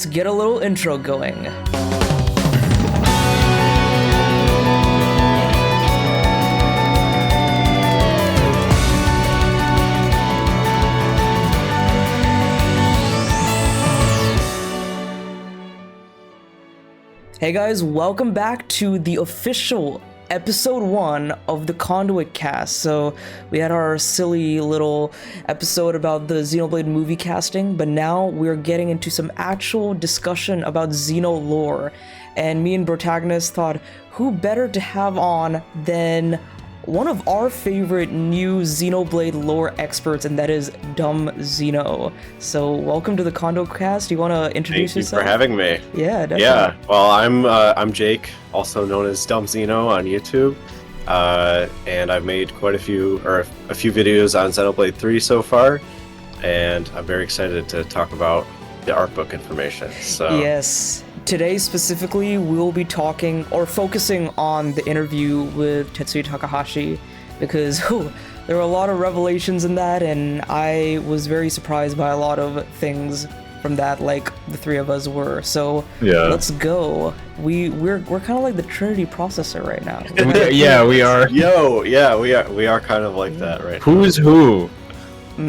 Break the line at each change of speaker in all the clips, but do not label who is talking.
let's get a little intro going. Hey guys, welcome back to the official episode 1 of the Conduit Cast. So we had our silly little episode about the Xenoblade movie casting, but now we're getting into some actual discussion about Xeno lore. And me and Protagonist thought, who better to have on than one of our favorite new Xenoblade lore experts, and that is Dumb Xeno. So welcome to the Conduit Cast. Do you want to introduce yourself?
Thank you for having me.
Yeah, definitely.
Yeah, well, I'm Jake, also known as Dumb Xeno on YouTube, and I've made quite a few videos on Xenoblade 3 so far, and I'm very excited to talk about the artbook information. So
yes. Today specifically, we'll be talking or focusing on the interview with Tetsuya Takahashi because there were a lot of revelations in that, and I was very surprised by a lot of things from that, like the three of us were. So yeah, let's go. We're kind of like the Trinity processor right now.
Yeah, we are.
We are kind of like that right now.
Who's who?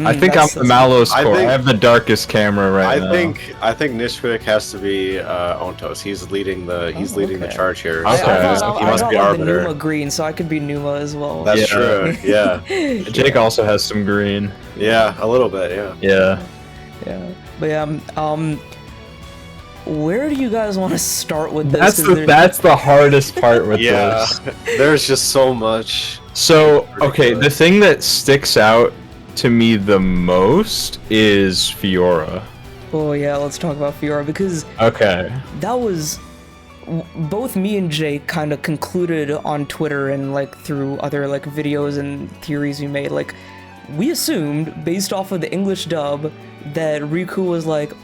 I think I'm the Malos core. I have the darkest camera right now.
I think Nishvik has to be Ontos. He's leading the charge here.
Okay.
He must be Arbiter. Numa green, so I could be Numa as well.
That's true. Yeah.
Jake also has some green.
Yeah, a little bit. Yeah.
But where do you guys want to start with this?
That's the hardest part with this.
There's just so much.
So okay, the thing that sticks out to me the most is Fiora.
Oh yeah, let's talk about Fiora because that was both me and Jake kind of concluded on Twitter and like through other like videos and theories we made. Like we assumed based off of the English dub that Riku was like,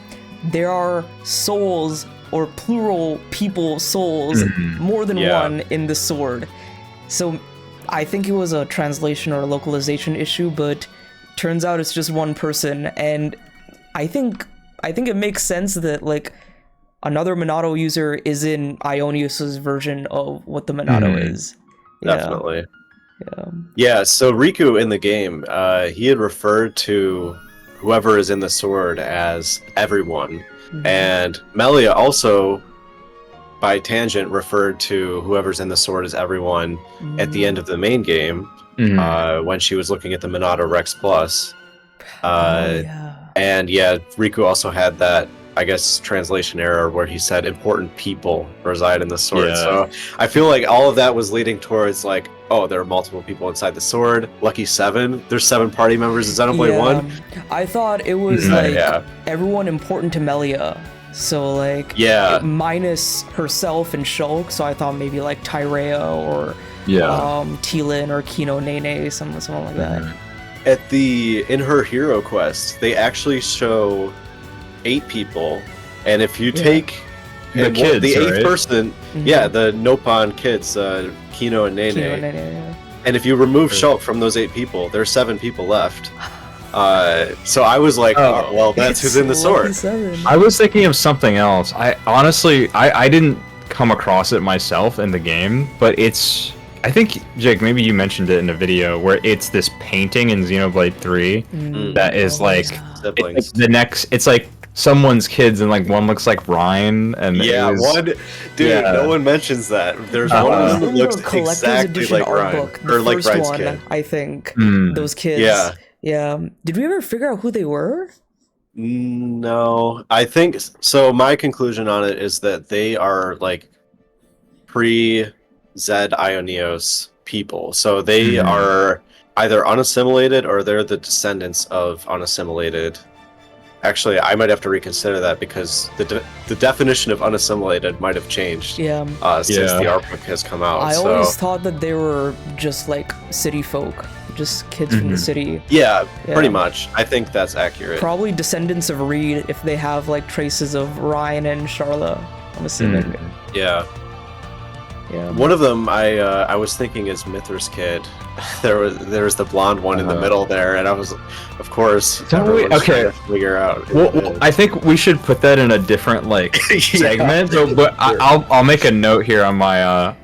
there are souls or plural people souls, more than one in the sword. So I think it was a translation or a localization issue, but turns out it's just one person, and I think it makes sense that like another Monado user is in Ionius's version of what the Monado is.
Definitely. Yeah, so Riku in the game, he had referred to whoever is in the sword as everyone, and Melia also, by tangent, referred to whoever's in the sword as everyone at the end of the main game. When she was looking at the Monado Rex Plus. And yeah, Riku also had that, I guess, translation error where he said important people reside in the sword. So I feel like all of that was leading towards like, oh, there are multiple people inside the sword. Lucky 7. There's 7 party members in Xenoblade 1.
I thought it was everyone important to Melia. So like minus herself and Shulk, so I thought maybe like Tyrea or Tilin or Kino Nene, something like that.
In her hero quest, they actually show 8 people, and if you take
the kids,
the 8th person, the Nopon kids, Kino and Nene, and if you remove Shulk from those 8 people, there's 7 people left. So I was like, oh, well, that's who's in the sword.
I was thinking of something else. I honestly didn't come across it myself in the game, but I think, Jake, maybe you mentioned it in a video where it's this painting in Xenoblade 3 that is like it's like someone's kids and like one looks like Ryan and
no one mentions that. There's one that looks exactly like Ryan or like Ryan's kid.
I think those kids. Yeah. Did we ever figure out who they were?
No, I think so. My conclusion on it is that they are like pre-Zed Ionios people. So they are either unassimilated or they're the descendants of unassimilated. Actually, I might have to reconsider that because the definition of unassimilated might have changed since the artbook has come out.
I always thought that they were just like city folk. Just kids from the city.
Yeah, pretty much. I think that's accurate.
Probably descendants of Reed if they have like traces of Ryan and Charlotte, I'm assuming.
Yeah.
Yeah.
One of them I was thinking is Mithra's kid. There was the blonde one in the middle there, and I was, of course, everyone's trying to figure out.
Well, I think we should put that in a different segment. So, but I'll make a note here on my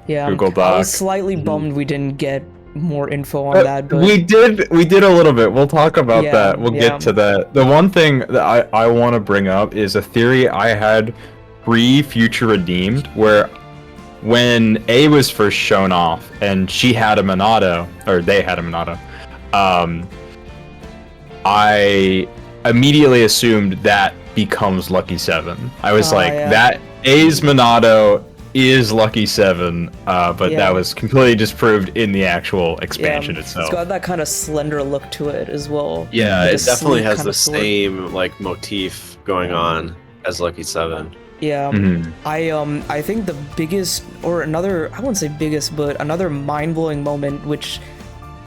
Google Doc.
I was slightly bummed we didn't get more info on that, but
we did a little bit. We'll talk about that. We'll get to that. The one thing that I want to bring up is a theory I had pre-Future Redeemed, where when A was first shown off and she had a Monado, or they had a Monado, I immediately assumed that becomes Lucky 7. I was that A's Monado is Lucky 7, but that was completely disproved in the actual expansion itself.
It's got that kind of slender look to it as well.
Yeah, it definitely has the same motif going on as Lucky 7.
Yeah, I think the biggest, or another, I wouldn't say biggest, but another mind-blowing moment, which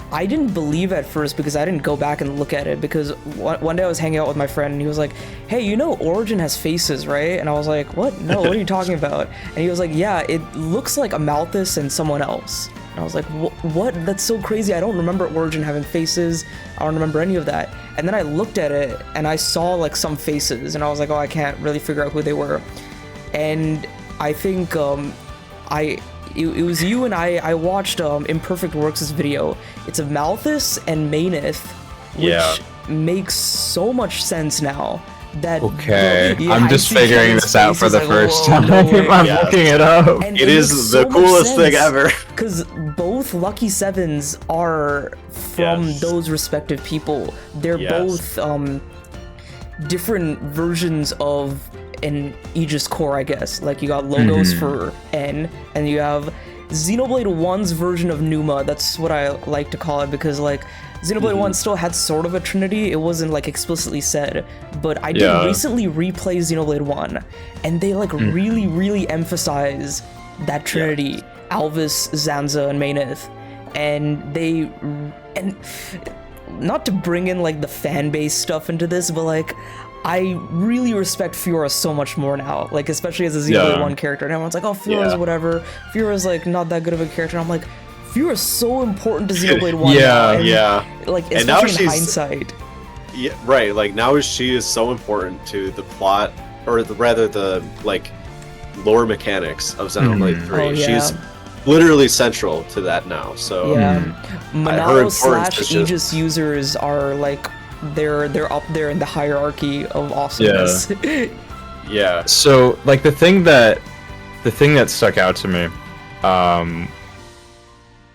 I didn't believe at first because I didn't go back and look at it, because one day I was hanging out with my friend and he was like, hey, you know Origin has faces, right? And I was like, what? No, what are you talking about? And he was like, yeah, it looks like a Malthus and someone else. And I was like, what? That's so crazy. I don't remember Origin having faces. I don't remember any of that. And then I looked at it and I saw some faces and I was like, oh, I can't really figure out who they were. And I think it was you and I watched Imperfect Works' video. It's of Malthus and Mainith, which makes so much sense now. That
I'm just figuring this out for the first time. I'm looking it up.
And it is the coolest thing ever.
Because both Lucky 7s are from those respective people. They're both different versions of an Aegis core, I guess. You got logos for N, and you have Xenoblade 1's version of Numa. That's what I like to call it, because Xenoblade 1 still had sort of a trinity. It wasn't explicitly said, but I did recently replay Xenoblade 1, and they really, really emphasize that trinity: Alvis, Zanza, and Mainith. And not to bring in the fan base stuff into this, but I really respect Fiora so much more now, especially as a Xenoblade 1 character. And everyone's like, oh, Fiora's whatever. Fiora's not that good of a character. And I'm like, Fiora's so important to Xenoblade 1 now. And, especially in hindsight.
Yeah, right. Now she is so important to the plot, or rather the lore mechanics of Xenoblade 3.
Oh, yeah.
She's literally central to that now. So
Malos / Aegis users are they're up there in the hierarchy of awesomeness.
Yeah.
So the thing that stuck out to me,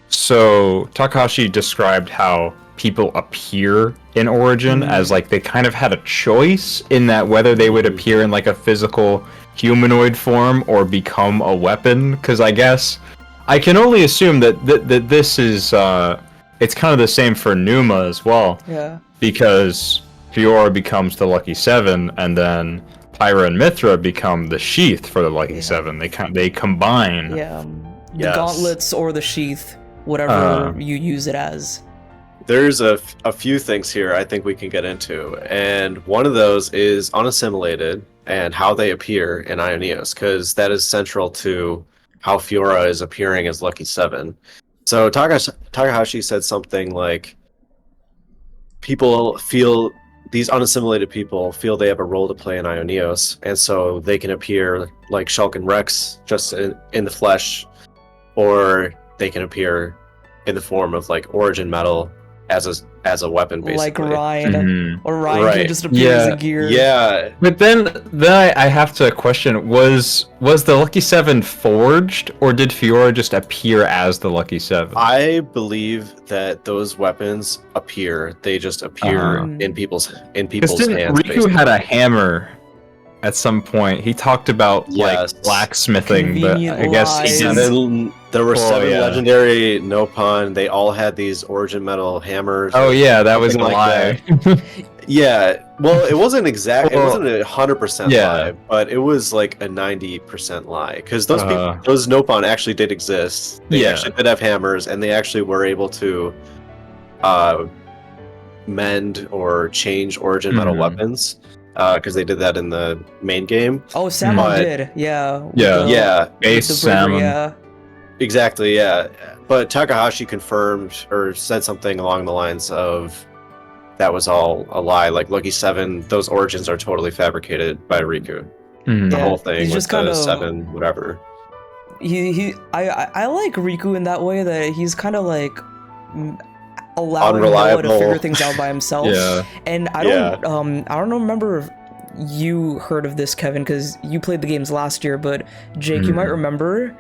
so Takahashi described how people appear in Origin as they kind of had a choice in that whether they would appear in a physical humanoid form or become a weapon. Because I guess I can only assume that this is it's kind of the same for Numa as well.
Yeah.
Because Fiora becomes the Lucky 7, and then Pyra and Mithra become the Sheath for the Lucky 7. They combine.
Yeah. The gauntlets or the sheath, whatever you use it as.
There's a few things here I think we can get into, and one of those is unassimilated and how they appear in Ioneos, because that is central to how Fiora is appearing as Lucky 7. So Takahashi said something like, these unassimilated people feel they have a role to play in Ioneos, and so they can appear like Shulk and Rex just in the flesh, or they can appear in the form of Origin metal as a weapon, basically.
Like Ryan, or Ryan can just appear as a gear.
Yeah.
But then I have to question: was the Lucky 7 forged, or did Fiora just appear as the Lucky 7?
I believe that those weapons appear. They just appear in people's hands.
Riku basically had a hammer at some point. He talked about blacksmithing, but I guess he didn't.
There were 7 legendary Nopon. They all had these Origin metal hammers.
Oh yeah, that was a lie.
Yeah, well, it wasn't exact. It wasn't 100% lie, but it was a 90% lie, because those people, those Nopon actually did exist. They actually did have hammers, and they actually were able to mend or change Origin metal weapons. because they did that in the main game.
Oh, Salmon did, yeah.
Yeah. Base Salmon.
Yeah.
Exactly, yeah. But Takahashi confirmed or said something along the lines of that was all a lie. Like Lucky 7, those origins are totally fabricated by Riku. The whole thing with the 7, whatever.
I like Riku in that way, that he's kind of like allowing
Unreliable.
Noah to figure things out by himself.
Yeah.
And I don't remember if you heard of this, Kevin, because you played the games last year, but Jake, you might remember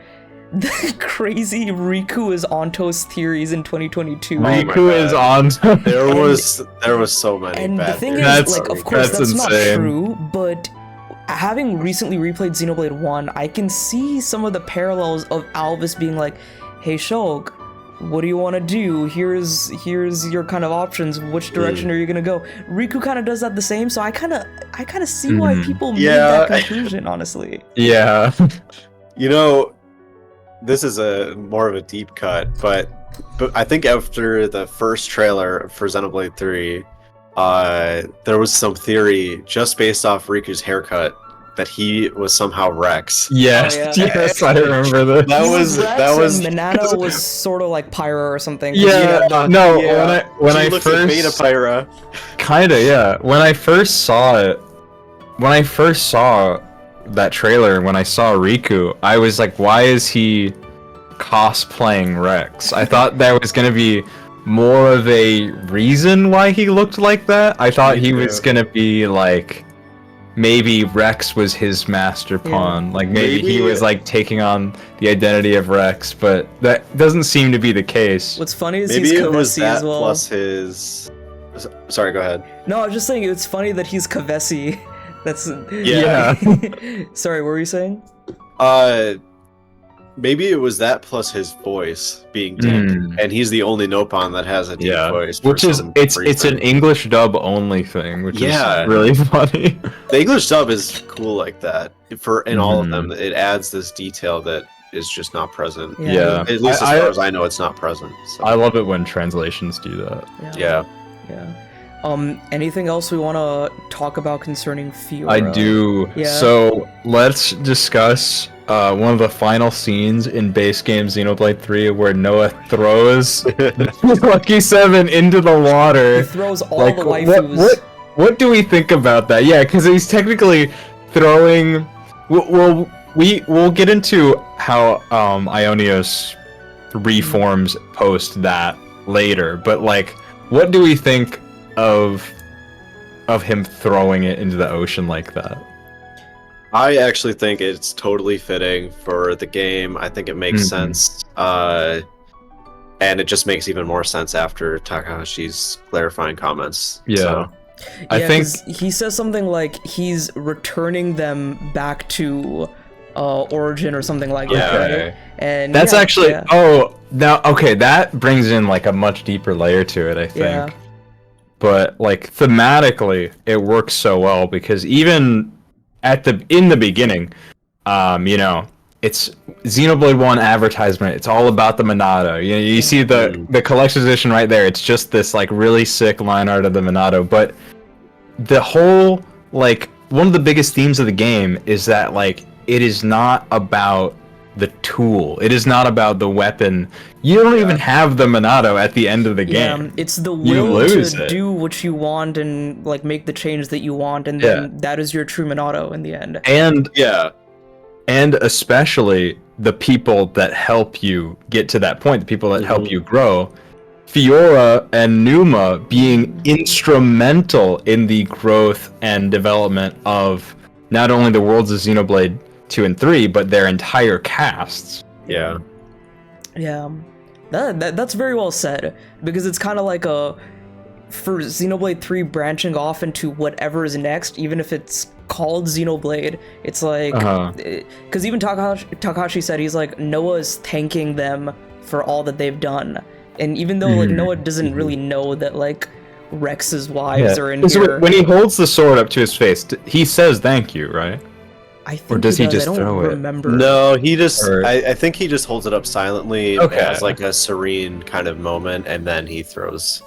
the crazy Riku is Onto's theories in 2022.
Riku is on.
There was so many.
And
bad
the thing
theories.
is, like, of course, that's not
insane.
true, but having recently replayed Xenoblade 1, I can see some of the parallels of Alvis being like, hey Shulk, what do you want to do? Here's your kind of options. Which direction are you gonna go? Riku kind of does that the same, so I kind of see why people made that conclusion, honestly.
Yeah.
You know, this is more of a deep cut, but I think after the first trailer for Xenoblade 3, there was some theory just based off Riku's haircut that he was somehow Rex.
Yes, yes, I remember that.
That was Manano was sort of like Pyra or something.
Yeah, when I
first
like
Beta Pyra.
Kinda, yeah. When I first saw that trailer, when I saw Riku, I was like, why is he cosplaying Rex? I thought there was gonna be more of a reason why he looked like that. I thought he was gonna be like, maybe Rex was his master pawn. Like maybe he was like taking on the identity of Rex, but that doesn't seem to be the case.
What's funny is
maybe
he's
it was
Kavesi
that
as well.
plus his. Sorry, go ahead.
No, I was just saying it's funny that he's Kavesi. That's
yeah.
Sorry, what were you saying?
Maybe it was that plus his voice being deep, and he's the only Nopon that has a deep voice.
Which is it's an English dub only thing, which is really funny.
The English dub is cool like that. In all of them, it adds this detail that is just not present.
Yeah.
At least as far as I know, it's not present. So.
I love it when translations do that.
Yeah.
Anything else we want to talk about concerning Fiora?
I do.
Yeah.
So let's discuss one of the final scenes in base game Xenoblade 3 where Noah throws Lucky 7 into the water.
He throws all the waifus.
What do we think about that? Yeah, because he's technically throwing. We'll get into how Ionios reforms post that later, but like, what do we think of him throwing it into the ocean like that?
I actually think it's totally fitting for the game. I think it makes sense. And it just makes even more sense after Takahashi's clarifying comments.
Yeah.
So.
I think
he says something like he's returning them back to Origin or something like that. Right? And
that's actually that brings in like a much deeper layer to it, I think.
Yeah.
But like thematically, it works so well because even in the beginning, it's Xenoblade 1 advertisement. It's all about the Monado. You see the collector's edition right there. It's just this like really sick line art of the Monado. But the whole like one of the biggest themes of the game is that like it is not about the tool. It is not about the weapon. You don't even have the Monado at the end of the game.
It's the will to do what you want and like make the change that you want, and then that is your true Monado in the end.
And especially the people that help you get to that point, the people that help you grow. Fiora and Numa being instrumental in the growth and development of not only the worlds of Xenoblade 2 and 3, but their entire casts.
Yeah.
That's very well said, because it's kind of like for Xenoblade 3 branching off into whatever is next, even if it's called Xenoblade, it's like, because even Takahashi said, he's like, Noah's thanking them for all that they've done, and even though like Noah doesn't really know that like Rex's wives are in here.
When he holds the sword up to his face, he says thank you, right?
I think
or does he just
I don't
throw
remember.
it?
No, he just. I think he just holds it up silently
as
like a serene kind of moment, and then he throws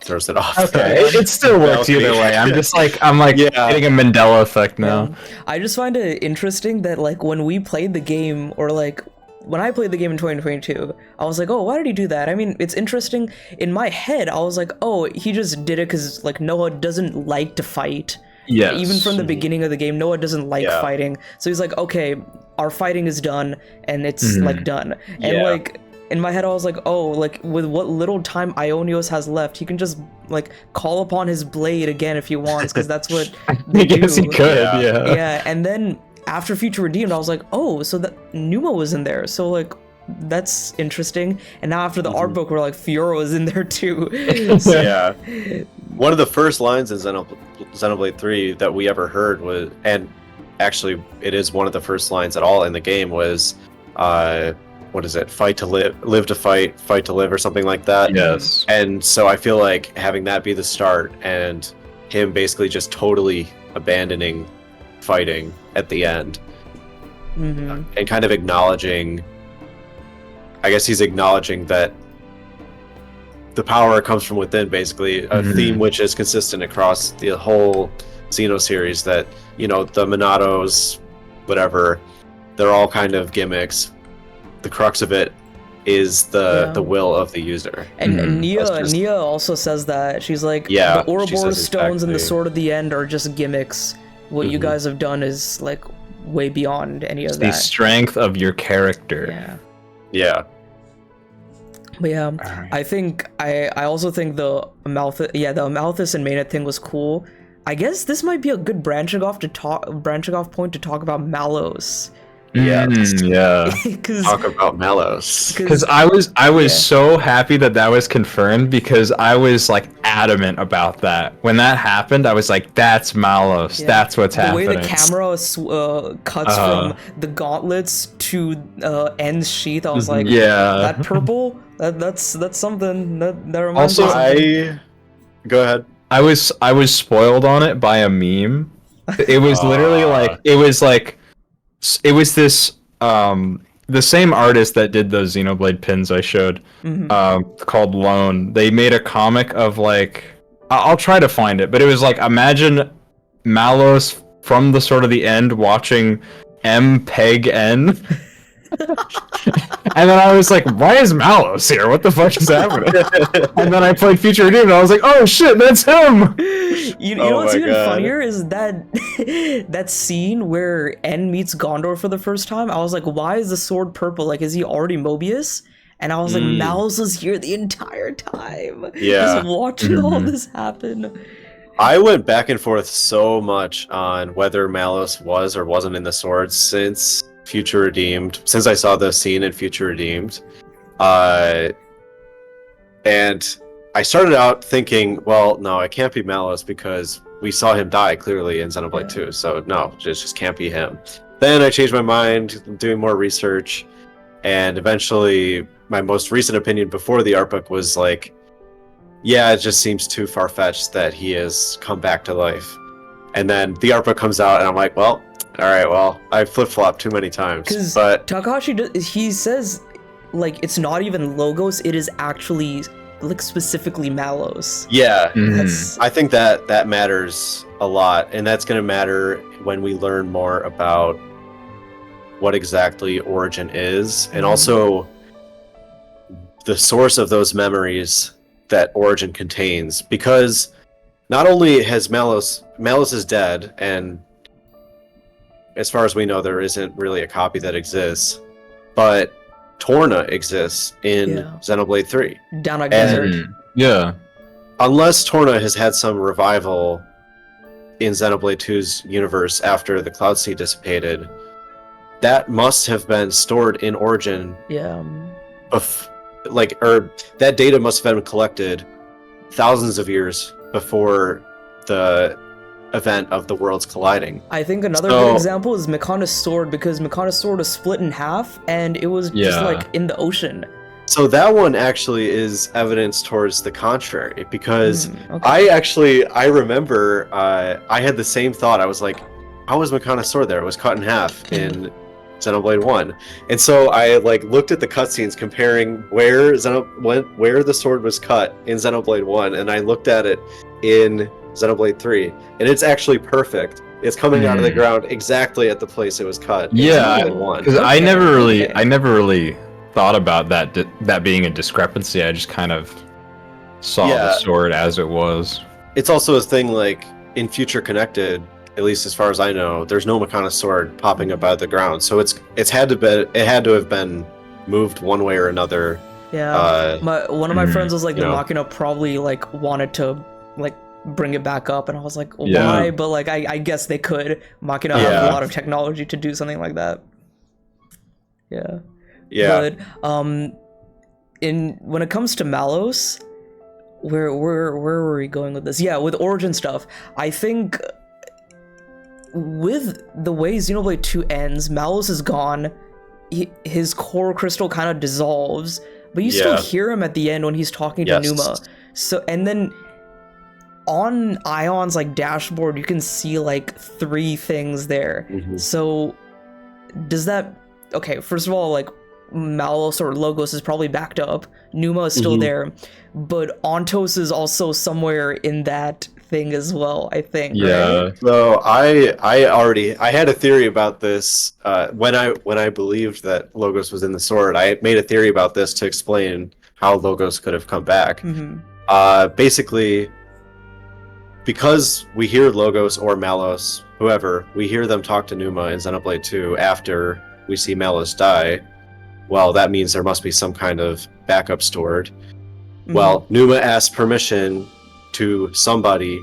throws it off.
Okay, it still works either way. I'm getting a Mandela effect now.
I just find it interesting that like when we played the game, or like when I played the game in 2022, I was like, oh, why did he do that? I mean, it's interesting. In my head, I was like, oh, he just did it because like Noah doesn't like to fight.
Yes.
Even from the beginning of the game, Noah doesn't like fighting. So he's like, okay, our fighting is done, and it's like done. And like in my head, I was like, oh, like with what little time Ionios has left, he can just like call upon his blade again if he wants, because that's what they do.
He could,
yeah. And then after Future Redeemed, I was like, oh, so that Numa was in there. So like that's interesting. And now after the art book, we're like, Fiora is in there too.
So, yeah. One of the first lines in Xenoblade 3 that we ever heard was, and actually it is one of the first lines at all in the game, was what is it? Fight to live, live to fight, fight to live, or something like that.
Yes.
And so I feel like having that be the start, and him basically just totally abandoning fighting at the end, and kind of acknowledging, I guess he's acknowledging that the power comes from within, basically, a theme which is consistent across the whole Xeno series, that, you know, the Monados, whatever, they're all kind of gimmicks. The crux of it is the will of the user.
And Nia also says that. She's like, the Ouroboros stones and the Sword of the End are just gimmicks. What you guys have done is like way beyond any of that.
The strength of your character.
Yeah.
But yeah, right. I also think the Amalthus and Maynard thing was cool. I guess this might be a good branching off point to talk about Malos.
Yeah.
Talk
about Malos.
Because I was so happy that was confirmed, because I was like adamant about that. When that happened, I was like, that's Malos. That's what's happening.
The way the camera cuts from the gauntlets to N's sheath, I was like, that purple, that's something that reminds me.
Also,
go ahead.
I was spoiled on it by a meme. It was literally like it was this the same artist that did those Xenoblade pins I showed, called Lone. They made a comic of like, I'll try to find it, but it was like, imagine Malos from the Sword of the End watching M peg N. And then I was like, why is Malos here? What the fuck is happening? And then I played Future Redeemed, and I was like, oh shit, that's him!
You know what's even funnier is that that scene where N meets Gondor for the first time. I was like, why is the sword purple? Like, is he already Mobius? And I was like, Malos was here the entire time. Just watching all this happen.
I went back and forth so much on whether Malos was or wasn't in the sword since Future Redeemed, since I saw the scene in Future Redeemed. And I started out thinking, well, no, it can't be Malos, because we saw him die clearly in Xenoblade 2, so no, it just can't be him. Then I changed my mind, doing more research, and eventually my most recent opinion before the art book was like, yeah, it just seems too far-fetched that he has come back to life. And then the art book comes out, and I'm like, well, alright, well, I flip-flopped too many times. But
Takahashi, he says, like, it's not even Logos, it is actually, like, specifically Malos.
Yeah, I think that matters a lot, and that's going to matter when we learn more about what exactly Origin is, and also the source of those memories that Origin contains. Because not only has Malos is dead, and as far as we know, there isn't really a copy that exists, but Torna exists in Xenoblade 3.
Down a desert.
Unless Torna has had some revival in Xenoblade 2's universe after the Cloud Sea dissipated, that must have been stored in Origin. That data must have been collected thousands of years before the event of the worlds colliding.
I think another good example is Mikana's sword, because Mikana's sword was split in half, and it was just like in the ocean.
So that one actually is evidence towards the contrary, because I remember I had the same thought. I was like, how was Mikana's sword there? It was cut in half in Xenoblade 1. And so I like looked at the cutscenes comparing where the sword was cut in Xenoblade 1, and I looked at it in Xenoblade 3, and it's actually perfect. It's coming out of the ground exactly at the place it was cut.
Yeah, because I never really thought about that being a discrepancy. I just kind of saw the sword as it was.
It's also a thing like in Future Connected, at least as far as I know, there's no Makana sword popping up out of the ground. So it had to have been moved one way or another.
Yeah, one of my friends was like, the Makana probably like wanted to like bring it back up, and I was like, why? But like I guess they could. Makana have a lot of technology to do something like that. Yeah. But when it comes to Malos, where were we going with this? Yeah, with origin stuff, I think with the way Xenoblade 2 ends, Malos is gone. His core crystal kind of dissolves, but you still hear him at the end when he's talking to Numa. So, and then on Ion's like dashboard, you can see like 3 things there. So does that, okay, first of all, like Malos or Logos is probably backed up. Numa is still there, but Ontos is also somewhere in that thing as well, I think.
Yeah. Right? So I had a theory about this when I believed that Logos was in the sword. I made a theory about this to explain how Logos could have come back. Basically, because we hear Logos or Malos, whoever, we hear them talk to Numa in Xenoblade 2 after we see Malos die. Well, that means there must be some kind of backup stored. Well, Numa asked permission to somebody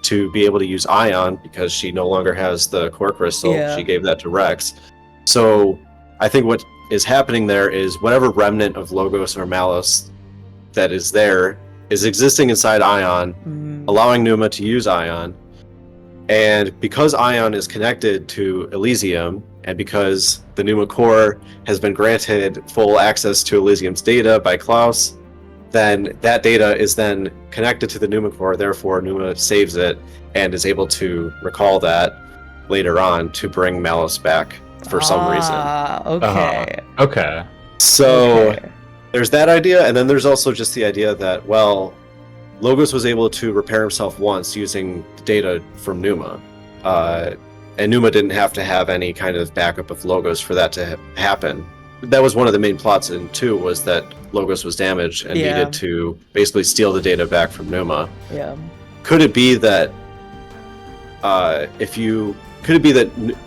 to be able to use Ion because she no longer has the core crystal. She gave that to Rex. So I think what is happening there is whatever remnant of Logos or Malos that is there is existing inside Ion, allowing Numa to use Ion. And because Ion is connected to Elysium, and because the Numa core has been granted full access to Elysium's data by Klaus, then that data is then connected to the Numa core, therefore Numa saves it and is able to recall that later on to bring Malos back for some reason.
Okay.
So there's that idea, and then there's also just the idea that, well, Logos was able to repair himself once using data from Numa. And Numa didn't have to have any kind of backup of Logos for that to happen. That was one of the main plots in 2, was that Logos was damaged and needed to basically steal the data back from Numa. Could it be that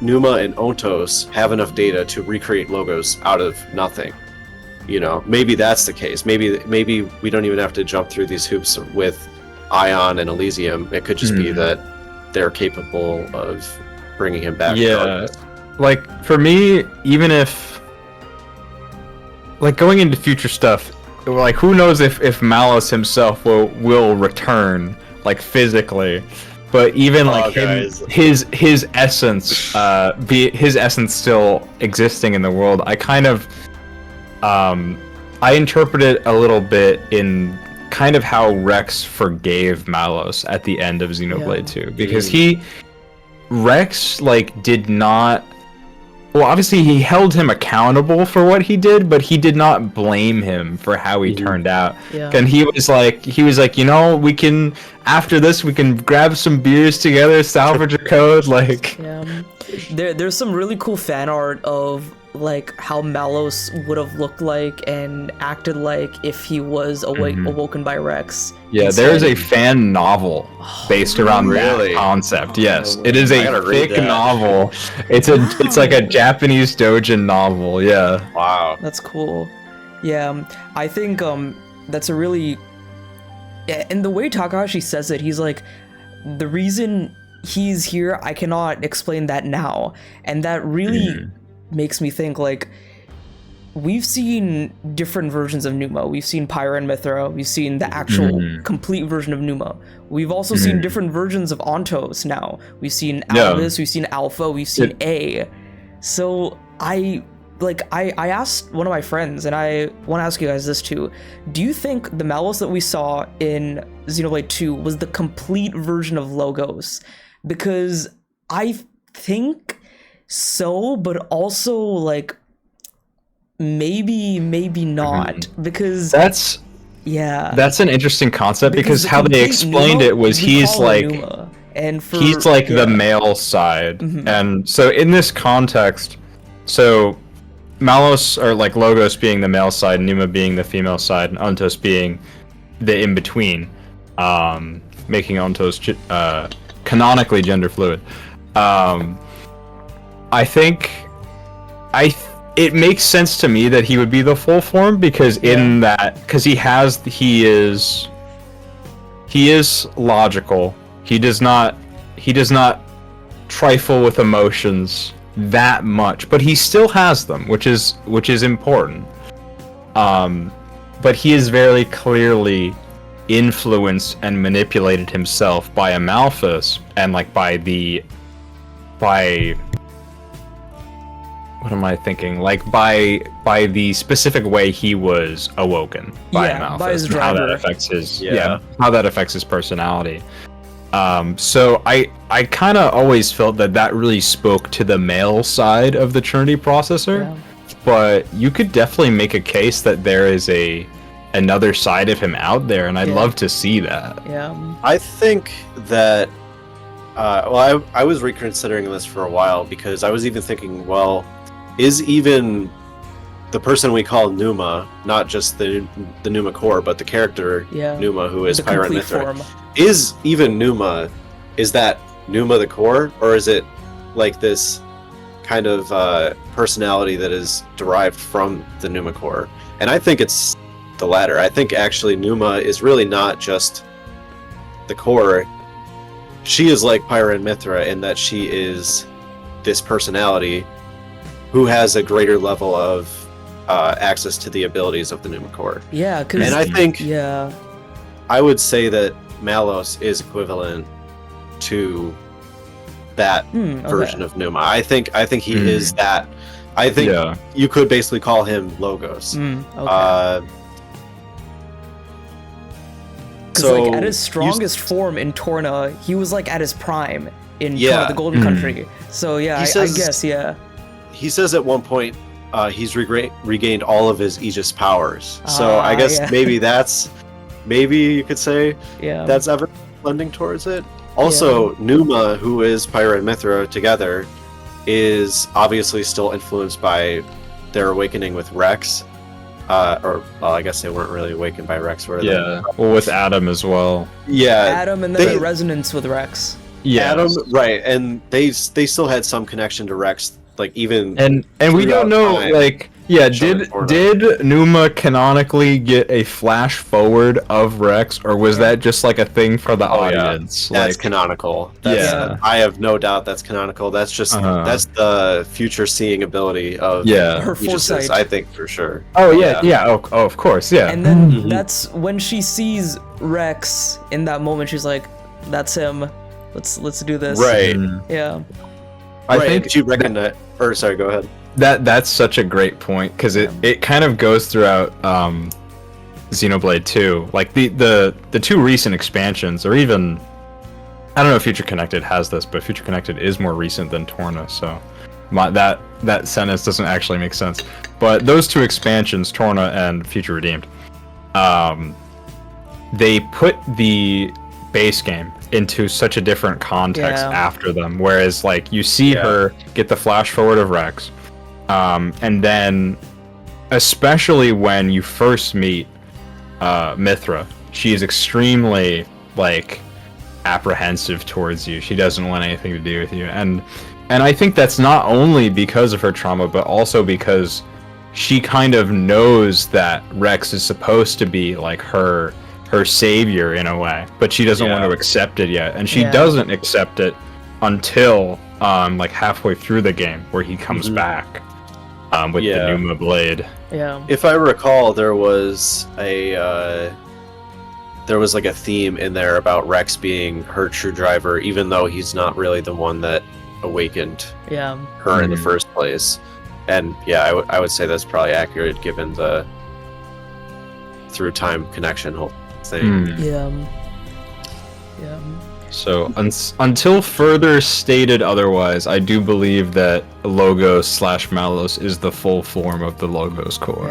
Numa and Ontos have enough data to recreate Logos out of nothing? You know, maybe that's the case. Maybe we don't even have to jump through these hoops with Ion and Elysium. It could just be that they're capable of bringing him back.
Like for me, even if like going into future stuff, like who knows if Malos himself will return like physically, but even like his essence his essence still existing in the world, I kind of I interpret it a little bit in kind of how Rex forgave Malos at the end of Xenoblade 2, because Rex like did not, well, obviously he held him accountable for what he did, but he did not blame him for how he turned out. And he was like, you know, we can, after this we can grab some beers together, salvage a code, like
there's some really cool fan art of like how Malos would have looked like and acted like if he was awoken by Rex.
There's a fan novel based around that concept. It is a thick novel. It's like a Japanese doujin novel.
Wow,
that's cool. I think that's a really, and the way Takahashi says it, he's like, the reason he's here, I cannot explain that now, and that really makes me think, like, we've seen different versions of Numa. We've seen Pyra and Mithra. We've seen the actual complete version of Numa. We've also seen different versions of Ontos now. We've seen Albus, we've seen Alpha, we've seen A. So I asked one of my friends, and I want to ask you guys this too. Do you think the Malos that we saw in Xenoblade 2 was the complete version of Logos? Because I think so, but also like maybe not, because
that's an interesting concept, because how they explained it was he's like the male side, and so in this context, so Malos, or like Logos, being the male side, Numa being the female side, and Ontos being the in between, making Ontos canonically gender fluid. I think it makes sense to me that he would be the full form, because he is logical. He does not trifle with emotions that much, but he still has them, which is important. But he is very clearly influenced and manipulated himself by Amalthus, and like by what am I thinking? Like by the specific way he was awoken by Amalthus,
by his driver.
How that affects his personality. So I kind of always felt that really spoke to the male side of the Trinity processor, but you could definitely make a case that there is another side of him out there, and I'd love to see that.
Yeah.
I think that I was reconsidering this for a while, because I was even thinking, well, is even the person we call Numa, not just the Numa core, but the character Numa, who is Pirate Mithra, is even Numa, is that Numa the core, or is it like this kind of personality that is derived from the Numa core? And I think it's the latter. I think actually Numa is really not just the core. She is like Pyra and Mithra in that she is this personality who has a greater level of access to the abilities of the Numa core.
Yeah,
and I think I would say that Malos is equivalent to that version of Numa. I think he is that. I think you could basically call him Logos.
Because like at his strongest form in Torna, he was like at his prime in Torna, the Golden Country. So I guess
he says at one point he's regained all of his Aegis powers. So I guess maybe you could say that's ever lending towards it. Also, Numa, who is Pyra and Mithra together, is obviously still influenced by their awakening with Rex. I guess they weren't really awakened by Rex, were they?
Yeah, well, with Adam as well.
Yeah,
Adam, and then the resonance with Rex.
Yeah, Adam, right, and they still had some connection to Rex, like even
and we don't know, like, did Numa canonically get a flash forward of Rex, or was that just like a thing for the audience?
That's canonical. I have no doubt that's canonical. That's just that's the future seeing ability of
her foresight.
I think for sure.
Oh, of course,
And then that's when she sees Rex in that moment. She's like, "That's him. Let's do this."
Right.
Yeah.
I think
you recognize. Or sorry, go ahead.
That's such a great point, because it kind of goes throughout Xenoblade 2. Like the two recent expansions, or even I don't know if Future Connected has this, but Future Connected is more recent than Torna, so that sentence doesn't actually make sense. But those two expansions, Torna and Future Redeemed, they put the base game into such a different context after them, whereas like you see her get the flash forward of Rex, and then especially when you first meet Mithra, she is extremely like apprehensive towards you. She doesn't want anything to do with you, and I think that's not only because of her trauma, but also because she kind of knows that Rex is supposed to be like her savior in a way, but she doesn't want to accept it yet, and she doesn't accept it until like halfway through the game, where he comes back with the Numa blade.
If I recall, there was like a theme in there about Rex being her true driver, even though he's not really the one that awakened her in the first place. And I would say that's probably accurate, given the through time connection whole thing.
So until further stated otherwise, I do believe that Logos/Malos is the full form of the Logos core.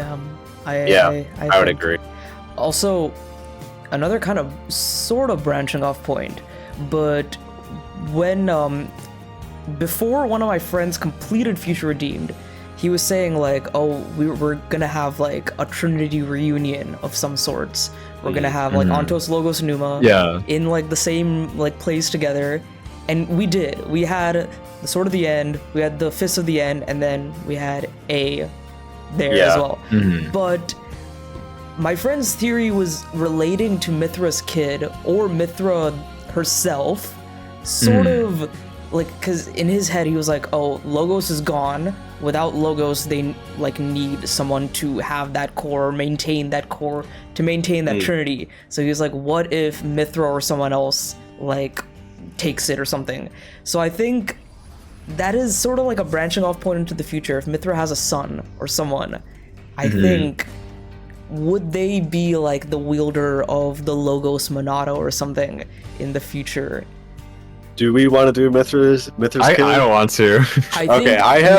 I
would agree.
Also, another kind of sort of branching off point, but when before one of my friends completed Future Redeemed, he was saying like, oh, we're gonna have like a Trinity reunion of some sorts. We're gonna have like Ontos, Logos, Numa in like the same like place together, and we did. We had the Sword of the End, we had the Fist of the End, and then we had A there as well. But my friend's theory was relating to Mithra's kid or Mithra herself, sort of like, because in his head he was like, oh, Logos is gone. Without Logos, they like need someone to have that core, maintain that core, to maintain that Trinity. So he was like, what if Mithra or someone else like takes it or something? So I think that is sort of like a branching off point into the future. If Mithra has a son or someone, I think, would they be like the wielder of the Logos Monado or something in the future?
Do we want to do Mithra's kid?
I don't want to.
I think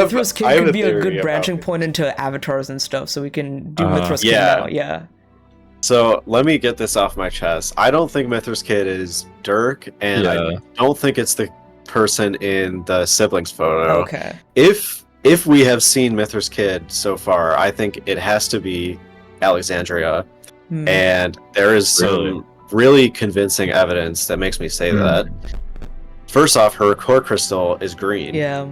Mithra's kid could be a good branching point into avatars and stuff, so we can do Mithra's kid now. Yeah.
So let me get this off my chest. I don't think Mithra's kid is Dirk, and I don't think it's the person in the siblings photo.
Okay.
If we have seen Mithra's kid so far, I think it has to be Alexandria, and there is some really convincing evidence that makes me say that. First off, her core crystal is green.
Yeah.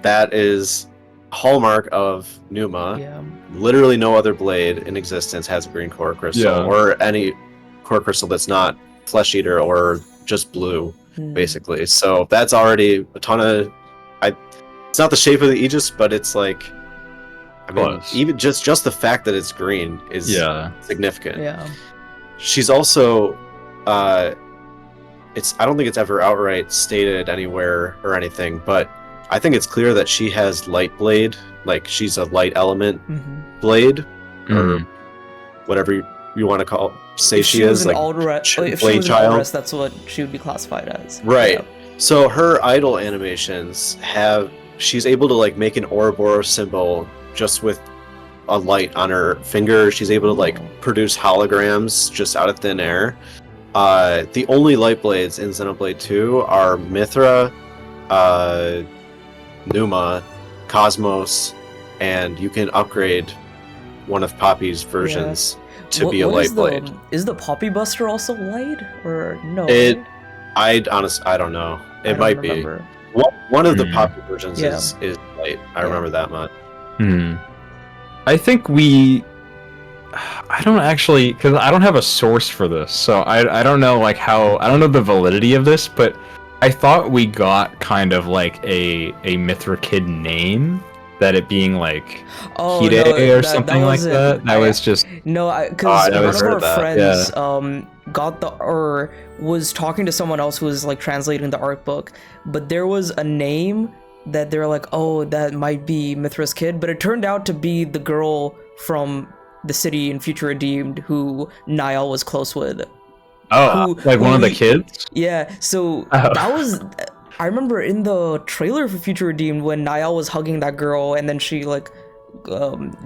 That is a hallmark of Numa.
Yeah.
Literally no other blade in existence has a green core crystal, or any core crystal that's not Flesh Eater or just blue, basically. So that's already a ton of... it's not the shape of the Aegis, but it's like... I mean, even just the fact that it's green is significant.
Yeah.
She's also... I don't think it's ever outright stated anywhere or anything, but I think it's clear that she has light blade, like she's a light element blade, or whatever you want to say she is, like
if she was an Aldress, that's what she would be classified as.
Right. Yeah. So her idol animations she's able to like make an Ouroboros symbol just with a light on her finger. She's able to like produce holograms just out of thin air. The only light blades in Xenoblade 2 are Mithra, Numa, Cosmos, and you can upgrade one of Poppy's versions to be a light blade.
Is the Poppy Buster also light, or no?
I don't know. It might be. One of the Poppy versions is light. I remember that much.
I think I don't actually, because I don't have a source for this, so I don't know like how, I don't know the validity of this, but I thought we got kind of like a Mithra kid name, that it being like Hide or something like that. That was just
because one of our friends was talking to someone else who was like translating the art book, but there was a name that they're like, oh, that might be Mithra's kid, but it turned out to be the girl from the city in Future Redeemed who Niall was close with.
Oh, one of the kids?
Yeah, so that was... I remember in the trailer for Future Redeemed when Niall was hugging that girl and then she like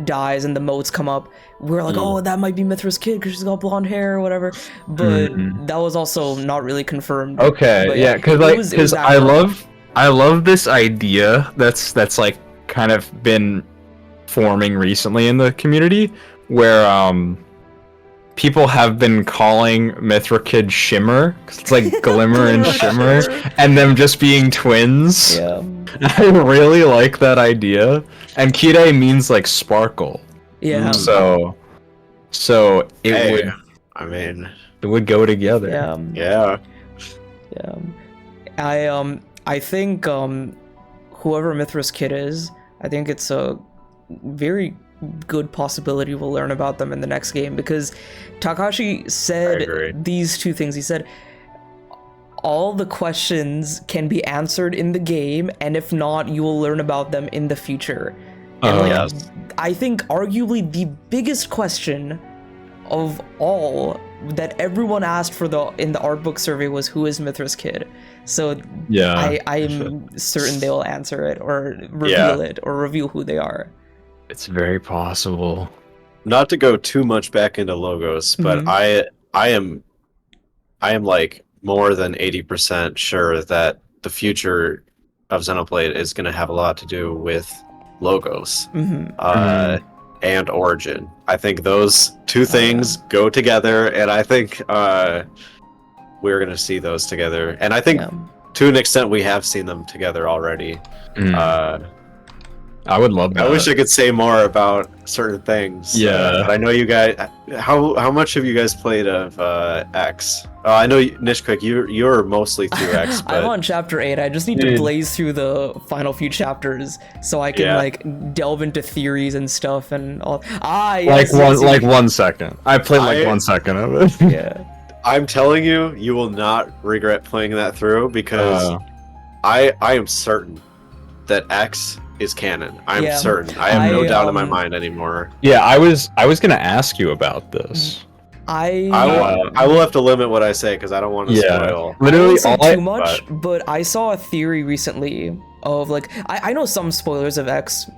dies and the motes come up, we were like, oh, that might be Mithra's kid because she's got blonde hair or whatever, but that was also not really confirmed.
Okay, because I love this idea that's like kind of been forming recently in the community, where people have been calling Mithra Kid Shimmer, because it's like Glimmer and Shimmer, and them just being twins.
Yeah.
I really like that idea. And Kide means like sparkle.
Yeah.
So it would go together.
Yeah. I think whoever Mithra's kid is, I think it's a very good possibility we'll learn about them in the next game, because Takahashi said these two things. He said all the questions can be answered in the game, and if not, you will learn about them in the future. And I think arguably the biggest question of all that everyone asked for in the art book survey was, who is Mithra's kid? So
yeah,
I am certain they'll answer it or reveal it or reveal who they are.
It's very possible.
Not to go too much back into logos, but I am like more than 80% sure that the future of Xenoblade is going to have a lot to do with logos and origin. I think those two things go together, and I think we're going to see those together. And I think to an extent we have seen them together already.
I would love that.
I wish I could say more about certain things.
Yeah.
But I know you guys. How much have you guys played of X? I know Nishquick, you're mostly through X. But...
I'm on chapter 8. I just need to blaze through the final few chapters so I can like delve into theories and stuff and all.
Yes, like 1 second. I played like 1 second of it.
Yeah.
I'm telling you, you will not regret playing that through because I am certain that X is canon. I'm certain. I have no doubt in my mind anymore.
Yeah, I was gonna ask you about this.
I will have to limit what I say because I don't want to spoil.
Literally too much, but I saw a theory recently of like I know some spoilers of X.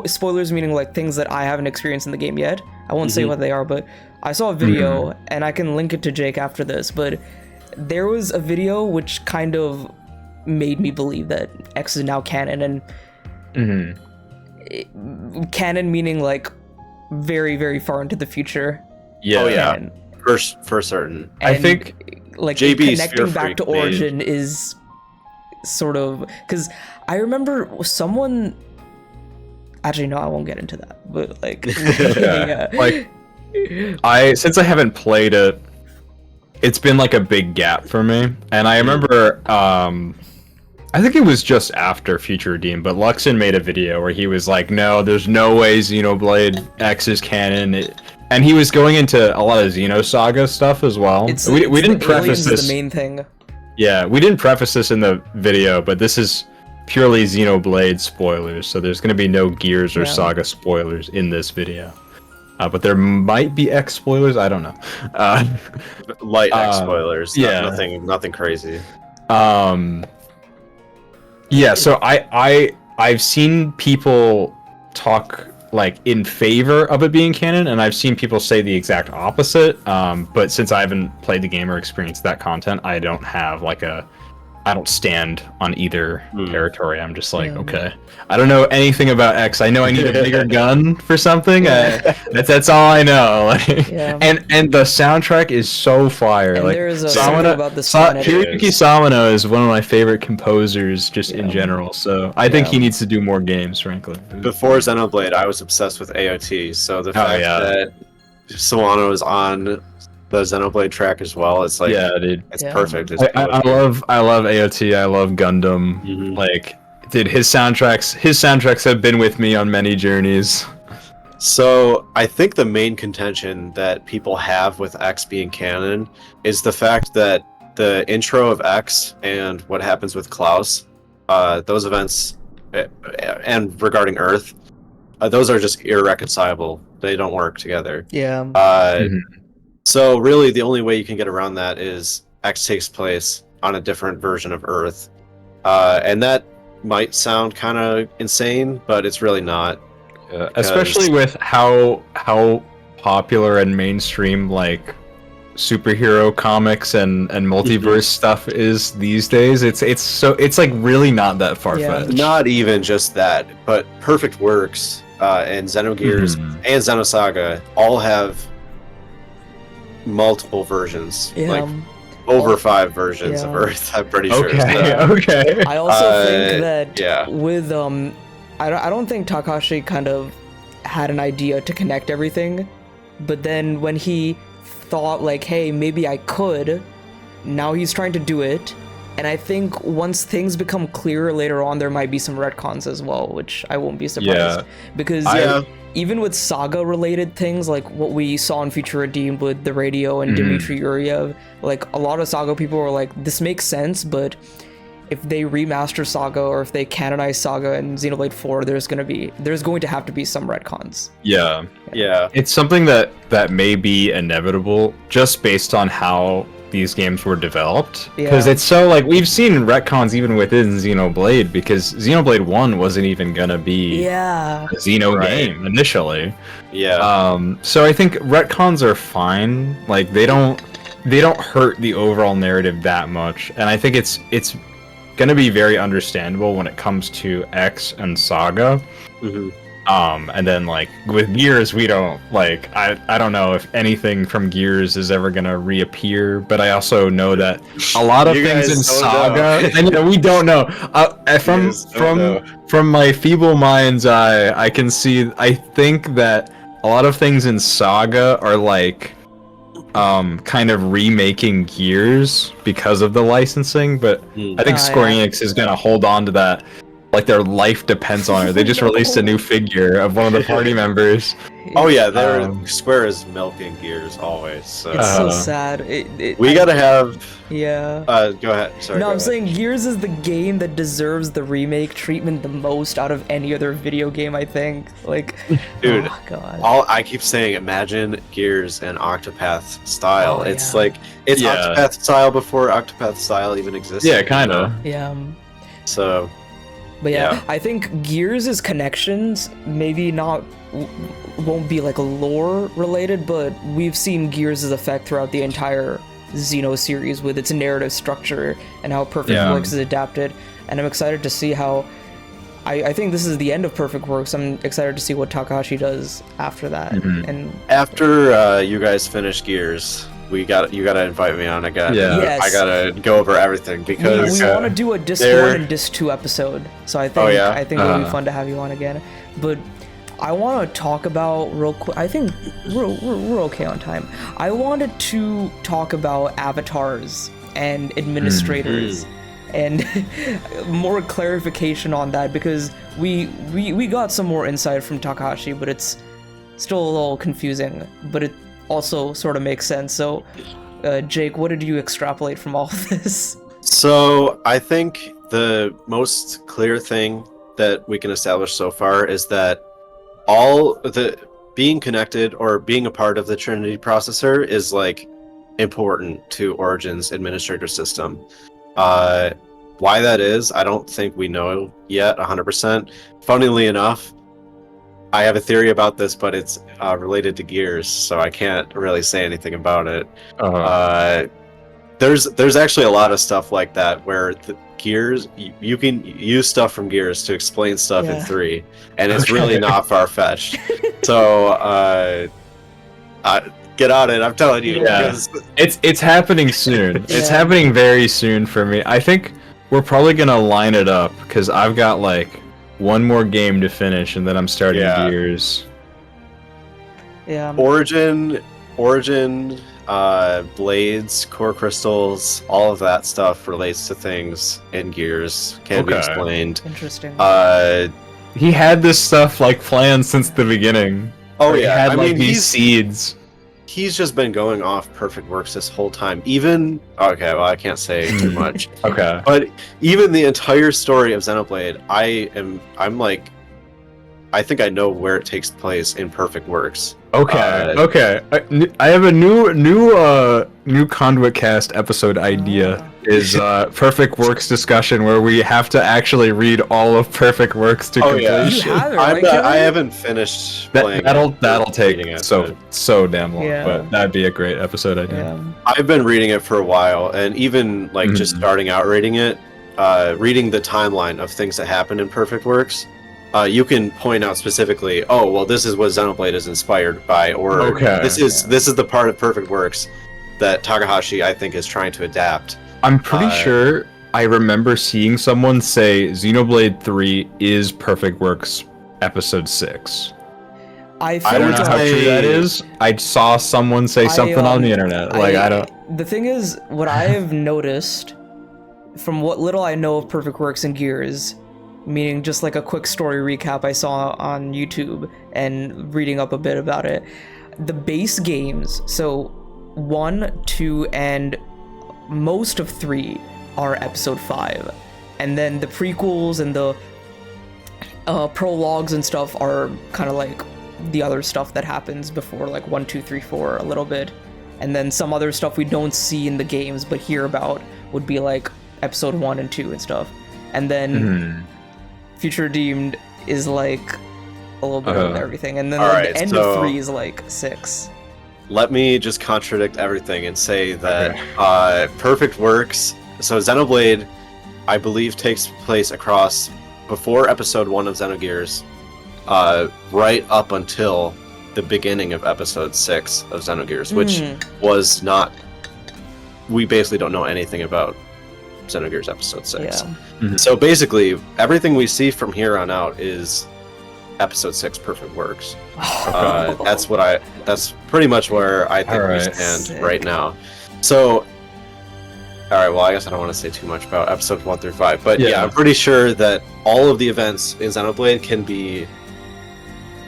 Spoilers meaning like things that I haven't experienced in the game yet. I won't say what they are, but I saw a video and I can link it to Jake after this. But there was a video which kind of made me believe that X is now canon and. Canon meaning like very, very far into the future.
Yeah, canon. For certain.
And
I think
like
JB
connecting back to origin is sort of because I remember someone. Actually, no, I won't get into that. But like,
like since I haven't played it, it's been like a big gap for me, and I remember I think it was just after Future Redeemed, but Luxon made a video where he was like, no, there's no way Xenoblade X is canon. And he was going into a lot of Xenosaga stuff as well. We didn't preface this.
The main thing.
Yeah, we didn't preface this in the video, but this is purely Xenoblade spoilers, so there's going to be no Gears or Saga spoilers in this video. But there might be X spoilers, I don't know.
Light X spoilers, nothing crazy.
Yeah, so I've seen people talk like in favor of it being canon, and I've seen people say the exact opposite. But since I haven't played the game or experienced that content, I don't have like I don't stand on either territory. I'm just like, okay, I don't know anything about X. I know I need a bigger gun for something. That's all I know. And the soundtrack is so fire.
And
like
there's a song about the
Hiroyuki Samano is one of my favorite composers just in general. So I think he needs to do more games, frankly.
Before Xenoblade, I was obsessed with AOT. So the fact that Sawano is on the Xenoblade track as well, it's like dude, it's perfect.
I love AOT. I love Gundam. Like, dude, his soundtracks have been with me on many journeys.
So I think the main contention that people have with X being canon is the fact that the intro of X and what happens with Klaus, those events, and regarding Earth, those are just irreconcilable. They don't work together. So really, the only way you can get around that is X takes place on a different version of Earth, and that might sound kind of insane, but it's really not.
Especially with how popular and mainstream like superhero comics and multiverse stuff is these days. It's like really not that far-fetched.
Not even just that, but Perfect Works and Xenogears and Xenosaga all have multiple versions, like over 5 versions of Earth. I'm pretty sure.
Okay.
I also think that with I don't think Takahashi kind of had an idea to connect everything, but then when he thought like, hey, maybe I could, now he's trying to do it, and I think once things become clearer later on, there might be some retcons as well, which I won't be surprised. Because even with saga-related things, like what we saw in Future Redeemed with the radio and Dmitry Yuriev, like a lot of saga people were like, this makes sense, but if they remaster Saga or if they canonize Saga and Xenoblade 4, there's going to have to be some retcons.
Yeah.
Yeah.
It's something that may be inevitable just based on how these games were developed. Because it's so, like, we've seen retcons even within Xenoblade, because Xenoblade 1 wasn't even gonna be a Xeno game initially.
Yeah.
So I think retcons are fine. Like, they don't hurt the overall narrative that much. And I think it's gonna be very understandable when it comes to X and Saga.
Mm-hmm.
And then, like, with Gears, we don't, like, I don't know if anything from Gears is ever gonna reappear, but I also know that a lot of things in Saga, and we don't know. From my feeble mind's eye, I think that a lot of things in Saga are, like, kind of remaking Gears because of the licensing, but I think Square Enix is gonna hold on to that. Like, their life depends on it. They just released a new figure of one of the party members.
Oh yeah, Square is milking Gears always. So.
It's so sad.
We gotta have.
Yeah.
Go ahead. Sorry.
No, I'm saying Gears is the game that deserves the remake treatment the most out of any other video game. I think. Like,
dude.
Oh God.
I keep saying, imagine Gears and Octopath style.
Oh,
it's like Octopath style before Octopath style even existed.
Yeah, kind of.
Yeah.
So.
But yeah, I think Gears' connections maybe won't be like lore related, but we've seen Gears' effect throughout the entire Xeno series with its narrative structure and how Perfect Works is adapted. And I'm excited to see how. I think this is the end of Perfect Works. I'm excited to see what Takahashi does after that.
Mm-hmm.
And
after you guys finish Gears, you gotta invite me on again.
Yes.
I gotta go over everything because
we want to do a Disc 1 and Disc 2 episode. So I think it'll be fun to have you on again. But I want to talk about real quick. I think we're okay on time. I wanted to talk about avatars and administrators. And more clarification on that, because we got some more insight from Takahashi, but it's still a little confusing, but it also sort of makes sense. So Jake, what did you extrapolate from all of this?
So I think the most clear thing that we can establish so far is that all the being connected or being a part of the Trinity processor is like important to Origin's administrator system. Why that is, I don't think we know yet 100%. Funnily enough, I have a theory about this, but it's related to Gears, so I can't really say anything about it. There's actually a lot of stuff like that where the Gears, you can use stuff from Gears to explain stuff in 3, and it's really not far-fetched. So get on it, I'm telling you.
Yeah. It's happening soon. It's happening very soon for me. I think we're probably gonna line it up because I've got like one more game to finish and then I'm starting Gears.
Yeah.
Origin, blades, core crystals, all of that stuff relates to things in Gears. Can be explained.
Interesting.
He had this stuff like planned since the beginning.
Oh yeah,
he had these seeds.
He's just been going off Perfect Works this whole time. Okay, well I can't say too much.
Okay.
But even the entire story of Xenoblade, I think I know where it takes place in Perfect Works.
Okay. I have a new Conduit Cast episode idea. Is Perfect Works discussion where we have to actually read all of Perfect Works to completion.
I haven't finished playing.
That'll take so damn long, but that'd be a great episode idea.
Yeah.
I've been reading it for a while, and even like just starting out reading it, reading the timeline of things that happened in Perfect Works. You can point out specifically, oh well, this is what Xenoblade is inspired by, or this is the part of Perfect Works that Takahashi I think is trying to adapt.
I'm pretty sure I remember seeing someone say Xenoblade 3 is Perfect Works episode 6. I don't know how true that is. I saw someone say something on the internet. I don't.
The thing is, what I have noticed from what little I know of Perfect Works and Gears, meaning just like a quick story recap I saw on YouTube and reading up a bit about it, the base games, so 1, 2, and most of 3 are episode 5. and then the prequels and the prologues and stuff are kind of like the other stuff that happens before like 1, 2, 3, 4 a little bit, and then some other stuff we don't see in the games but hear about would be like episode 1 and 2 and stuff, and then Future Redeemed is like a little bit of everything, and then like, the end of 3 is like 6.
Let me just contradict everything and say that Perfect Works. So Xenoblade, I believe, takes place across before episode 1 of Xenogears, right up until the beginning of episode 6 of Xenogears, which was not. We basically don't know anything about Xenogears episode 6. Yeah. So basically, everything we see from here on out is episode 6 Perfect Works. That's pretty much where I think we stand right now. So, alright, well, I guess I don't want to say too much about episodes 1 through 5, but yeah, I'm pretty sure that all of the events in Xenoblade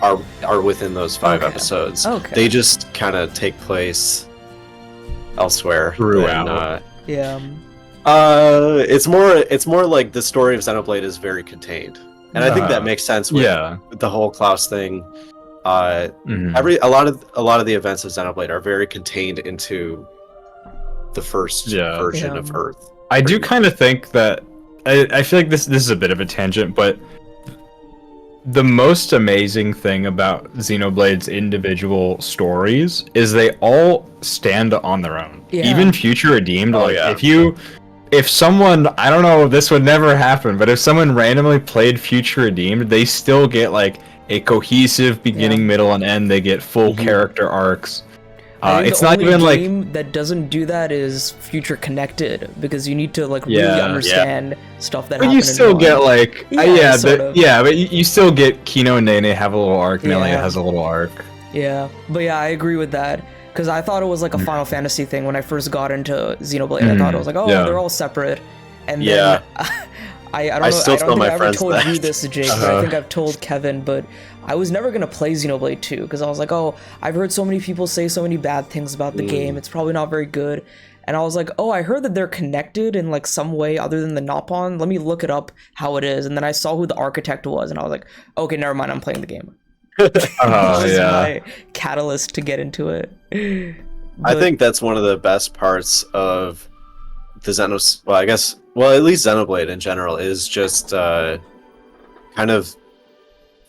are within those 5 episodes. Okay. They just kind of take place elsewhere.
Throughout.
It's more like the story of Xenoblade is very contained. And I think that makes sense with the whole Klaus thing. A lot of the events of Xenoblade are very contained into the first version of Earth.
I do kind of think that I feel like this is a bit of a tangent, but the most amazing thing about Xenoblade's individual stories is they all stand on their own. Yeah. Even Future Redeemed, if someone, I don't know, this would never happen, but if someone randomly played Future Redeemed, they still get like a cohesive beginning, middle, and end. They get full character arcs. It's not even like the game
that doesn't do that is Future Connected, because you need to like really understand stuff that. But
you still get like but you still get Kino and Nene have a little arc. Melia has a little arc.
Yeah, but yeah, I agree with that. Because I thought it was like a Final Fantasy thing when I first got into Xenoblade. I thought it was like, they're all separate. And then I don't think I ever told you this, Jake, but I think I've told Kevin, but I was never going to play Xenoblade 2 because I was like, I've heard so many people say so many bad things about the game. It's probably not very good. And I was like, I heard that they're connected in like some way other than the Nopon. Let me look it up how it is. And then I saw who the architect was, and I was like, okay, never mind, I'm playing the game. My catalyst to get into it.
I think that's one of the best parts of the at least Xenoblade in general is just kind of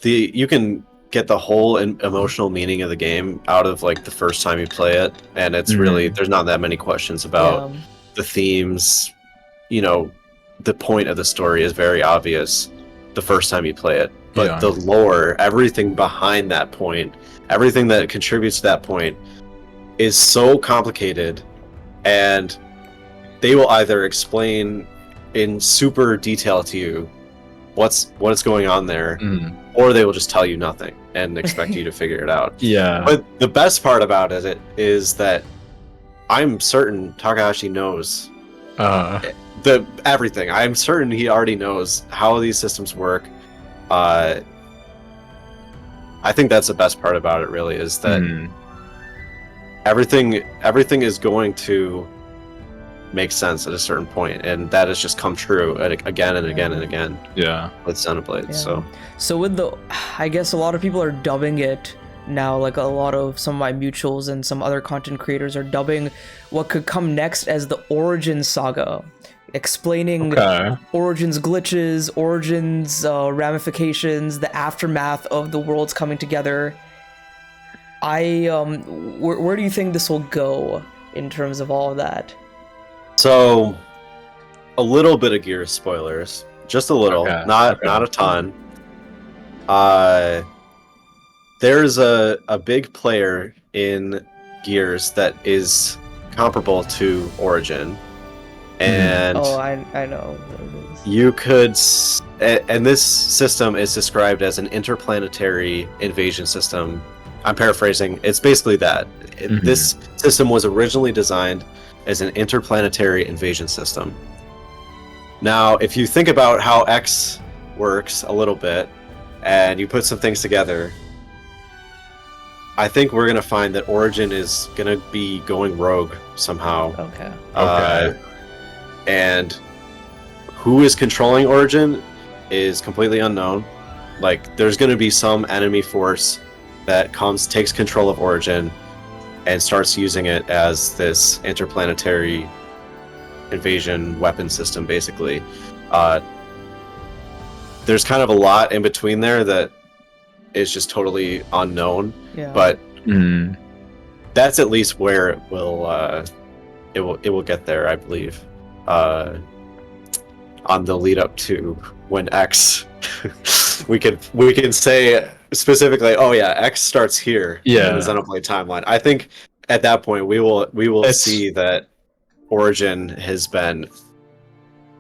you can get the whole emotional meaning of the game out of like the first time you play it, and it's really there's not that many questions about the themes. The point of the story is very obvious the first time you play it. But the lore, everything behind that point, everything that contributes to that point is so complicated, and they will either explain in super detail to you what's going on there, or they will just tell you nothing and expect you to figure it out.
Yeah.
But the best part about it is that I'm certain Takahashi knows everything. I'm certain he already knows how these systems work. I think that's the best part about it, really, is that everything is going to make sense at a certain point, and that has just come true again and again and again.
Yeah,
with Xenoblade.
So with I guess a lot of people are dubbing it now, like some of my mutuals and some other content creators are dubbing what could come next as the Origin Saga, explaining Origin's glitches, Origin's ramifications, the aftermath of the worlds coming together. Where do you think this will go in terms of all of that?
So, a little bit of Gears spoilers, just a little, not a ton. There's a big player in Gears that is comparable to Origin. And
I know what it is.
You could, and this system is described as an interplanetary invasion system. I'm paraphrasing. It's basically that. This system was originally designed as an interplanetary invasion system. Now, if you think about how X works a little bit, and you put some things together, I think we're going to find that Origin is going to be going rogue somehow.
Okay.
And who is controlling Origin is completely unknown. Like, there's going to be some enemy force that takes control of Origin and starts using it as this interplanetary invasion weapon system, basically. There's kind of a lot in between there that is just totally unknown.
Yeah.
But that's at least where it will get there, I believe. On the lead up to when X, we can say specifically, oh yeah, X starts here in the Xenoblade timeline. I think at that point we will see that Origin has been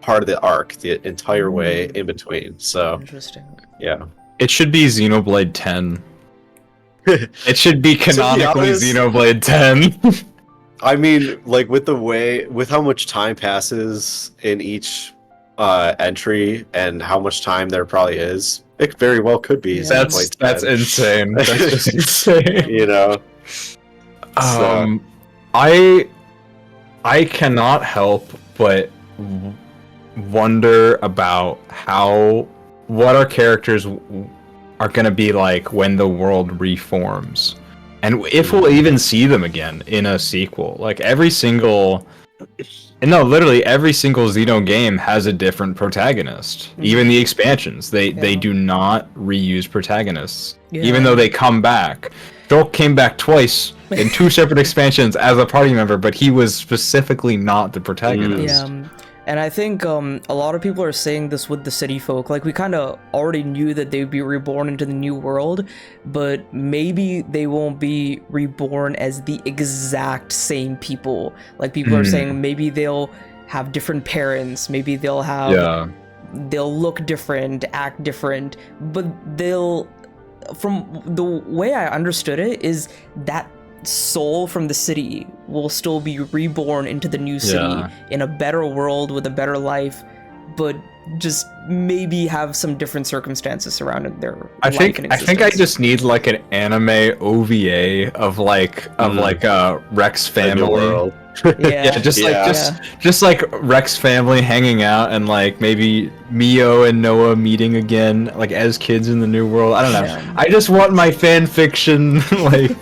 part of the arc the entire way in between. So
interesting.
Yeah,
it should be Xenoblade 10. It should be canonically Xenoblade 10.
I mean, like with how much time passes in each entry and how much time there probably is, it very well could be.
Yeah.
That's insane. That's just insane.
You know.
I cannot help but wonder about what our characters are going to be like when the world reforms, and if we'll even see them again in a sequel. Like literally every single Xeno game has a different protagonist. Even the expansions, they do not reuse protagonists, even though they come back. Joel came back twice in 2 separate expansions as a party member, but he was specifically not the protagonist.
Yeah, and I think a lot of people are saying this with the city folk. Like, we kind of already knew that they'd be reborn into the new world, but maybe they won't be reborn as the exact same people. Like, people are saying maybe they'll have different parents, maybe they'll look different, act different, but from the way I understood it, is that soul from the city will still be reborn into the new city in a better world with a better life, but just maybe have some different circumstances surrounding their life and existence.
I think I just need like an anime OVA of Rex family. Just like Rex family hanging out, and like maybe Mio and Noah meeting again, like as kids in the new world. I don't know. I just want my fan fiction, like.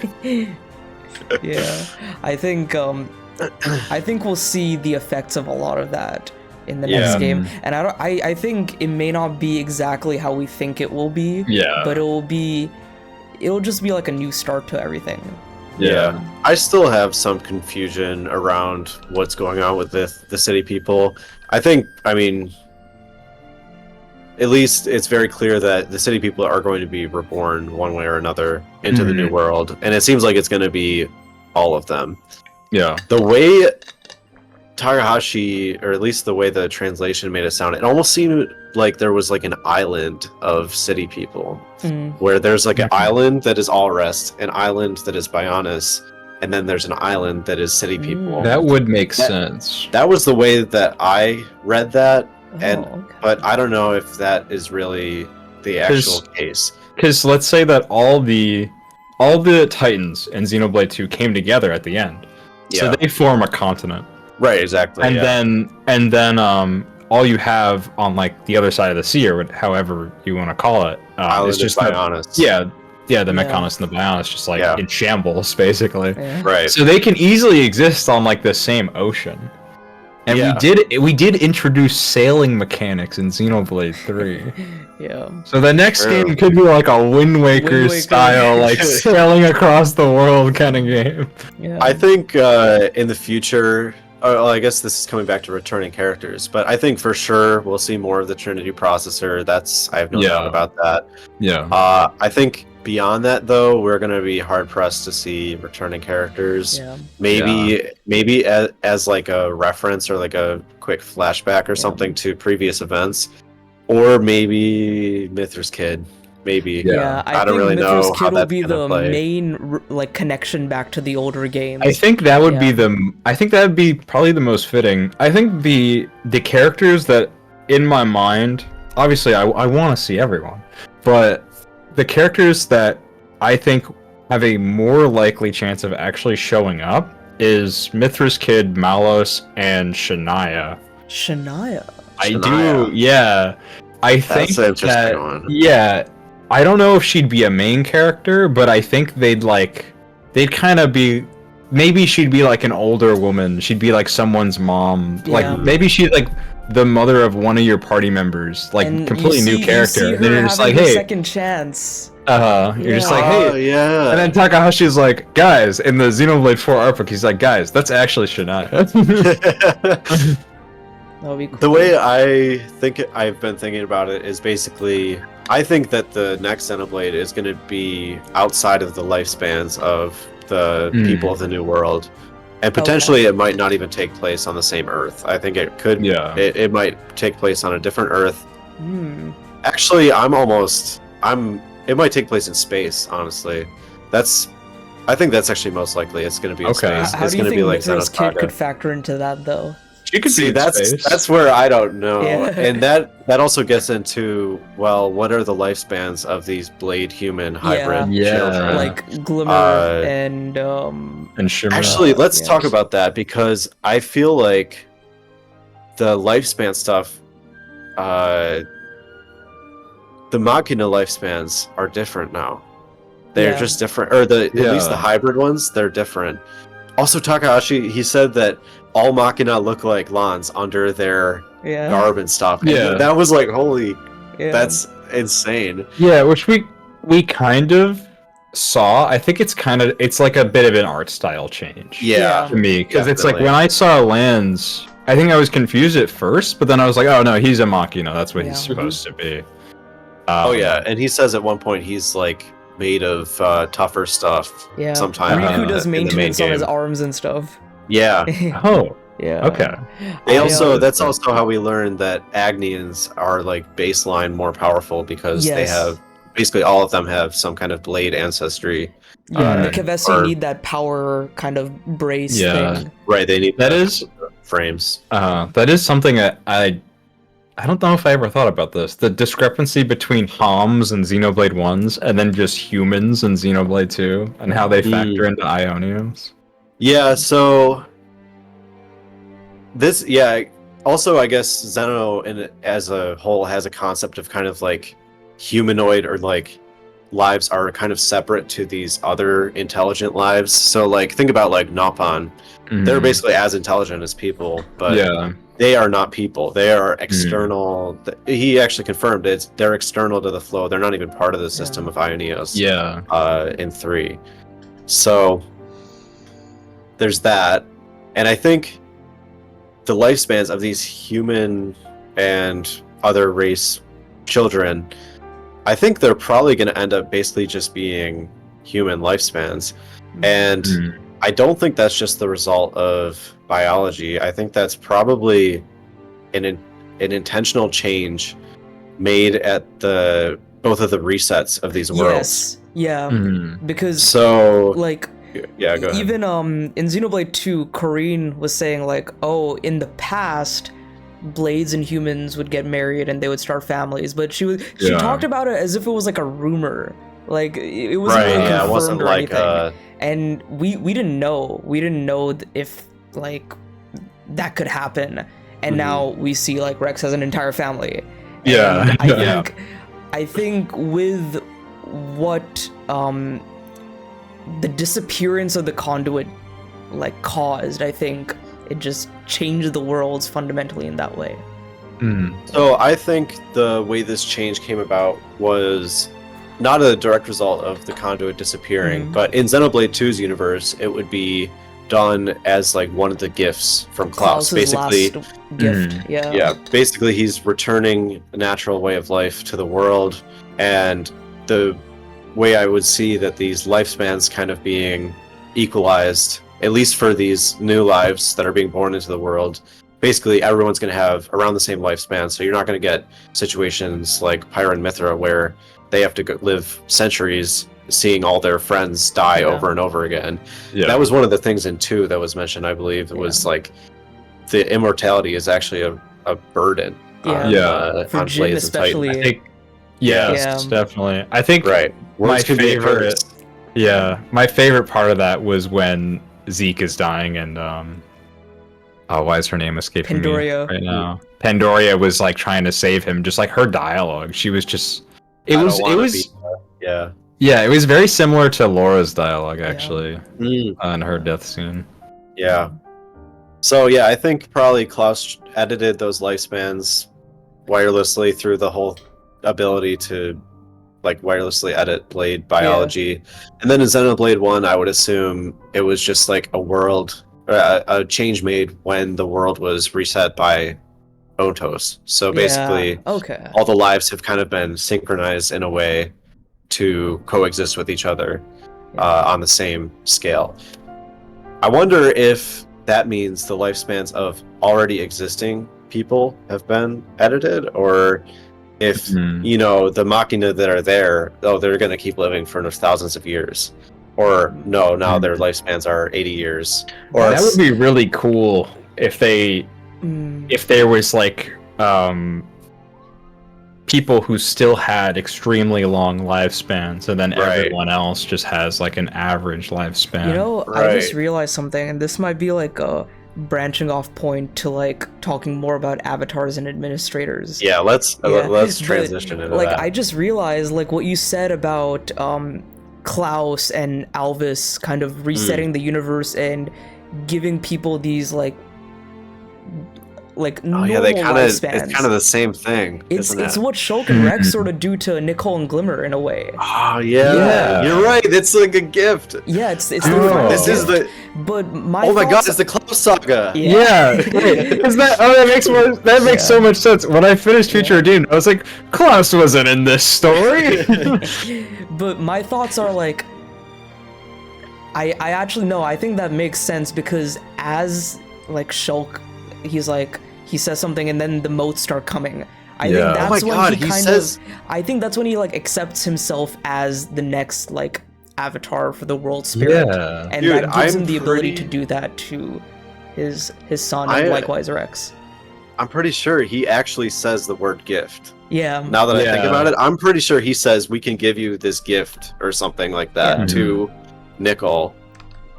Yeah, I think we'll see the effects of a lot of that in the next game, and I think it may not be exactly how we think it will be. But it'll just be like a new start to everything.
Yeah, I still have some confusion around what's going on with the city people. I mean, at least it's very clear that the city people are going to be reborn one way or another into the new world, and it seems like it's going to be all of them.
Yeah.
The way Takahashi, or at least the way the translation made it sound, it almost seemed like there was like an island of city people, where there's like an island that is Allrest, an island that is Bionis, and then there's an island that is city people.
That would make sense.
That was the way that I read that, but I don't know if that is really the actual case.
Because let's say that all the Titans in Xenoblade 2 came together at the end, so they form a continent.
Right, exactly.
And then all you have on like the other side of the sea, or however you want to call it, is just
Bionis.
The Mechonis and the Bionis, just like in shambles, basically.
Yeah.
Right.
So they can easily exist on like the same ocean. And we did introduce sailing mechanics in Xenoblade 3. So the next game could be like a Wind Waker style, like sailing across the world kind of game.
I think in the future, well, I guess this is coming back to returning characters, but I think for sure we'll see more of the Trinity processor. I have no doubt about that. I think beyond that, though, we're going to be hard pressed to see returning characters. Maybe as like a reference or like a quick flashback or something to previous events, or maybe Mithra's Kid. Maybe.
I
don't really know
Mithra's
how
Kid will
that's
be
gonna
the
play.
main like connection back to the older games.
I think that would be probably the most fitting. I think the characters that in my mind, obviously I want to see everyone, but the characters that I think have a more likely chance of actually showing up is Mithra's Kid, Malos, and Shania. I do. Yeah, I think that. One. Yeah, I don't know if she'd be a main character, but I think they'd kind of be. Maybe she'd be like an older woman. She'd be like someone's mom. Yeah. Like maybe she's like the mother of one of your party members, like and completely new character. And then you're just like, hey,
second chance.
You're just like, hey, yeah. And then Takahashi's like, guys, in the Xenoblade 4 artbook, he's like, guys, that's actually Shania.
That'll be cool.
The way I've been thinking about it is basically, I think that the next Xenoblade is going to be outside of the lifespans of the people of the New World. And potentially it might not even take place on the same Earth. I think it could. Yeah. It might take place on a different Earth. Actually, it might take place in space. Honestly, I think that's actually most likely. It's going to be in space.
How do you think Mithra's kid could factor into that though?
You could see
that's where I don't know, and that also gets into what are the lifespans of these blade human hybrid children?
Like Glimmer and
Shimmer.
Actually, let's talk about that because I feel like the lifespan stuff, the Machina lifespans are different now. They're just different, or at least the hybrid ones, they're different. Also, Takahashi, he said that all Machina look like Lans under their garb and stuff. And that was like, holy, that's insane.
Yeah, which we kind of saw. I think it's like a bit of an art style change.
Yeah,
to me, because it's like when I saw Lans, I think I was confused at first, but then I was like, oh no, he's a Machina. That's what he's supposed to be.
And he says at one point he's like made of tougher stuff.
Yeah,
sometimes
Riku does maintenance on his arms and stuff.
Yeah.
Oh.
Yeah.
Okay.
That's also how we learned that Agnians are like baseline more powerful because they have basically all of them have some kind of blade ancestry.
Yeah, the Kavesi need that power kind of brace thing.
Right, they need
that is
frames.
That is something that I don't know if I ever thought about this. The discrepancy between Homs and Xenoblade 1s and then just humans in Xenoblade 2 and how they factor into Ionians.
Yeah, so this also I guess Xeno as a whole has a concept of kind of like humanoid or like lives are kind of separate to these other intelligent lives. So like think about like Nopon. They're basically as intelligent as people, but they are not people. They are external. He actually confirmed they're external to the flow. They're not even part of the system of Ionios. In 3. So there's that. And I think the lifespans of these human and other race children, I think they're probably going to end up basically just being human lifespans. And I don't think that's just the result of biology. I think that's probably an intentional change made at both of the resets of these worlds.
Because like
go ahead.
Even in Xenoblade 2, Corrine was saying like, oh, in the past blades and humans would get married and they would start families, but she talked about it as if it was like a rumor. Like it wasn't really confirmed, it wasn't or like anything. And we didn't know. We didn't know if like that could happen. And now we see like Rex has an entire family.
Yeah.
And I think with what the disappearance of the Conduit like caused, I think it just changed the worlds fundamentally in that way.
So I think the way this change came about was not a direct result of the Conduit disappearing, but in Xenoblade 2's universe, it would be done as like one of the gifts from Klaus. Basically,
last gift.
Yeah. Basically, he's returning a natural way of life to the world, and the way I would see that these lifespans kind of being equalized, at least for these new lives that are being born into the world. Basically, everyone's going to have around the same lifespan, so you're not going to get situations like Pyra and Mithra where they have to live centuries seeing all their friends die over and over again. That was one of the things in 2 that was mentioned, I believe. It was like the immortality is actually a burden
for Jin especially.
I think, definitely. I think my favorite part of that was when Zeke is dying and Oh, why is her name escaping
Pandoria.
me right now? Pandoria was like trying to save him, just like her dialogue. She was just. It was.
Yeah.
Yeah, it was very similar to Laura's dialogue actually, on her death scene.
Yeah. So yeah, I think probably Klaus edited those lifespans wirelessly through the whole ability to like wirelessly edit blade biology. And then in Xenoblade 1, I would assume it was just like a world, a change made when the world was reset by Otos. So basically, all the lives have kind of been synchronized in a way to coexist with each other on the same scale. I wonder if that means the lifespans of already existing people have been edited, or if the machina that are there, they're going to keep living for thousands of years, or no, now their lifespans are 80 years. Or
that would be really cool if there was like people who still had extremely long lifespans, and then everyone else just has like an average lifespan.
You know, I just realized something, and this might be like a branching off point to like talking more about avatars and administrators.
Yeah, let's transition into
like,
that.
I just realized like what you said about Klaus and Alvis kind of resetting the universe and giving people these like normal lifespans.
It's kind of the same thing.
It's what Shulk and Rex sort of do to Nicole and Glimmer in a way.
Oh yeah, you're right. It's like a gift.
Yeah, it's their final
This
gift.
is the.
But my
Oh my god, it's the Klaus saga.
That makes so much sense. When I finished Future Redeemed, I was like, Klaus wasn't in this story.
But my thoughts are like, I actually no, I think that makes sense because as like Shulk, he says something and then the motes start coming. I think that's when I think that's when he like accepts himself as the next like avatar for the world spirit.
Yeah.
And that gives him the ability to do that to his son and likewise Rex.
I'm pretty sure he actually says the word gift.
Yeah.
Now that I think about it, I'm pretty sure he says we can give you this gift or something like that to Nicole.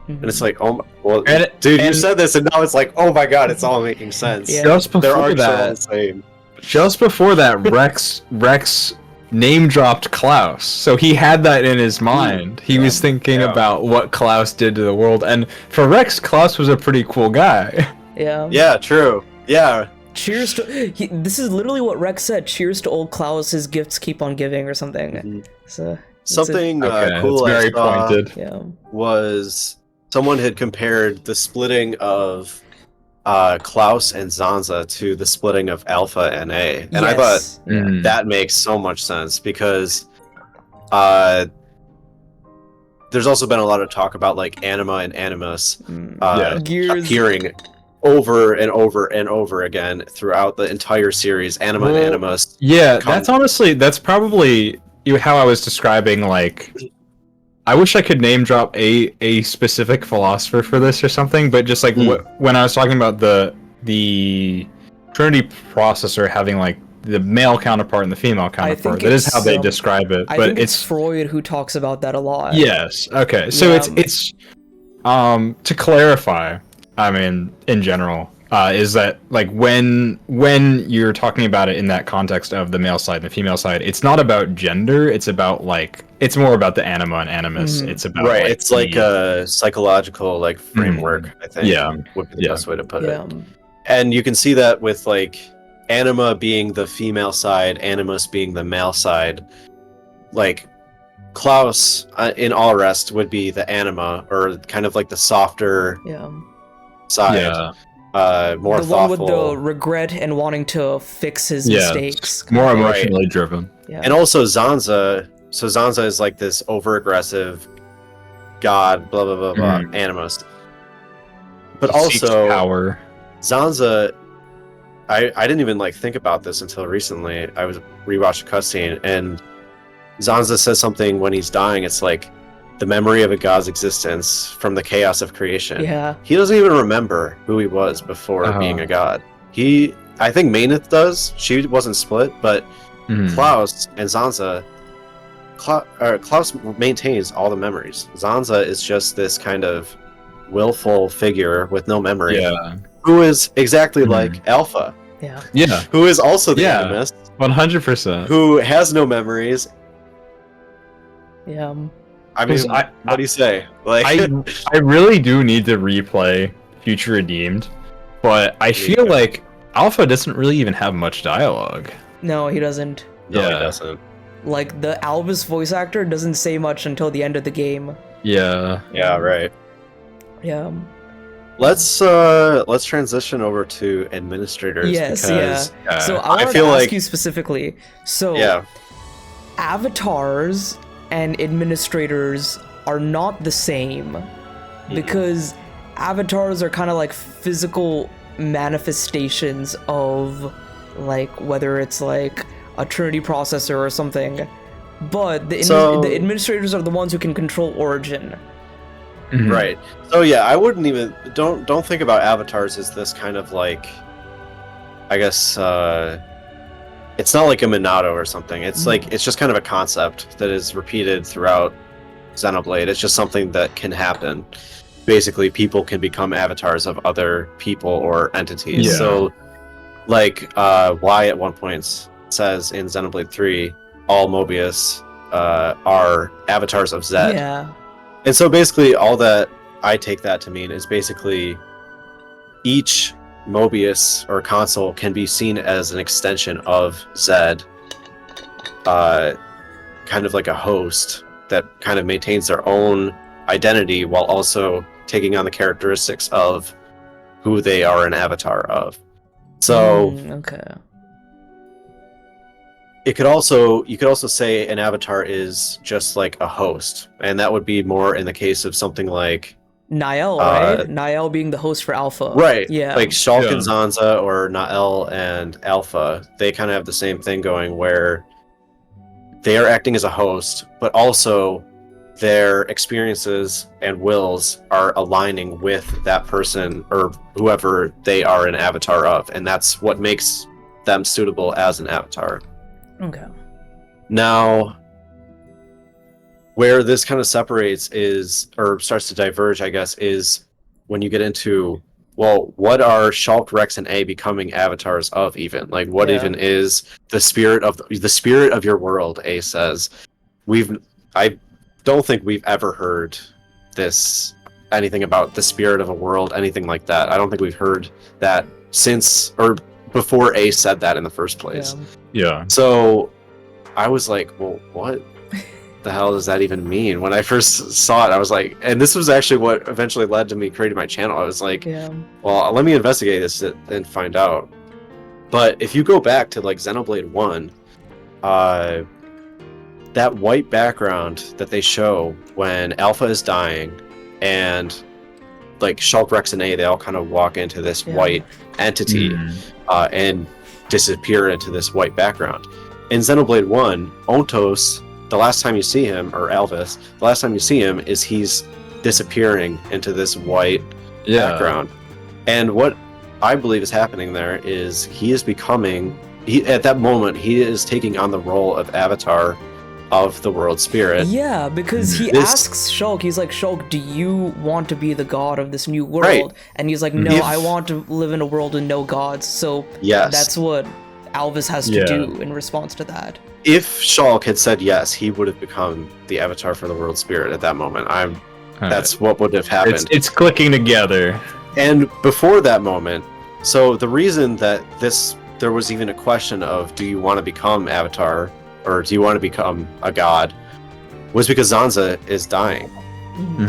And it's like, oh, well, you said this, and now it's like, oh my god, it's all making sense.
Yeah.
Just before that, Rex name dropped Klaus, so he had that in his mind. He was thinking about what Klaus did to the world, and for Rex, Klaus was a pretty cool guy.
Yeah.
Yeah, true. Yeah.
Cheers to this is literally what Rex said. Cheers to old Klaus, his gifts keep on giving, or something. So
something cool
very
I saw
pointed.
Was someone had compared the splitting of Klaus and Zanza to the splitting of Alpha and A, and I thought that makes so much sense because there's also been a lot of talk about like Anima and Animus appearing over and over and over again throughout the entire series. Anima and Animus.
Yeah, that's probably how I was describing like. I wish I could name drop a specific philosopher for this or something, but just like when I was talking about the Trinity processor having like the male counterpart and the female counterpart, that is how they describe it.
I think it's Freud who talks about that a lot.
Yes. Okay. So it's to clarify, I mean, in general, is that like when you're talking about it in that context of the male side and the female side, it's not about gender. It's about like it's more about the anima and animus. It's about
it's like a psychological like framework. I think would be the best way to put it. And you can see that with like anima being the female side, animus being the male side. Like Klaus in All Rest would be the anima, or kind of like the softer side. More
the
thoughtful.
One with the regret and wanting to fix his mistakes.
More emotionally driven.
And also Zanza. So Zanza is like this over-aggressive god, blah blah blah blah, animus. But also
power.
Zanza, I didn't even like think about this until recently. I was rewatching a cutscene, and Zanza says something when he's dying. It's like the memory of a god's existence from the chaos of creation.
Yeah.
He doesn't even remember who he was before being a god. I think Maineth does. She wasn't split, but Klaus and Zanza. Klaus maintains all the memories. Zanza is just this kind of willful figure with no memory. who is exactly like Alpha.
Yeah.
Who is also the Animist.
100%.
Who has no memories.
Yeah.
I mean, what do you say? Like,
I really do need to replay Future Redeemed, but I feel like Alpha doesn't really even have much dialogue.
No, he doesn't.
No, he doesn't.
Like, the Albus voice actor doesn't say much until the end of the game.
Yeah.
Yeah, right.
Yeah.
Let's transition over to administrators.
Yes,
because,
So I want to ask you specifically. So, avatars and administrators are not the same, because avatars are kind of like physical manifestations of, like, whether it's like a Trinity processor or something, but the administrators are the ones who can control Origin.
Right. So yeah, I wouldn't even don't think about avatars as this kind of like, I guess it's not like a Minato or something. It's like it's just kind of a concept that is repeated throughout Xenoblade. It's just something that can happen. Basically, people can become avatars of other people or entities.
Yeah.
So, like, Y at one point says in Xenoblade 3, all Mobius are avatars of Zed.
Yeah.
And so basically, all that I take that to mean is basically each Mobius or console can be seen as an extension of Zed, kind of like a host that kind of maintains their own identity while also taking on the characteristics of who they are an avatar of. So you could also say an avatar is just like a host, and that would be more in the case of something like
Nael, right? Nael being the host for Alpha.
Right.
Yeah.
Like Shulk and Zanza, or Nael and Alpha, they kind of have the same thing going, where they are acting as a host, but also their experiences and wills are aligning with that person or whoever they are an avatar of, and that's what makes them suitable as an avatar.
Okay.
Now, where this kind of separates or starts to diverge, I guess, is when you get into, well, what are Shulk, Rex, and A becoming avatars of even? Like, what even is the spirit of your world, A says. I don't think we've ever heard anything about the spirit of a world, anything like that. I don't think we've heard that since, or before A said that in the first place.
Yeah.
So I was like, well, what the hell does that even mean? When I first saw it, I was like, and this was actually what eventually led to me creating my channel. I was like, well, let me investigate this and find out. But if you go back to like Xenoblade 1, that white background that they show when Alpha is dying, and like Shulk, Rex, and A, they all kind of walk into this white entity and disappear into this white background. In Xenoblade 1, Ontos, the last time you see him, or Alvis, the last time you see him is he's disappearing into this white background. And what I believe is happening there is at that moment, he is taking on the role of avatar of the world spirit.
Yeah, because he asks Shulk, he's like, Shulk, do you want to be the god of this new world?
Right.
And he's like, no, I want to live in a world with no gods. So that's what Alvis has to do in response to that.
If Shulk had said yes, he would have become the avatar for the world spirit at that moment. That's what would have happened.
It's clicking together.
And before that moment, so the reason that there was even a question of, do you want to become avatar, or do you want to become a god, was because Zanza is dying.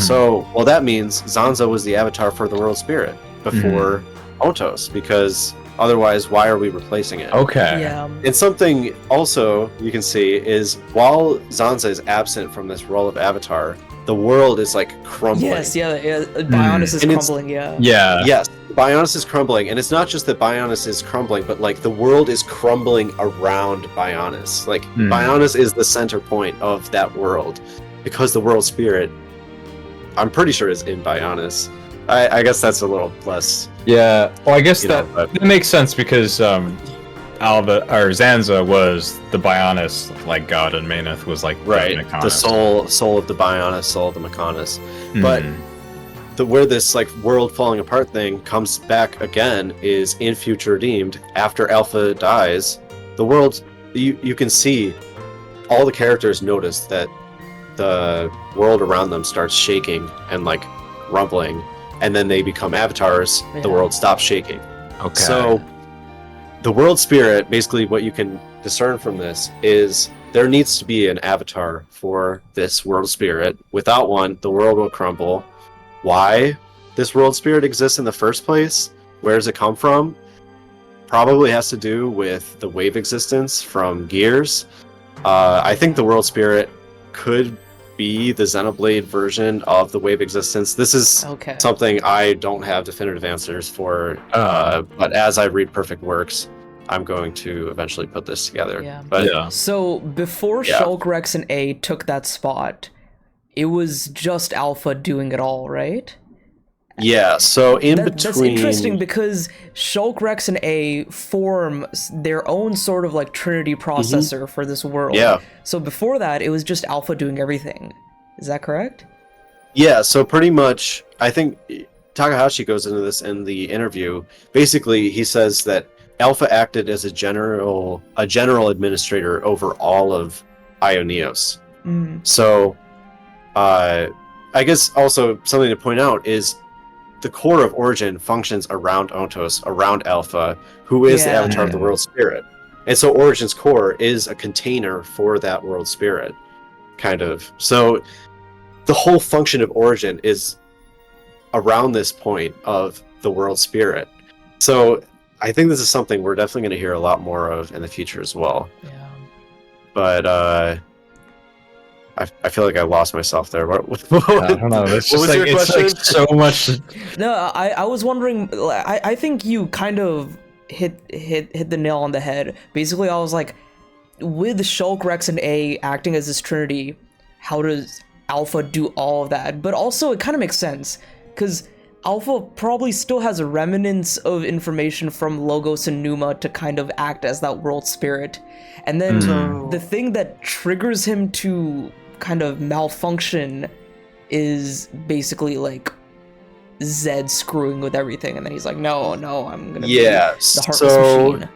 So, well, that means Zanza was the avatar for the world spirit before Ontos, because otherwise, why are we replacing it?
Okay.
Yeah.
And something also you can see is, while Zanza is absent from this role of avatar, the world is like crumbling.
Yes, Bionis is crumbling,
Yes, Bionis is crumbling, and it's not just that Bionis is crumbling, but like the world is crumbling around Bionis. Like Bionis is the center point of that world, because the world spirit, I'm pretty sure, is in Bionis. I guess that's a little less.
Yeah, well, I guess that makes sense, because Zanza was the Bionis like god, and Maneth was like
the soul of the Bionis, soul of the Mechonis. But where this like world falling apart thing comes back again is in Future Redeemed. After Alpha dies, the world, you can see all the characters notice that the world around them starts shaking and like rumbling, and then they become avatars. Yeah. The world stops shaking.
Okay.
So the world spirit, basically what you can discern from this is there needs to be an avatar for this world spirit. Without one, the world will crumble. Why this world spirit exists in the first place? Where does it come from? Probably has to do with the wave existence from Gears. I think the world spirit could be the Xenoblade version of the wave existence. This is something I don't have definitive answers for, but as I read Perfect Works, I'm going to eventually put this together.
Yeah.
But
yeah.
So before Shulk, Rex, and A took that spot, it was just Alpha doing it all, right?
Yeah, so between...
That's interesting because Shulk, Rex, and A form their own sort of like Trinity processor for this world.
Yeah.
So before that, it was just Alpha doing everything. Is that correct?
Yeah, so pretty much, I think Takahashi goes into this in the interview. Basically, he says that Alpha acted as a general administrator over all of Ioneos. So, I guess also something to point out is the core of Origin functions around Ontos, around Alpha, who is the avatar of the world spirit. And so Origin's core is a container for that world spirit, kind of. So the whole function of Origin is around this point of the world spirit. So I think this is something we're definitely going to hear a lot more of in the future as well.
Yeah.
But I feel like I lost myself there. What
I don't know. What was your question? It's like so much.
No, I was wondering. I think you kind of hit the nail on the head. Basically, I was like, with Shulk, Rex, and A acting as this Trinity, how does Alpha do all of that? But also, it kind of makes sense because Alpha probably still has remnants of information from Logos and Numa to kind of act as that world spirit, and then the thing that triggers him to kind of malfunction is basically like Zed screwing with everything, and then he's like, no, I'm gonna be the heartless machine.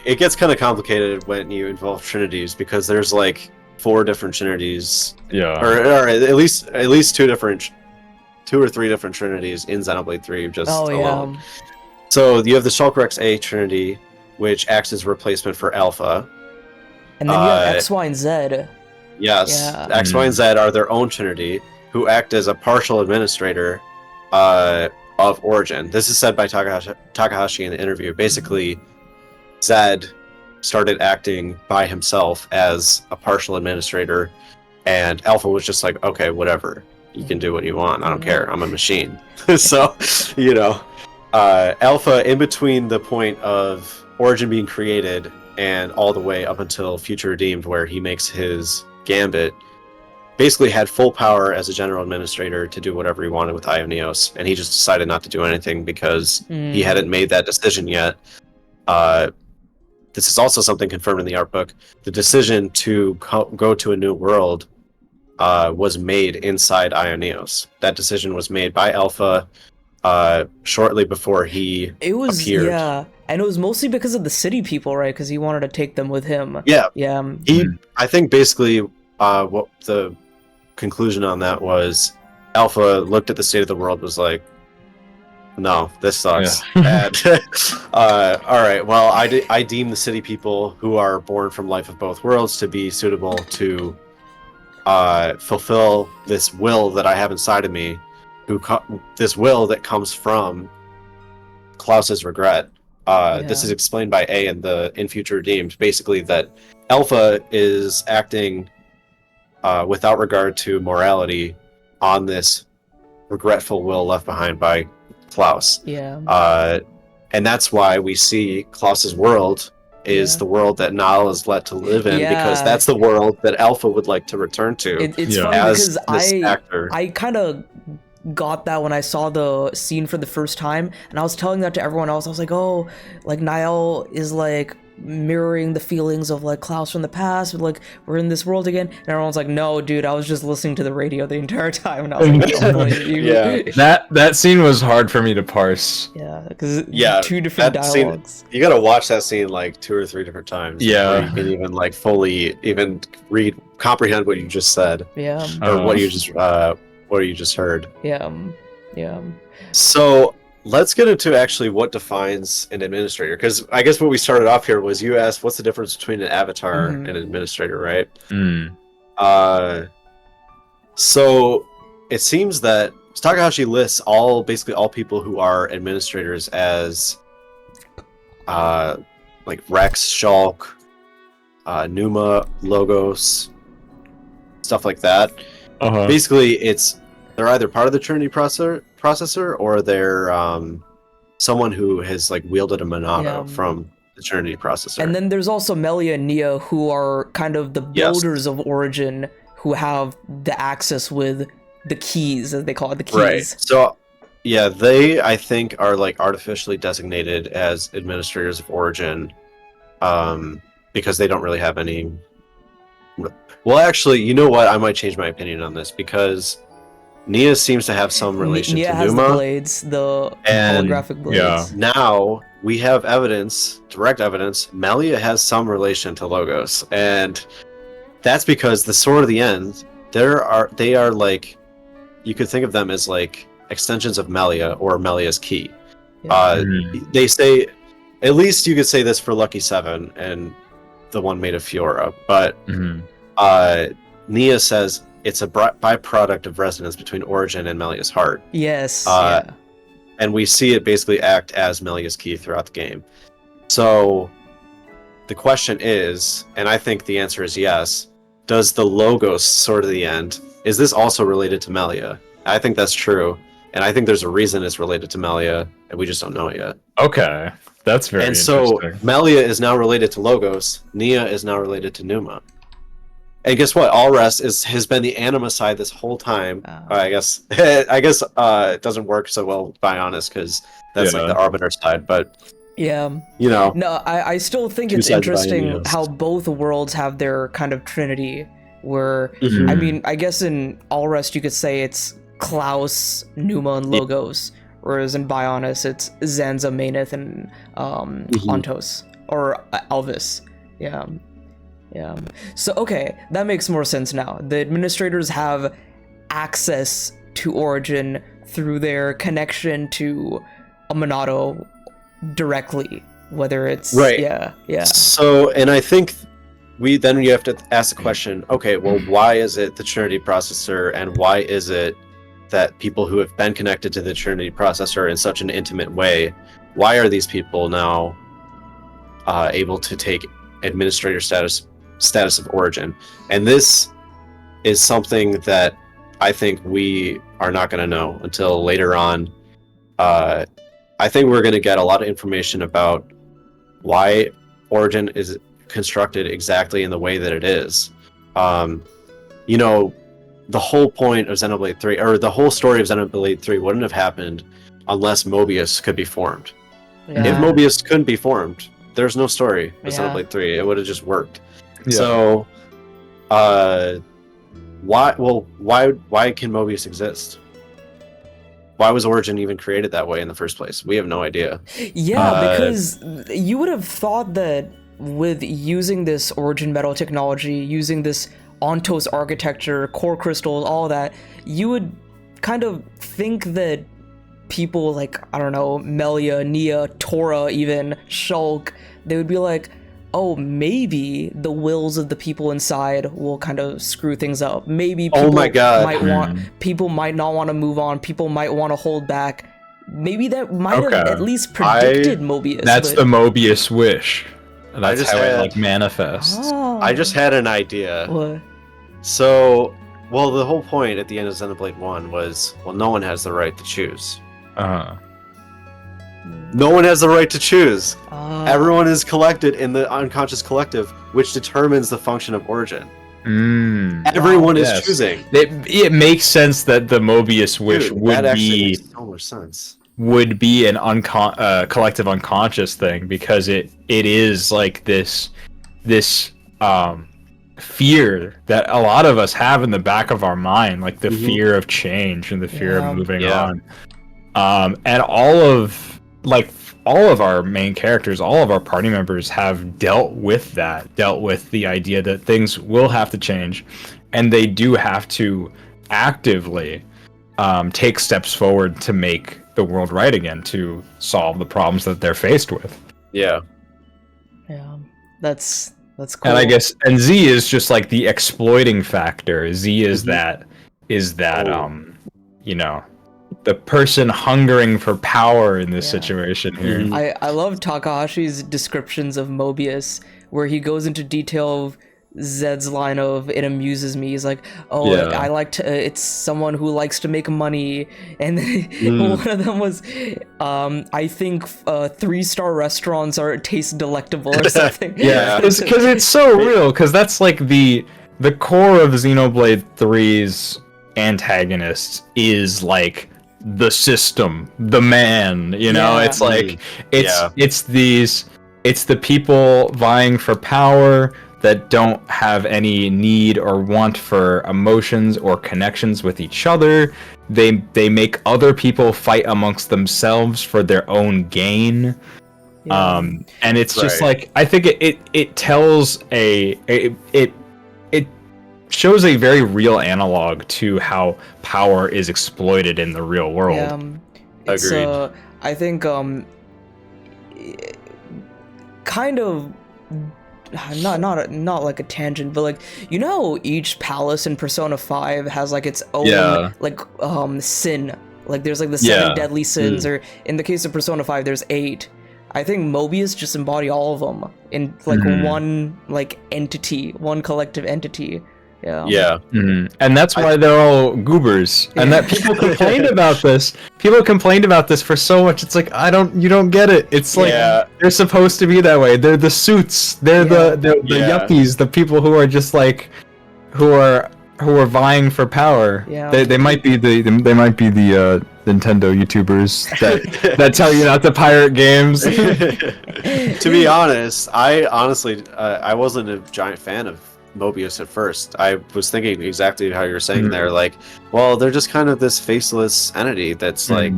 It gets kind of complicated when you involve Trinities because there's like 4 different Trinities, or at least 2 or 3 different Trinities in Xenoblade 3 just alone. So you have the Shulk Rex A Trinity, which acts as a replacement for Alpha,
and then you have X, Y, and Z.
Yes, X, Y, and Z are their own Trinity, who act as a partial administrator of Origin. This is said by Takahashi in the interview. Basically, Zed started acting by himself as a partial administrator, and Alpha was just like, okay, whatever. You can do what you want. I don't care. I'm a machine. So, Alpha, in between the point of Origin being created and all the way up until Future Redeemed, where he makes his Gambit, basically had full power as a general administrator to do whatever he wanted with Ioneos, and he just decided not to do anything because he hadn't made that decision yet. This is also something confirmed in the art book. The decision to go to a new world was made inside Ioneos. That decision was made by Alpha shortly before he appeared.
Yeah, and it was mostly because of the city people, right? Because he wanted to take them with him.
Yeah.
Yeah.
I think basically what the conclusion on that was, Alpha looked at the state of the world, was like, no, this sucks. And, all right, well, I deem the city people who are born from Life of Both Worlds to be suitable to fulfill this will that I have inside of me, this will that comes from Klaus's regret. This is explained by A in Future Redeemed, basically that Alpha is acting without regard to morality on this regretful will left behind by Klaus.
Yeah.
And that's why we see Klaus's world is the world that Nal is let to live in, because that's the world that Alpha would like to return to.
It's funny because I kind of got that when I saw the scene for the first time, and I was telling that to everyone else. I was like, oh, like Niall is like mirroring the feelings of like Klaus from the past, but like we're in this world again. And everyone's like, no, dude, I was just listening to the radio the entire time, and I was like, I don't believe you.
Yeah, that scene was hard for me to parse.
Yeah, because two different dialogues.
Scene, you gotta watch that scene like 2 or 3 different times.
Yeah,
you can even like fully even comprehend what you just said.
Yeah,
or what you just heard.
Yeah.
So let's get into actually what defines an administrator, because I guess what we started off here was you asked what's the difference between an avatar and an administrator, right? So it seems that Takahashi lists basically all people who are administrators as like Rex, Shulk, Numa, Logos, stuff like that. Basically, they're either part of the Trinity processor or they're someone who has like wielded a Monado from the Trinity processor.
And then there's also Melia and Nia, who are kind of the builders of Origin, who have the access with the keys, as they call it, the keys.
Right. So, yeah, they, I think, are like artificially designated as administrators of Origin, because they don't really have any. Well, actually, you know what? I might change my opinion on this, because Nia seems to have some relation
Nia
to
has
Numa.
the blades, the holographic blades.
Yeah. Now we have evidence, direct evidence. Melia has some relation to Logos, and that's because the Sword of the End. They are like, you could think of them as like extensions of Melia or Melia's key. Yeah. They say, at least you could say this for Lucky 7 and the one made of Fiora, but Nia says it's a byproduct of resonance between Origin and Melia's heart.
Yes.
And we see it basically act as Melia's key throughout the game. So the question is, and I think the answer is yes, does the Logos Sword of the End, is this also related to Melia? I think that's true. And I think there's a reason it's related to Melia, and we just don't know it yet.
Okay. That's very interesting.
And so Melia is now related to Logos, Nia is now related to Numa. And guess what? Allrest has been the anima side this whole time. I guess it doesn't work so well, to be honest, because that's like the Arbiter side. But
no, I still think it's interesting how both worlds have their kind of trinity. Where I mean, I guess in Allrest you could say it's Klaus, Numa, and Logos, whereas in Bionis it's Zanza, Maineth, and Ontos or Elvis. Yeah. So, okay, that makes more sense now. The administrators have access to Origin through their connection to a Monado directly, whether it's...
Right.
Yeah.
So, and I think you have to ask the question, okay, well, why is it the Trinity processor, and why is it that people who have been connected to the Trinity processor in such an intimate way, why are these people now able to take administrator status of Origin? And this is something that I think we are not going to know until later on. I think we're going to get a lot of information about why Origin is constructed exactly in the way that it is. The whole point of Xenoblade 3, or the whole story of Xenoblade 3 wouldn't have happened unless Mobius could be formed. If Mobius couldn't be formed, there's no story of Xenoblade 3. It would have just worked. Yeah. So, why can Mobius exist? Why was Origin even created that way in the first place? We have no idea.
Yeah, because you would have thought that with using this Origin metal technology, using this Ontos architecture, core crystals, all that, you would kind of think that people like, I don't know, Melia, Nia, Tora, even Shulk, they would be like, oh, maybe the wills of the people inside will kind of screw things up. Maybe people people might not want to move on. People might want to hold back. Maybe that might have at least predicted Mobius.
That's the Mobius wish. That's how it manifests.
Oh.
I just had an idea.
What?
So, the whole point at the end of Xenoblade 1 was, no one has the right to choose. No one has the right to choose. Everyone is collected in the unconscious collective, which determines the function of Origin. Everyone is choosing.
It makes sense that the Mobius wish would
that
be...
makes so much sense.
would be an collective unconscious thing, because it is like this fear that a lot of us have in the back of our mind, like the fear of change and the fear of moving on. And all of our main characters, all of our party members have dealt with the idea that things will have to change, and they do have to actively take steps forward to make the world right again, to solve the problems that they're faced with.
Yeah,
that's cool.
And I guess, and Z is just like the exploiting factor. Z is that you know, the person hungering for power in this situation here.
I love Takahashi's descriptions of Mobius, where he goes into detail of Zed's line of "it amuses me." He's like, I like to. It's someone who likes to make money, and then one of them was, I think 3-star restaurants taste delectable or something.
Because it's so real. Because that's like the core of Xenoblade 3's antagonists is like the system, the man. You know, it's like it's the people vying for power that don't have any need or want for emotions or connections with each other. They make other people fight amongst themselves for their own gain. And it's just like, I think it tells it shows a very real analog to how power is exploited in the real world.
Agreed.
I think kind of not like a tangent, but like, you know, each palace in Persona 5 has like its own like sin. Like there's like the 7 deadly sins, or in the case of Persona 5 there's 8. I think Mobius just embody all of them in like one like entity, one collective entity. And
that's why they're all goobers, and that people complained about this. People complained about this for so much. It's like, you don't get it. It's like they're supposed to be that way. They're the suits. They're the yuppies. The people who are just like who are vying for power. They might be the Nintendo YouTubers that tell you not to pirate games.
To be honest, I wasn't a giant fan of Mobius at first. I was thinking exactly how you're saying there, like, well, they're just kind of this faceless entity that's like,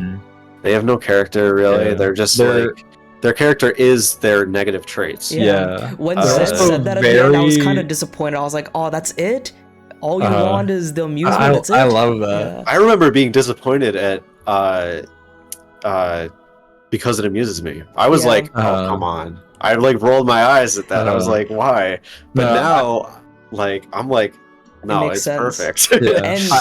they have no character really. They're just like, their character is their negative traits.
When Zed said that at the end, I was kind of disappointed. I was like, oh, that's it? All you want is the amusement? That's it?
I love that.
I remember being disappointed at because it amuses me. I was like, oh, come on. I like rolled my eyes at that. I was like, why? But now, like, I'm like, no, it's perfect.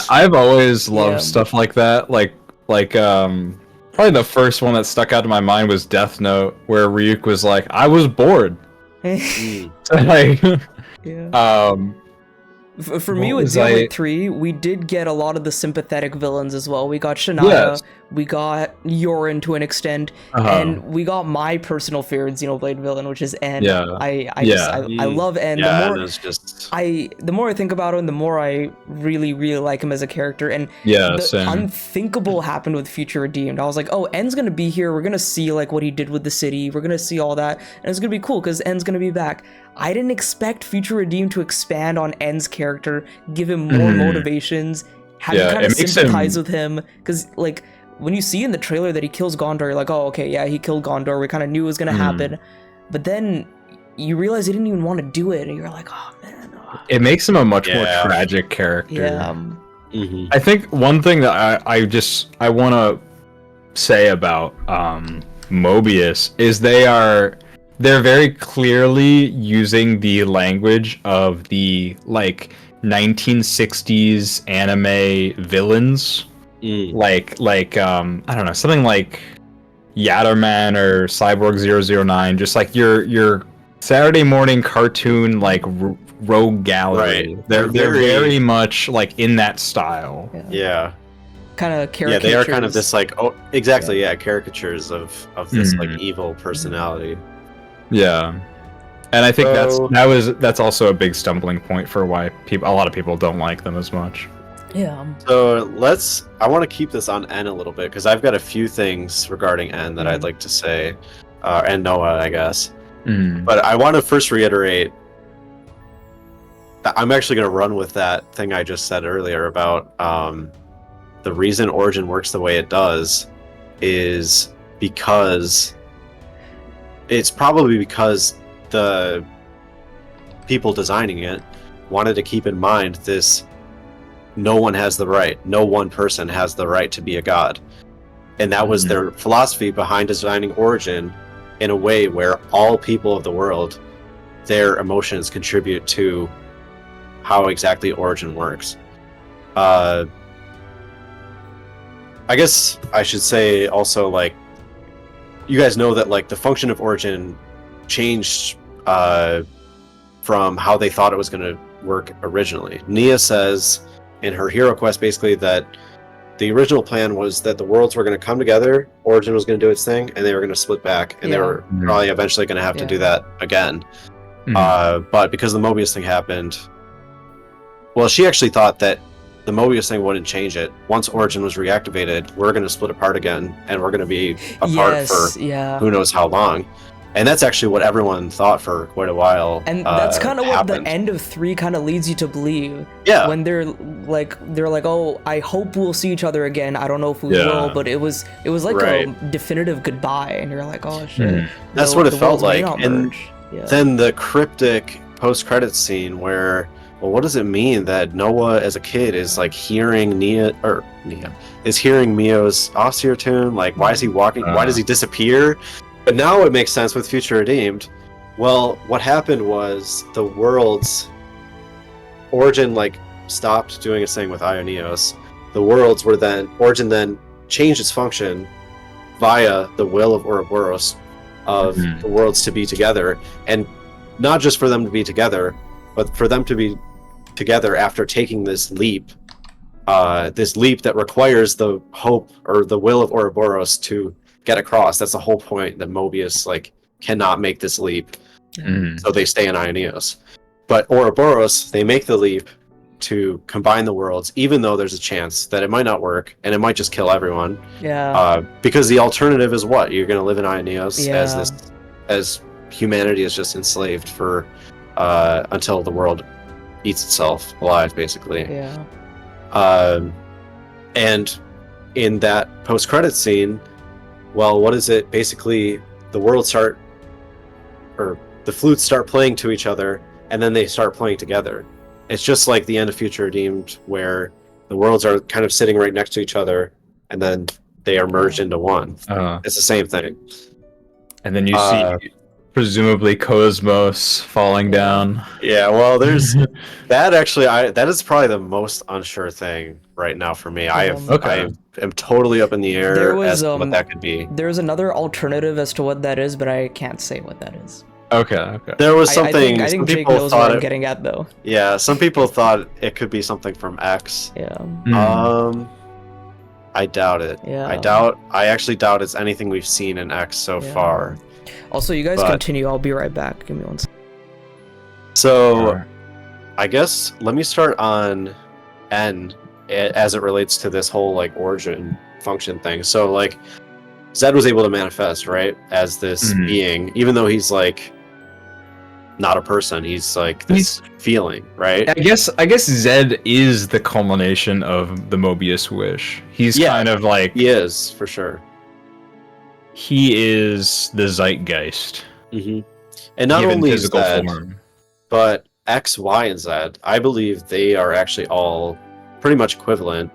I've always loved stuff like that. Like probably the first one that stuck out to my mind was Death Note, where Ryuk was like, I was bored. Like,
For me, with Xenoblade 3, we did get a lot of the sympathetic villains as well. We got Shania, we got Yorin to an extent, and we got my personal favorite Xenoblade villain, which is N. I love N. The more I think about him, the more I really, really like him as a character. And the unthinkable happened with Future Redeemed. I was like, oh, N's gonna be here. We're gonna see like what he did with the city. We're gonna see all that, and it's gonna be cool because N's gonna be back. I didn't expect Future Redeemed to expand on N's character, give him more motivations, have you kind of sympathize with him, because like when you see in the trailer that he kills Gondor, you're like, oh, okay, yeah, he killed Gondor. We kind of knew it was gonna happen, but then you realize he didn't even want to do it, and you're like, oh man.
It makes him a much more tragic character. I think one thing that I want to say about Mobius is they're very clearly using the language of the like 1960s anime villains, like I don't know, something like Yatterman or Cyborg 009, just like your Saturday morning cartoon like rogue gallery.
Right.
They're very much like in that style.
Kind of caricatures.
Yeah, they are kind of this like caricatures of this like evil personality.
Yeah, and I think that's also a big stumbling point for why a lot of people don't like them as much.
Yeah.
So I want to keep this on N a little bit because I've got a few things regarding N that I'd like to say, and Noah, I guess. But I want to first reiterate that I'm actually going to run with that thing I just said earlier about the reason Origin works the way it does is because it's probably because the people designing it wanted to keep in mind this: no one has the right, no one person has the right to be a god. And that was their philosophy behind designing Origin in a way where all people of the world, their emotions contribute to how exactly Origin works. I guess I should say also, like, you guys know that like the function of Origin changed from how they thought it was going to work originally. Nia says in her Hero Quest basically that the original plan was that the worlds were going to come together, Origin was going to do its thing, and they were going to split back, and they were probably eventually going to have to do that again. But because the Mobius thing happened, well, she actually thought that the Mobius thing wouldn't change it. Once Origin was reactivated, we're going to split apart again, and we're going to be apart for who knows how long. And that's actually what everyone thought for quite a while.
And that's kind of what the end of 3 kind of leads you to believe.
Yeah.
When they're like, oh, I hope we'll see each other again. I don't know if we will, but it was like a definitive goodbye. And you're like, oh shit.
That's what it felt like. And then the cryptic post-credits scene where, well, what does it mean that Noah as a kid is like hearing is hearing Mio's Austere tune? Like, why is he walking? Why does he disappear? But now it makes sense with Future Redeemed. Well, what happened was the world's Origin like stopped doing its thing with Ioneos. The worlds were then Origin then changed its function via the will of Ouroboros of the worlds to be together, and not just for them to be together, but for them to be together after taking this leap that requires the hope or the will of Ouroboros to get across. That's the whole point, that Mobius like cannot make this leap, so they stay in Ioneos. But Ouroboros, they make the leap to combine the worlds, even though there's a chance that it might not work and it might just kill everyone. Because the alternative is what? You're going to live in Ioneos as humanity is just enslaved for until the world eats itself alive, basically. And in that post-credit scene, well, what is it? Basically, the worlds start, or the flutes start playing to each other, and then they start playing together. It's just like the end of Future Redeemed, where the worlds are kind of sitting right next to each other, and then they are merged into one. It's the same thing.
And then you see, presumably, Cosmos falling down.
Yeah, well, there's that actually. That is probably the most unsure thing right now for me. I am totally up in the air as to what that could be.
There's another alternative as to what that is, but I can't say what that is.
Okay.
There was something.
I think Jake knows what I'm getting at, though.
Yeah, some people thought it could be something from X. I doubt it. I actually doubt it's anything we've seen in X so far.
Also, you guys continue. I'll be right back. Give me one second.
So, I guess let me start on N as it relates to this whole like Origin function thing. So, like, Zed was able to manifest, right, as this being, even though he's like not a person. He's like this feeling, right?
I guess Zed is the culmination of the Mobius wish. He's kind of like,
he is for sure.
He is the zeitgeist.
And not only physical form, but X, Y, and Z, I believe they are actually all pretty much equivalent.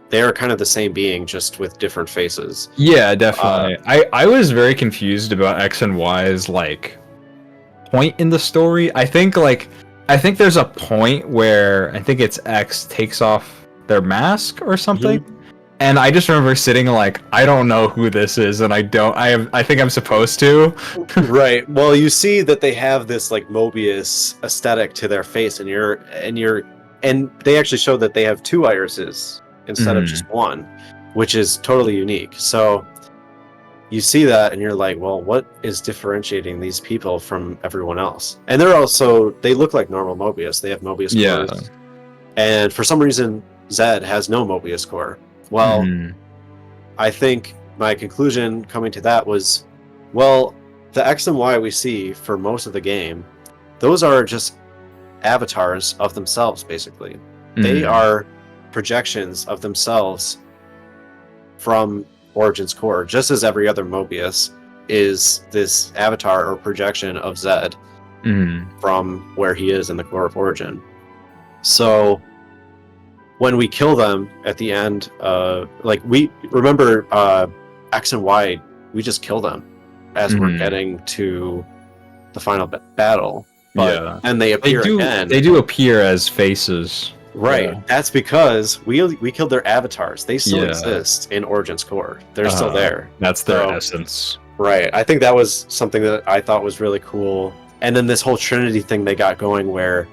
They are kind of the same being, just with different faces.
Yeah, definitely. I was very confused about X and Y's like point in the story. I think there's a point where I think it's X takes off their mask or something. And I just remember sitting like, I don't know who this is, and I think I'm supposed to.
Right. Well, you see that they have this like Mobius aesthetic to their face, and they actually show that they have 2 irises instead of just one, which is totally unique. So you see that and you're like, well, what is differentiating these people from everyone else? And they look like normal Mobius. They have Mobius clothes. And for some reason, Zed has no Mobius core. Well, I think my conclusion coming to that was, well, the X and Y we see for most of the game, those are just avatars of themselves, basically. They are projections of themselves from Origin's core, just as every other Mobius is this avatar or projection of Zed from where he is in the core of Origin. So when we kill them at the end, we remember X and Y, we just kill them as we're getting to the final battle. But and they appear again.
They do appear as faces.
Right. Yeah. That's because we killed their avatars. They still exist in Origin's core. They're still there.
That's their essence.
Right. I think that was something that I thought was really cool. And then this whole Trinity thing they got going where,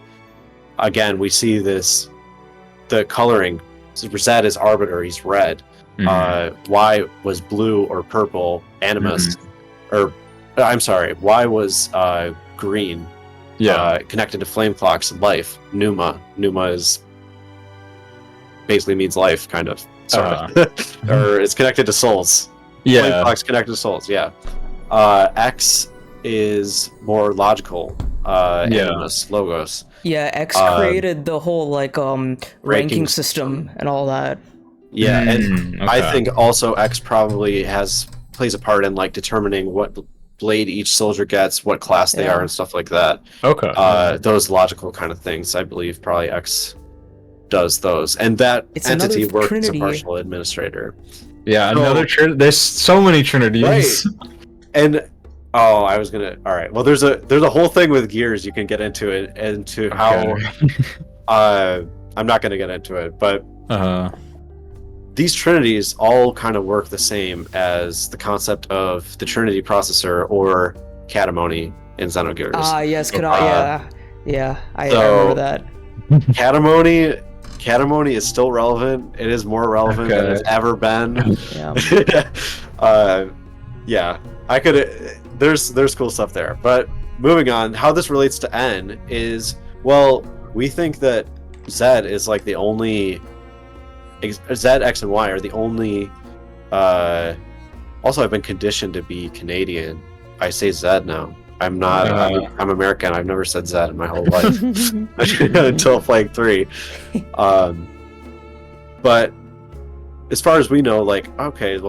again, we see the coloring. Zed is Arbiter, he's red. Y was blue or purple, Animus. Or, I'm sorry, Y was green. Connected to Flame Clock's life. Pneuma is basically means life, kind of. Or it's connected to souls. Flame Clock's connected to souls, X is more logical. Animus, Logos.
Yeah, X created the whole ranking system and all that.
Yeah, and I think also X probably plays a part in determining what blade each soldier gets, what class they are, and stuff like that. Those logical kind of things, I believe probably X does those, and that entity works as a partial administrator.
Another there's so many trinities,
right? And all right, well, there's a whole thing with Gears you can get into it, into how I'm not gonna get into it, but these trinities all kind of work the same as the concept of the Trinity processor or Catamony in Xenogears.
Yes, I remember that.
Catamony is still relevant. It is more relevant than it's ever been. There's cool stuff there. But moving on, how this relates to N is, well, we think that Zed is the only Zed, X, and Y are the only. Also, I've been conditioned to be Canadian. I say Zed now. I'm not. I'm American. I've never said Zed in my whole life until playing 3. But as far as we know,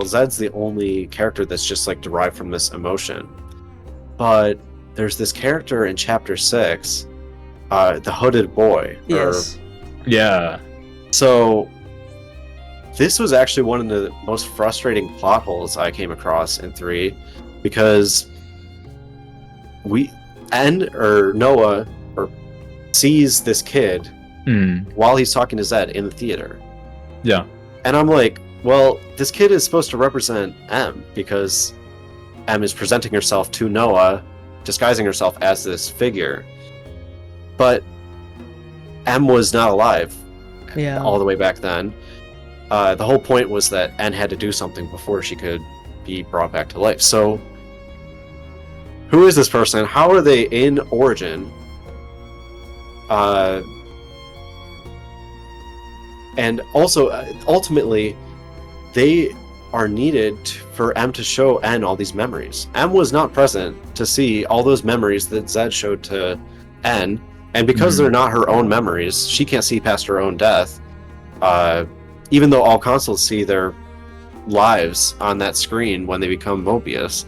Zed's the only character that's just derived from this emotion. But there's this character in Chapter 6, the hooded boy.
Yes.
So. This was actually one of the most frustrating plot holes I came across in 3, because Noah sees this kid while he's talking to Zed in the theater. And I'm like, well, this kid is supposed to represent M, because M is presenting herself to Noah, disguising herself as this figure. But M was not alive all the way back then. The whole point was that N had to do something before she could be brought back to life. So, who is this person? How are they in Origin? And also, ultimately, they are needed for M to show N all these memories. M was not present to see all those memories that Zed showed to N, and because they're not her own memories, she can't see past her own death. Even though all consoles see their lives on that screen when they become Mobius,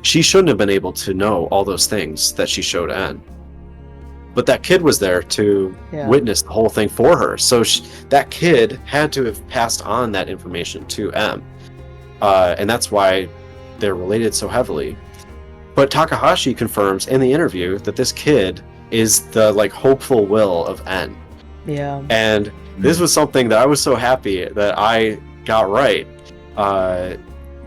she shouldn't have been able to know all those things that she showed N. But that kid was there to witness the whole thing for her. So that kid had to have passed on that information to M. And that's why they're related so heavily. But Takahashi confirms in the interview that this kid is the hopeful will of N. And this was something that I was so happy that I got right.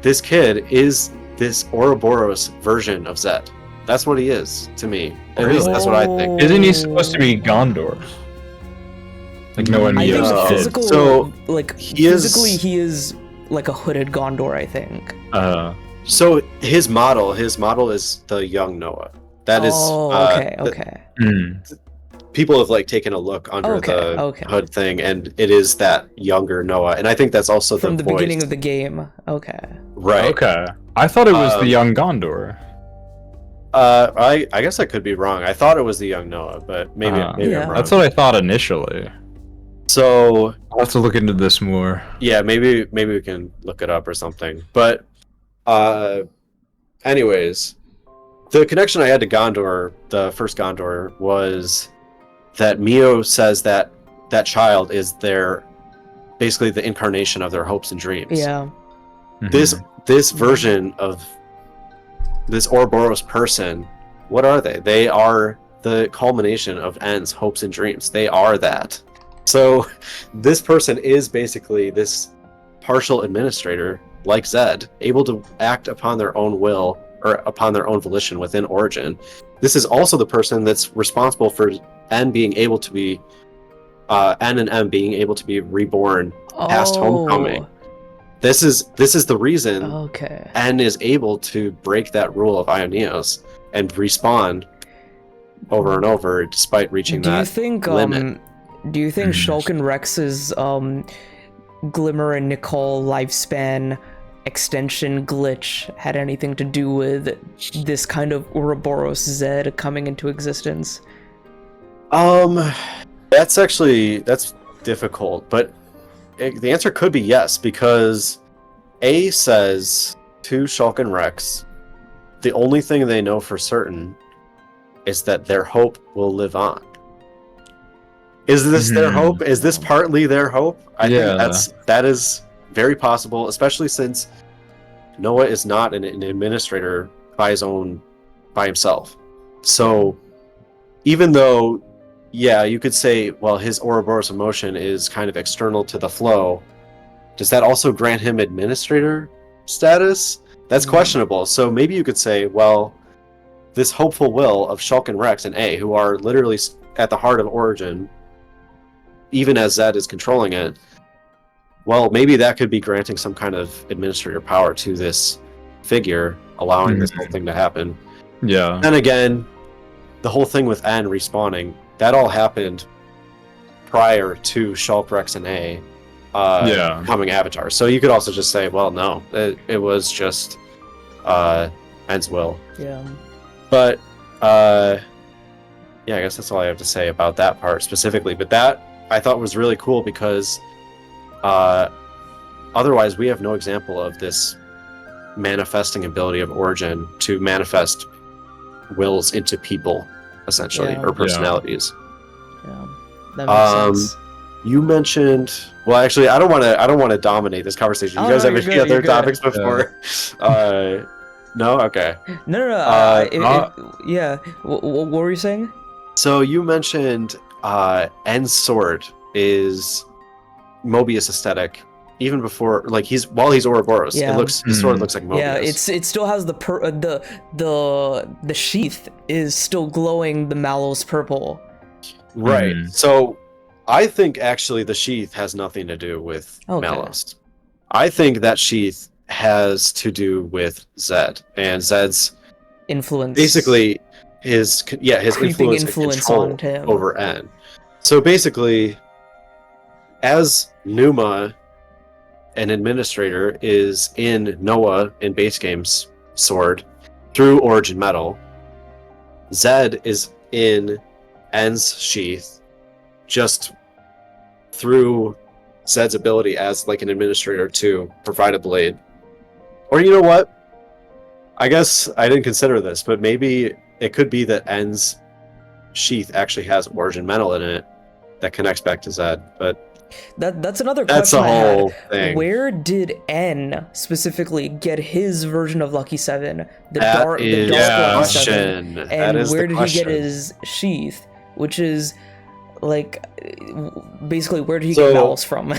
This kid is this Ouroboros version of Zed. That's what he is to me. At least that's what I think.
Isn't he supposed to be Gondor? No one
I think
physically
he is a hooded Gondor, I think.
So his model is the young Noah. That is
okay.
people have like taken a look under the hood thing, and it is that younger Noah, and I think that's also
from the
voice.
beginning of the game. Okay.
Right.
Okay. I thought it was the young Gondor.
I guess I could be wrong. I thought it was the young Noah, but maybe I'm wrong.
That's what I thought initially.
So
I'll have to look into this more.
Yeah, maybe we can look it up or something. But anyways, the connection I had to Gondor, the first Gondor, was that Mio says that that child is basically the incarnation of their hopes and dreams.
Yeah.
Mm-hmm. This version of this Ouroboros person, what are they? They are the culmination of N's hopes and dreams. They are that. So this person is basically this partial administrator, like Zed, able to act upon their own will or upon their own volition within Origin. This is also the person that's responsible for N being able to be N and M being able to be reborn past Homecoming. This is the reason N is able to break that rule of Ioneos and respawn over and over despite reaching that limit.
Do you think Shulk and Rex's Glimmer and Nicole lifespan extension glitch had anything to do with this kind of Ouroboros Zed coming into existence?
That's difficult, but the answer could be yes, because A says to Shulk and Rex, the only thing they know for certain is that their hope will live on. Is this their hope? Is this partly their hope? I think that is very possible, especially since Noah is not an administrator by himself. So even though, you could say, well, his Ouroboros emotion is kind of external to the flow, does that also grant him administrator status? That's questionable. So maybe you could say, well, this hopeful will of Shulk and Rex and A, who are literally at the heart of Origin, even as Zed is controlling it, well, maybe that could be granting some kind of administrator power to this figure, allowing this whole thing to happen.
Yeah.
Then again, the whole thing with N respawning, that all happened prior to Shulk, Rex, and A becoming avatars. So you could also just say, well, no, it was just N's will.
Yeah.
But I guess that's all I have to say about that part specifically. But that I thought was really cool because otherwise we have no example of this manifesting ability of Origin to manifest wills into people, essentially, or personalities.
Yeah, that makes sense.
You mentioned, well, actually, I don't want to dominate this conversation. You guys have any other topics before? No, okay.
No. What were you saying?
So you mentioned N's sword is Mobius aesthetic, even before, like, while he's Ouroboros. It looks his sword looks like Mobius.
Yeah, it still has the sheath is still glowing the Malos purple.
Right. So I think actually the sheath has nothing to do with Malos. I think that sheath has to do with Zed and Zed's
influence.
Basically, his influence and control on him over N. So basically, as Numa, an administrator, is in Noah in base game's sword through Origin Metal, Zed is in N's sheath just through Zed's ability as like an administrator to provide a blade. Or you know what? I guess I didn't consider this, but maybe it could be that N's sheath actually has Origin Metal in it that connects back to Zed, but
that's another question.
That's a whole thing.
Where did N specifically get his version of Lucky 7? The
that
dark Lucky 7? And where did he get
question.
his sheath? Which is like basically where did he get Malos from?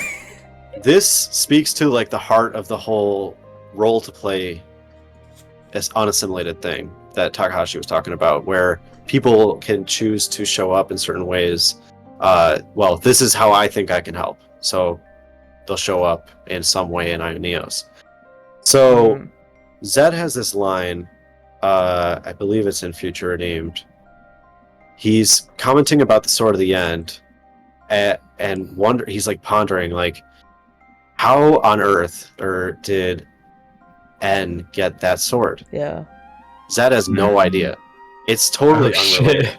This speaks to like the heart of the whole role to play as unassimilated thing that Takahashi was talking about, where people can choose to show up in certain ways. Well, this is how I think I can help. So they'll show up in some way in Ioneos. So Zed has this line, I believe it's in Future Named. he's commenting about the Sword of the End, and he's like pondering like, how on earth did N get that sword?
Yeah.
Zed has no idea. It's totally unrelated.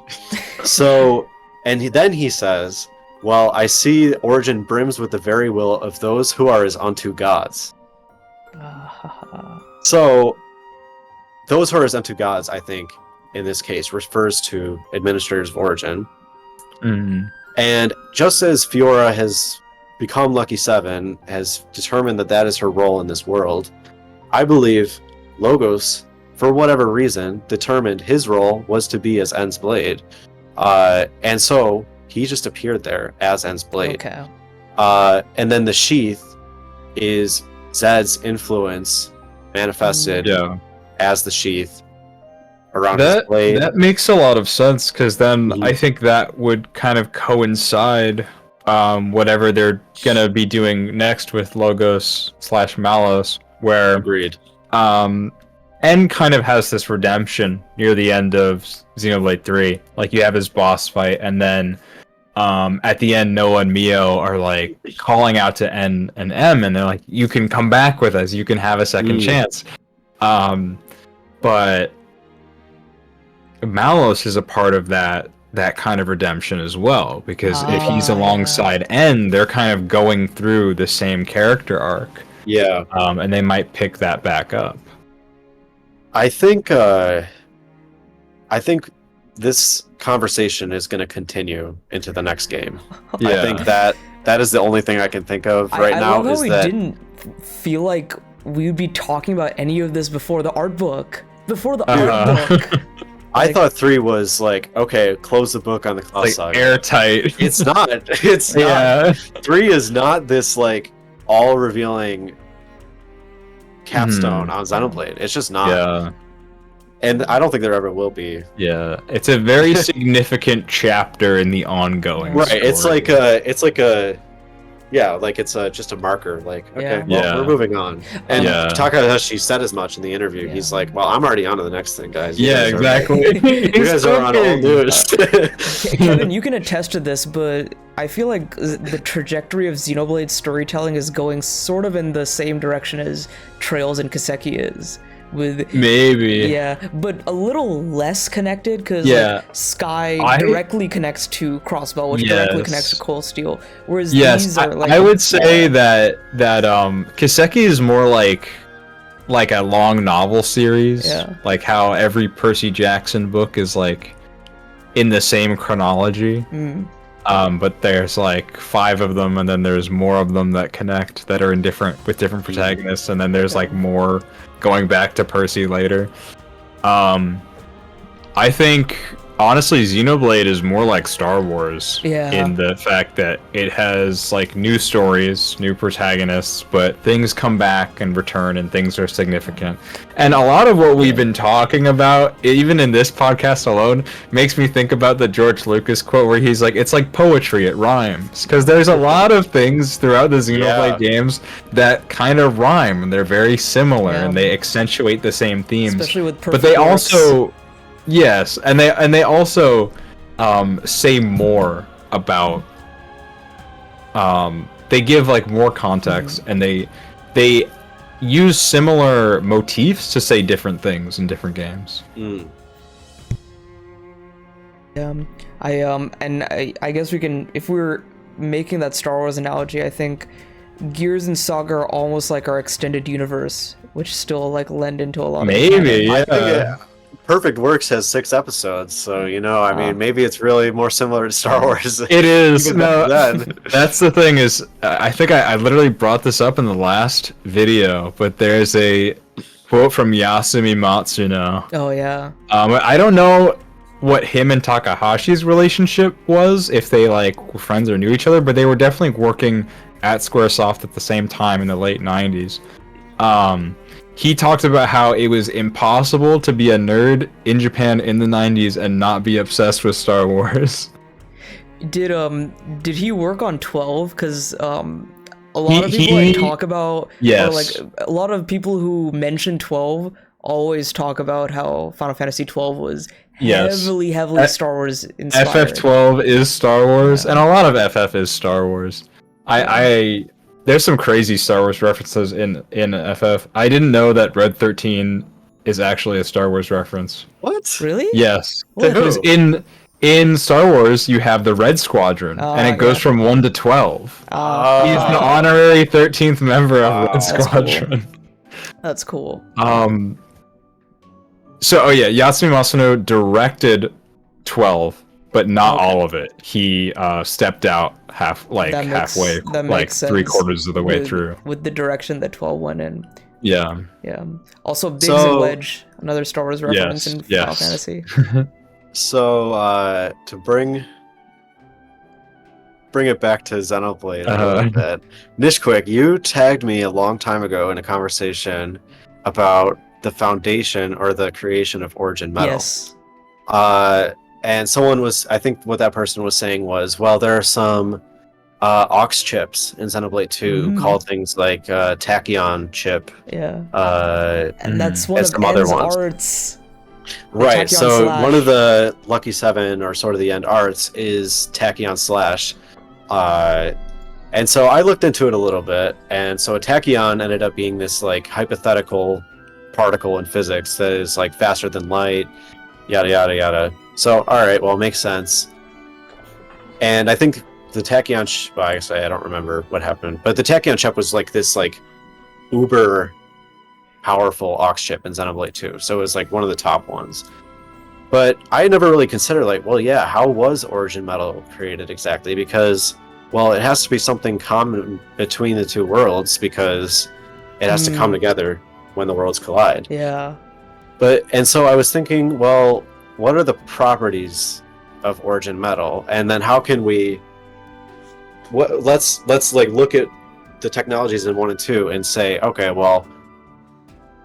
So, and then he says, well, I see origin brims with the very will of those who are as unto gods. So, those who are as unto gods, I think, in this case, refers to administrators of origin. And just as Fiora has become Lucky 7, has determined that is her role in this world, I believe Logos, for whatever reason, determined his role was to be as N's blade. And so he just appeared there as N's blade.
Okay.
And then the sheath is Zed's influence manifested as the sheath around his blade.
That makes a lot of sense, because then I think that would kind of coincide whatever they're gonna be doing next with Logos / Malos, where
agreed.
N kind of has this redemption near the end of Xenoblade 3. Like, you have his boss fight, and then at the end, Noah and Mio are like calling out to N and M, and they're like, "You can come back with us. You can have a second chance." But Malos is a part of that kind of redemption as well, because if he's alongside N, they're kind of going through the same character arc.
Yeah.
And they might pick that back up.
I think this conversation is going to continue into the next game. Yeah. I think that is the only thing I can think of right now.
I love how we didn't feel like we would be talking about any of this before the art book.
I thought 3 was like, okay, close the book on the Klaus saga.
Airtight.
It's not. It's not. 3 is not this like all revealing capstone on Xenoblade. It's just not.
Yeah.
And I don't think there ever will be.
Yeah. It's a very significant chapter in the ongoing story.
It's just a marker. Like, okay, we're moving on. And Takahashi said as much in the interview. Yeah. He's like, well, I'm already on to the next thing, guys.
Exactly.
You guys are on all news.
Kevin, you can attest to this, but I feel like the trajectory of Xenoblade's storytelling is going sort of in the same direction as Trails and Kiseki is. But a little less connected, because Sky directly connects to Crossbell, which directly connects to Cold Steel, whereas these are like...
I would say that Kiseki is more like a long novel series, like how every Percy Jackson book is like in the same chronology. But there's like 5 of them, and then there's more of them that connect that are with different protagonists, and then there's like more going back to Percy later. I think honestly Xenoblade is more like Star Wars in the fact that it has like new stories, new protagonists, but things come back and return, and things are significant. And a lot of what we've been talking about, even in this podcast alone, makes me think about the George Lucas quote where he's like, it's like poetry, it rhymes. Because there's a lot of things throughout the Xenoblade games that kind of rhyme, and they're very similar, and they accentuate the same themes.
Especially with
but they also... Yes, and they also say more about they give like more context, and they use similar motifs to say different things in different games.
I guess we can, if we're making that Star Wars analogy, I think Gears and Saga are almost like our extended universe, which still like lend into a lot
of
Perfect Works has 6 episodes, so I mean, maybe it's really more similar to Star Wars.
It is. No, that's the thing is, I think I literally brought this up in the last video, but there's a quote from Yasumi Matsuno.
Oh yeah.
I don't know what him and Takahashi's relationship was, if they like were friends or knew each other, but they were definitely working at Squaresoft at the same time in the late 90s. He talked about how it was impossible to be a nerd in Japan in the 90s and not be obsessed with Star Wars.
Did he work on 12? Because a lot of people I talk about, or like a lot of people who mention 12 always talk about how Final Fantasy 12 was heavily Star Wars inspired.
FF12 is Star Wars, and a lot of FF is Star Wars. There's some crazy Star Wars references in FF. I didn't know that Red 13 is actually a Star Wars reference.
What?
Really?
Yes. Because in Star Wars, you have the Red Squadron, and it goes from 1 to 12. He's an honorary 13th member of Red Squadron.
That's cool.
So, Yatsumi Masuno directed 12, but not all of it. He stepped out halfway, like 3/4 of the way through.
With the direction that 12 went in.
Yeah.
Yeah. Also, Biggs and Wedge, another Star Wars reference in Final Fantasy.
So, to bring it back to Xenoblade a little bit, Nishquick, you tagged me a long time ago in a conversation about the foundation or the creation of Origin Metal.
Yes.
And I think what that person was saying was, well, there are some aux chips in Xenoblade 2 called things like Tachyon chip.
Yeah.
And
that's one of
some other ones.
arts.
Right, so one of the Lucky 7 or Sword of the End arts is Tachyon Slash. And so I looked into it a little bit, and so a tachyon ended up being this like hypothetical particle in physics that is like faster than light, yada yada yada. So alright, well, it makes sense. And I think the tachyon well, I don't remember what happened, but the tachyon chip was like this like uber powerful aux chip in Xenoblade 2, so it was like one of the top ones. But I never really considered like, well, yeah, how was Origin Metal created exactly? Because, well, it has to be something common between the two worlds, because it has to come together when the worlds collide.
Yeah.
And so I was thinking, well, what are the properties of Origin Metal, and then how can we? Let's like look at the technologies in 1 and 2 and say, okay, well,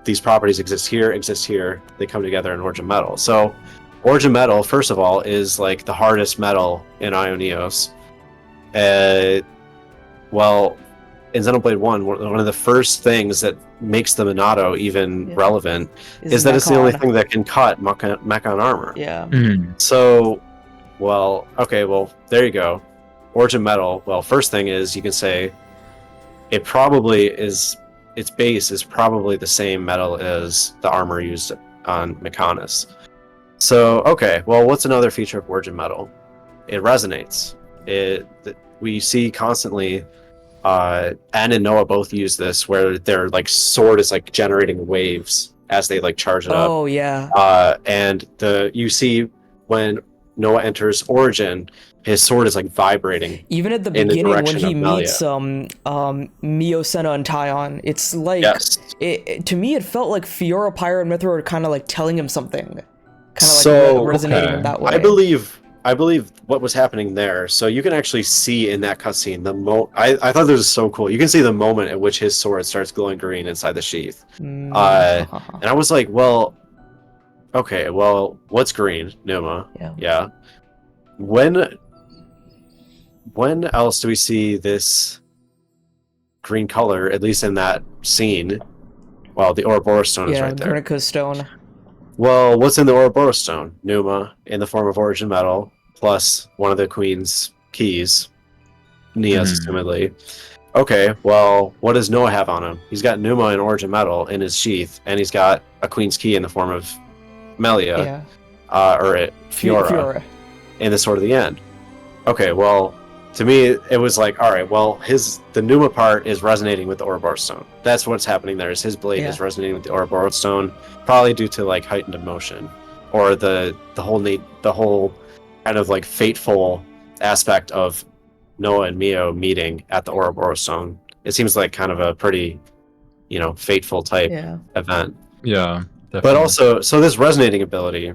these properties exist here, they come together in Origin Metal. So Origin Metal, first of all, is like the hardest metal in Ioneos. Well, in Xenoblade 1, one of the first things that makes the Minato even relevant is that it's the only thing that can cut Mechon armor.
Yeah.
So, well, okay, well, there you go. Origin Metal, well, first thing is you can say it probably is, its base is probably the same metal as the armor used on Mechonis. So, okay, well, what's another feature of Origin Metal? It resonates. We see constantly, N and Noah both use this, where their like sword is like generating waves as they like charge it up.
Oh yeah.
And you see when Noah enters Origin, his sword is like vibrating.
Even at the beginning when he meets Mio, Senna, and Taion, it's like to me it felt like Fiora, Pyra, and Mithra were kind of like telling him something, kind of like resonating in that way.
I believe what was happening there. So you can actually see in that cutscene I thought this was so cool. You can see the moment at which his sword starts glowing green inside the sheath. And I was like, well, okay, well, what's green? Numa. Yeah. When else do we see this green color, at least in that scene? Well, the Ouroboros stone is right there.
Yeah, Guernica stone.
Well, what's in the Ouroboros stone? Numa, in the form of Origin Metal, plus one of the Queen's keys. Nia's, assumedly. Okay, well, what does Noah have on him? He's got Numa and Origin Metal in his sheath, and he's got a Queen's key in the form of Melia, or Fiora, in the Sword of the End. Okay, well, to me, it was like, all right, well, the Numa part is resonating with the Ouroboros stone. That's what's happening there. Is his blade is resonating with the Ouroboros stone, probably due to like heightened emotion, or the whole kind of like fateful aspect of Noah and Mio meeting at the Ouroboros stone. It seems like kind of a pretty, fateful type event.
Yeah, definitely.
But also, so this resonating ability.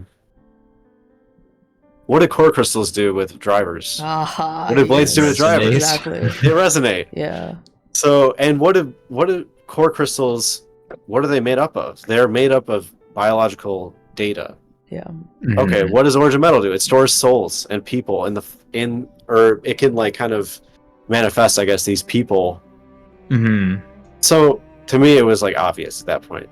What do core crystals do with drivers? What do blades do with drivers?
Exactly.
They resonate.
Yeah.
So, and what do core crystals? What are they made up of? They're made up of biological data.
Yeah.
Okay. What does Origin Metal do? It stores souls and people or it can like kind of manifest, I guess, these people. So to me, it was like obvious at that point.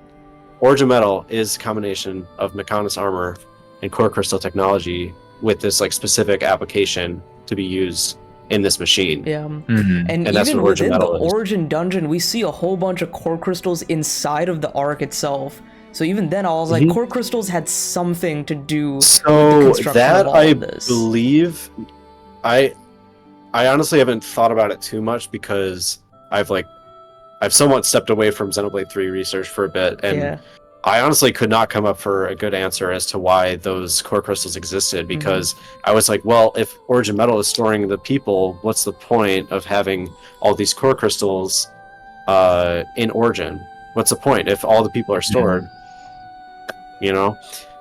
Origin Metal is a combination of Mechonis armor and core crystal technology with this like specific application to be used in this machine.
Yeah.
And that's
even
what Origin
within the
Metal is.
Origin dungeon, we see a whole bunch of core crystals inside of the Ark itself. So even then, I was like, core crystals had something to do with the construction
that
of all
I
of this.
believe, I honestly haven't thought about it too much because I've somewhat stepped away from Xenoblade 3 research for a bit, and I honestly could not come up for a good answer as to why those core crystals existed, because I was like, well, if Origin Metal is storing the people, what's the point of having all these core crystals in Origin? What's the point if all the people are stored? You know?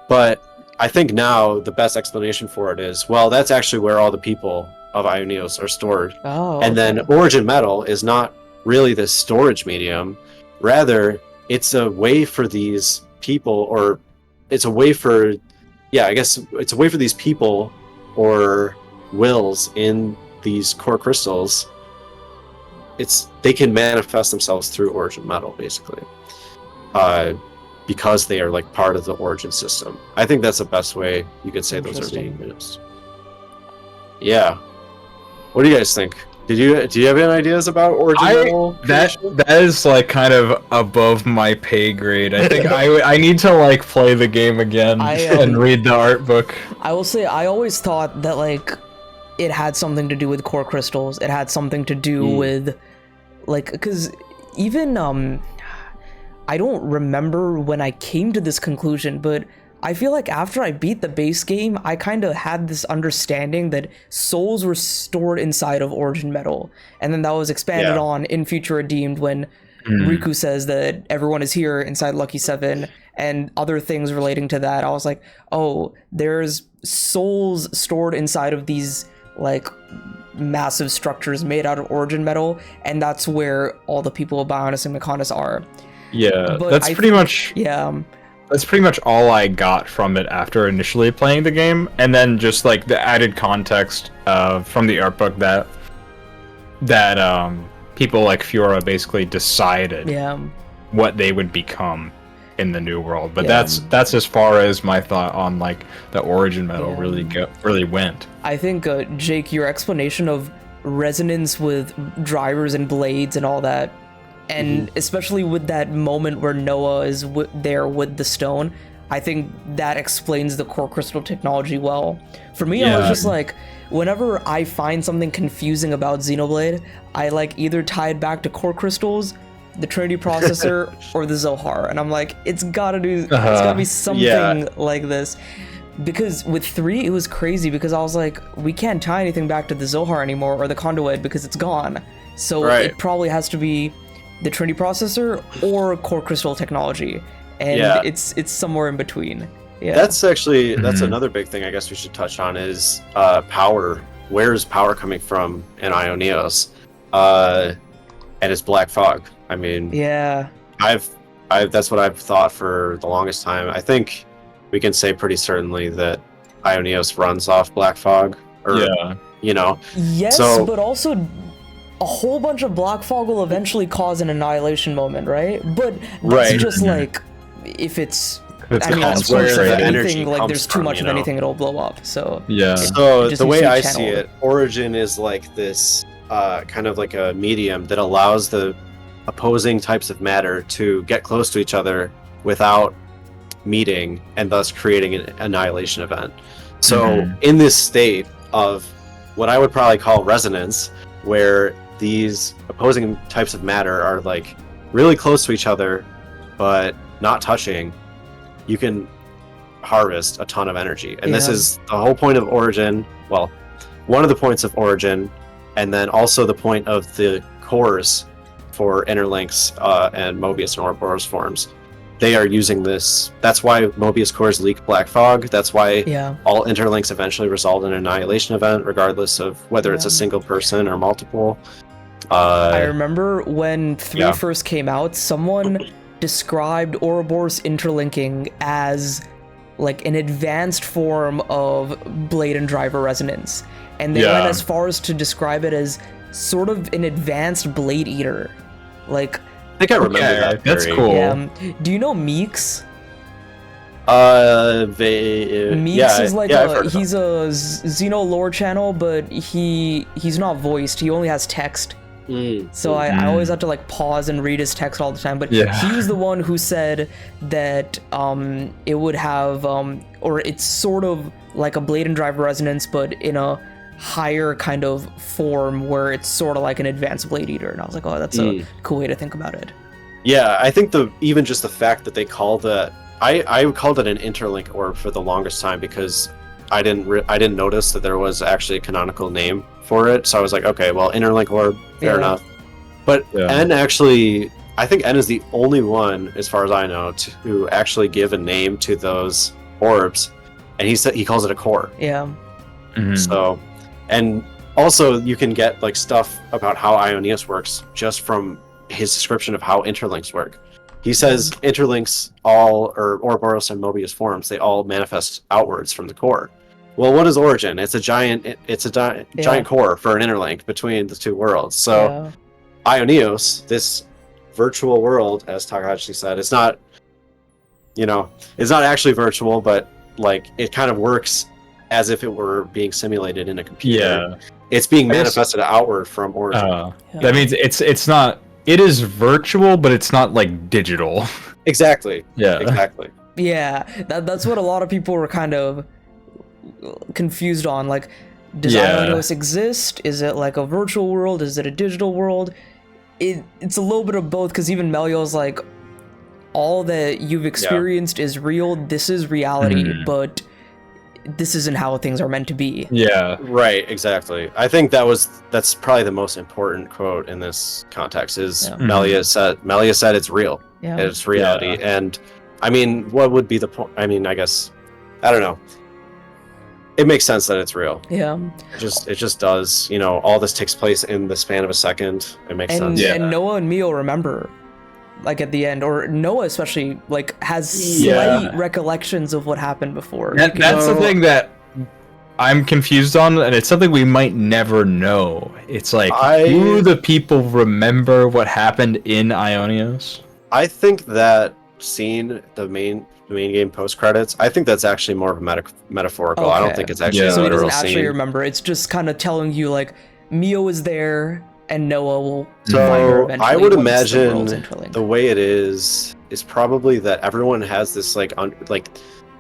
But I think now the best explanation for it is, well, that's actually where all the people of Ioneos are stored. And then Origin Metal is not really this storage medium. Rather, it's a way for these people, or it's a way for, I guess it's a way for these people or wills in these core crystals. They can manifest themselves through Origin Metal, basically. Because they are like part of the Origin system. I think that's the best way you could say those are being used. Yeah. What do you guys think? Do you have any ideas about Origin Metal?
That is like kind of above my pay grade. I think I need to like play the game again and read the art book.
I will say I always thought that like it had something to do with core crystals. It had something to do with like, because even I don't remember when I came to this conclusion, but I feel like after I beat the base game, I kind of had this understanding that souls were stored inside of Origin Metal. And then that was expanded on in Future Redeemed when Riku says that everyone is here inside Lucky 7 and other things relating to that. I was like, oh, there's souls stored inside of these like massive structures made out of Origin Metal, and that's where all the people of Bionis and Mechonis are.
Yeah, but that's pretty much all I got from it after initially playing the game, and then just like the added context from the art book that people like Fiora basically decided what they would become in the new world. But that's as far as my thought on like the Origin Metal really went.
I think Jake, your explanation of resonance with drivers and blades and all that, and especially with that moment where Noah is there with the stone, I think that explains the core crystal technology well. For me, I was just like, whenever I find something confusing about Xenoblade, I like either tie it back to core crystals, the Trinity processor, or the Zohar, and I'm like, it's gotta be something like this. Because with 3, it was crazy because I was like, we can't tie anything back to the Zohar anymore or the Conduit because it's gone. So it probably has to be the Trinity processor or core crystal technology, and it's somewhere in between.
That's actually that's another big thing I guess we should touch on is power. Where is power coming from in Ioneos? And it's black fog. I mean, I've that's what I've thought for the longest time. I think we can say pretty certainly that Ioneos runs off black fog, or you know.
Yes, but also a whole bunch of black fog will eventually cause an annihilation moment, right? But that's just like if it's I mean, of course, the energy like there's too much of anything, it'll blow up. So
so the way I see it, Origin is like this kind of like a medium that allows the opposing types of matter to get close to each other without meeting, and thus creating an annihilation event. So in this state of what I would probably call resonance, where these opposing types of matter are like really close to each other but not touching, you can harvest a ton of energy. And this is the whole point of Origin. Well, one of the points of Origin, and then also the point of the cores for interlinks and Mobius and Ouroboros forms. They are using this. That's why Mobius cores leak black fog. That's why all interlinks eventually result in an annihilation event, regardless of whether it's a single person or multiple.
I remember when 3 first came out, someone described Ouroboros interlinking as like an advanced form of blade and driver resonance, and they went as far as to describe it as sort of an advanced blade eater. Like,
I think I remember that.
That's cool.
Do you know Meeks? Meeks is like he's a Xeno lore channel, but he's not voiced. He only has text. So I always have to like pause and read his text all the time. But he was the one who said that it would have or it's sort of like a Blade and Drive Resonance, but in a higher kind of form where it's sort of like an advanced Blade Eater. And I was like, oh, that's a cool way to think about it.
Yeah, I think even just the fact that they call that. I called it an interlink orb for the longest time because I didn't notice that there was actually a canonical name for it. So I was like, okay, well, interlink orb, fair enough. But N actually, I think N is the only one, as far as I know, to actually give a name to those orbs, and he calls it a core.
Yeah.
So, and also you can get like stuff about how Ionios works just from his description of how interlinks work. He says interlinks all, or Ouroboros and Mobius forms, they all manifest outwards from the core. Well, what is Origin? It's a giant core for an interlink between the two worlds. So Ionios, this virtual world, as Takahashi said, it's not actually virtual, but like it kind of works as if it were being simulated in a computer. Yeah. It's being manifested outward from Origin.
That means it's not. It is virtual, but it's not like digital.
Exactly. Yeah. Exactly.
Yeah, that's what a lot of people were kind of confused on. Like, does Ionios exist? Is it like a virtual world? Is it a digital world? It's a little bit of both, because even Melio's like, all that you've experienced is real. This is reality, but this isn't how things are meant to be.
Yeah, right, exactly. I think that's probably the most important quote in this context is Melia said it's real. Yeah. It's reality. Yeah. And I mean, what would be the point? I mean, I guess, I don't know. It makes sense that it's real.
Yeah.
It just does. All this takes place in the span of a second. It makes sense. Yeah.
And Noah and Mio remember, like at the end, or Noah especially, like has slight recollections of what happened before.
That's the thing that I'm confused on, and it's something we might never know. It's like, do the people remember what happened in Ionios?
I think that scene, the main game post credits, I think that's actually more of a metaphorical. Okay. I don't think it's actually a literal scene. So he doesn't actually
remember. It's just kind of telling you like Mio is there. And Noah will
find her eventually. I would imagine the way it is probably that everyone has this like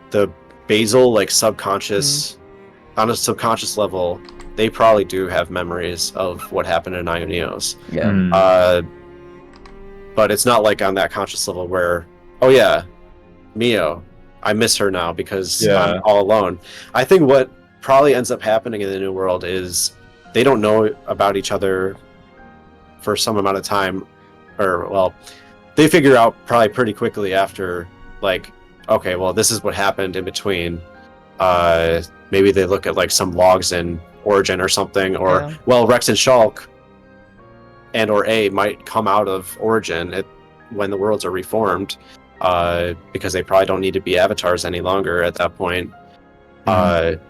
the basal like subconscious on a subconscious level. They probably do have memories of what happened in Ionios. Yeah. But it's not like on that conscious level where, oh yeah, Mio, I miss her now because I'm all alone. I think what probably ends up happening in the new world is they don't know about each other for some amount of time, or well, they figure out probably pretty quickly after, like, okay, well, this is what happened in between. Maybe they look at like some logs in Origin or something, or well, Rex and Shulk and or A might come out of Origin when the worlds are reformed, because they probably don't need to be avatars any longer at that point.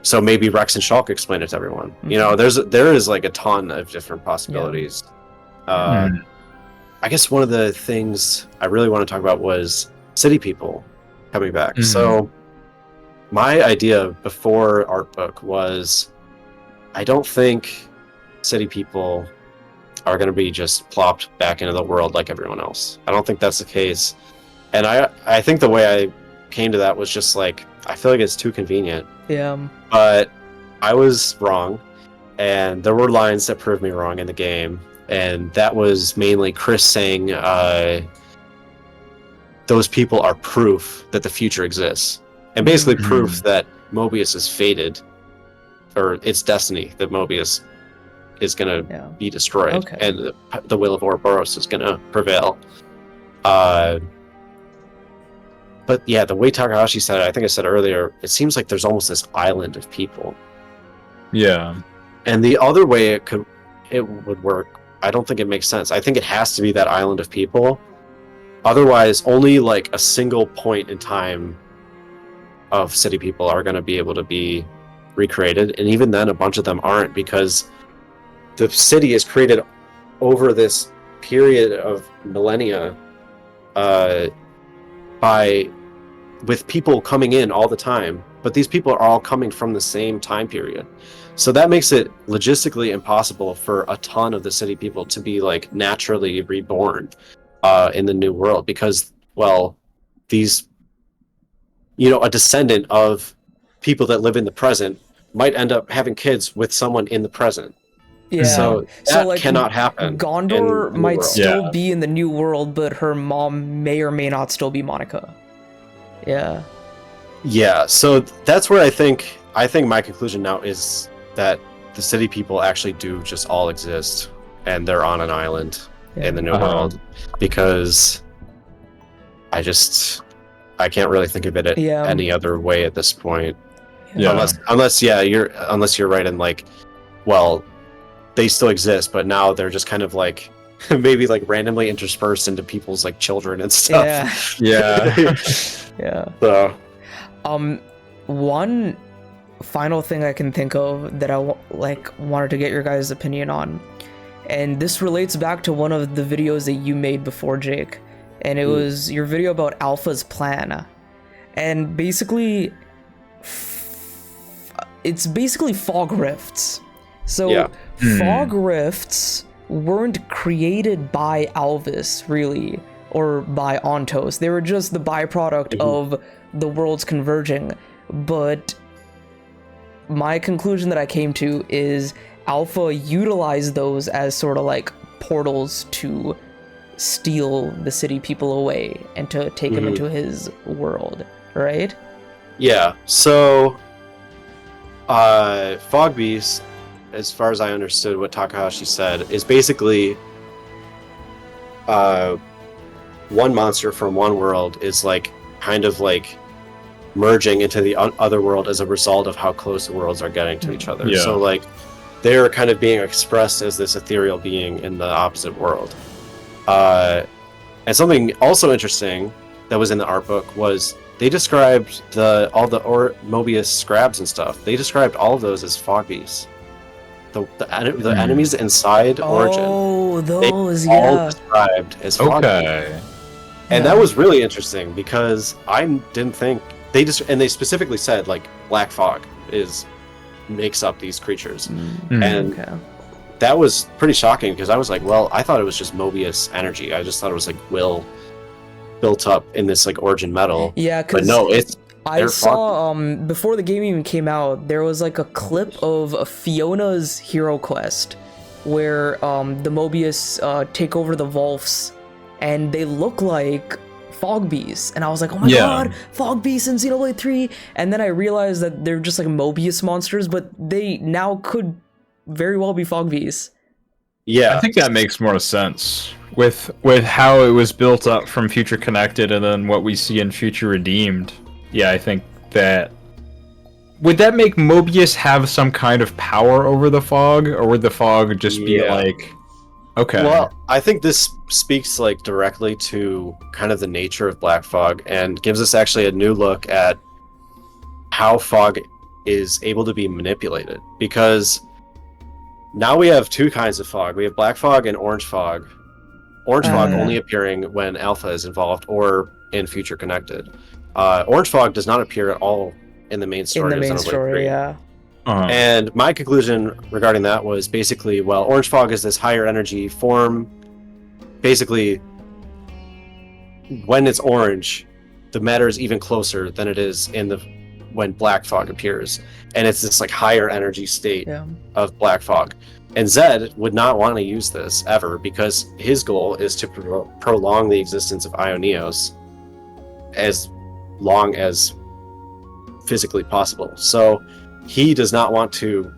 So maybe Rex and Shulk explain it to everyone. There is like a ton of different possibilities. I guess one of the things I really want to talk about was city people coming back. So my idea before artbook was, I don't think city people are going to be just plopped back into the world like everyone else. I don't think that's the case. And I think the way I came to that was just like, I feel like it's too convenient.
Yeah.
But I was wrong, and there were lines that proved me wrong in the game. And that was mainly Chris saying, those people are proof that the future exists. And basically proof that Mobius is fated, or it's destiny that Mobius is going to be destroyed. And the will of Ouroboros is going to prevail. But yeah, the way Takahashi said it, I think I said earlier, it seems like there's almost this island of people.
Yeah.
And the other way it would work, I don't think it makes sense. I think it has to be that island of people. Otherwise, only like a single point in time of city people are going to be able to be recreated. And even then, a bunch of them aren't, because the city is created over this period of millennia by with people coming in all the time, but these people are all coming from the same time period. So that makes it logistically impossible for a ton of the city people to be like naturally reborn in the new world, because, well, these, a descendant of people that live in the present might end up having kids with someone in the present.
Yeah.
So that cannot happen.
Gondor might still be in the new world, but her mom may or may not still be Monica. Yeah.
Yeah, so that's where I think my conclusion now is that the city people actually do just all exist, and they're on an island in the new world, because I can't really think of it any other way at this point.
Yeah.
Unless you're right in like, well, they still exist, but now they're just kind of like maybe like randomly interspersed into people's like children and stuff.
Yeah.
So,
one final thing I can think of that I wanted to get your guys' opinion on, and this relates back to one of the videos that you made before, Jake, and it was your video about Alpha's plan, and basically it's basically fog rifts. So fog rifts weren't created by Alvis, really, or by Ontos. They were just the byproduct of the worlds converging. But my conclusion that I came to is Alpha utilized those as sort of like portals to steal the city people away and to take them into his world, right?
Yeah, so Fog Beast, as far as I understood what Takahashi said, is basically one monster from one world is like kind of like merging into the other world as a result of how close the worlds are getting to each other. So like they're kind of being expressed as this ethereal being in the opposite world. And something also interesting that was in the art book was they described all the Mobius scrabs and stuff. They described all of those as fog beasts. The enemies inside Origin.
Oh, those,
all described as fog beasts. And that was really interesting because I didn't think they specifically said like black fog makes up these creatures, and that was pretty shocking because I was like, well, I thought it was just Mobius energy. I just thought it was like will built up in this like Origin metal.
Yeah,
but no,
I saw before the game even came out, there was like a clip of Fiona's hero quest where the Mobius take over the Volfs, and they look like fog beasts, and I was like, oh my god, fog beasts in Xenoblade 3, and then I realized that they're just like Mobius monsters, but they now could very well be fog beasts.
I think that makes more sense with how it was built up from Future Connected and then what we see in Future Redeemed. I think that would that make Mobius have some kind of power over the fog, or would the fog just be like
Well, I think this speaks like directly to kind of the nature of black fog and gives us actually a new look at how fog is able to be manipulated, because now we have two kinds of fog. We have black fog and orange fog. Orange fog only appearing when Alpha is involved or in Future Connected. Orange fog does not appear at all in the main story.
In the main story,
And my conclusion regarding that was basically, well, orange fog is this higher energy form. Basically, when it's orange, the matter is even closer than it is when black fog appears, and it's this like higher energy state of black fog. And Zed would not want to use this ever, because his goal is to prolong the existence of Ioneos as long as physically possible. So he does not want to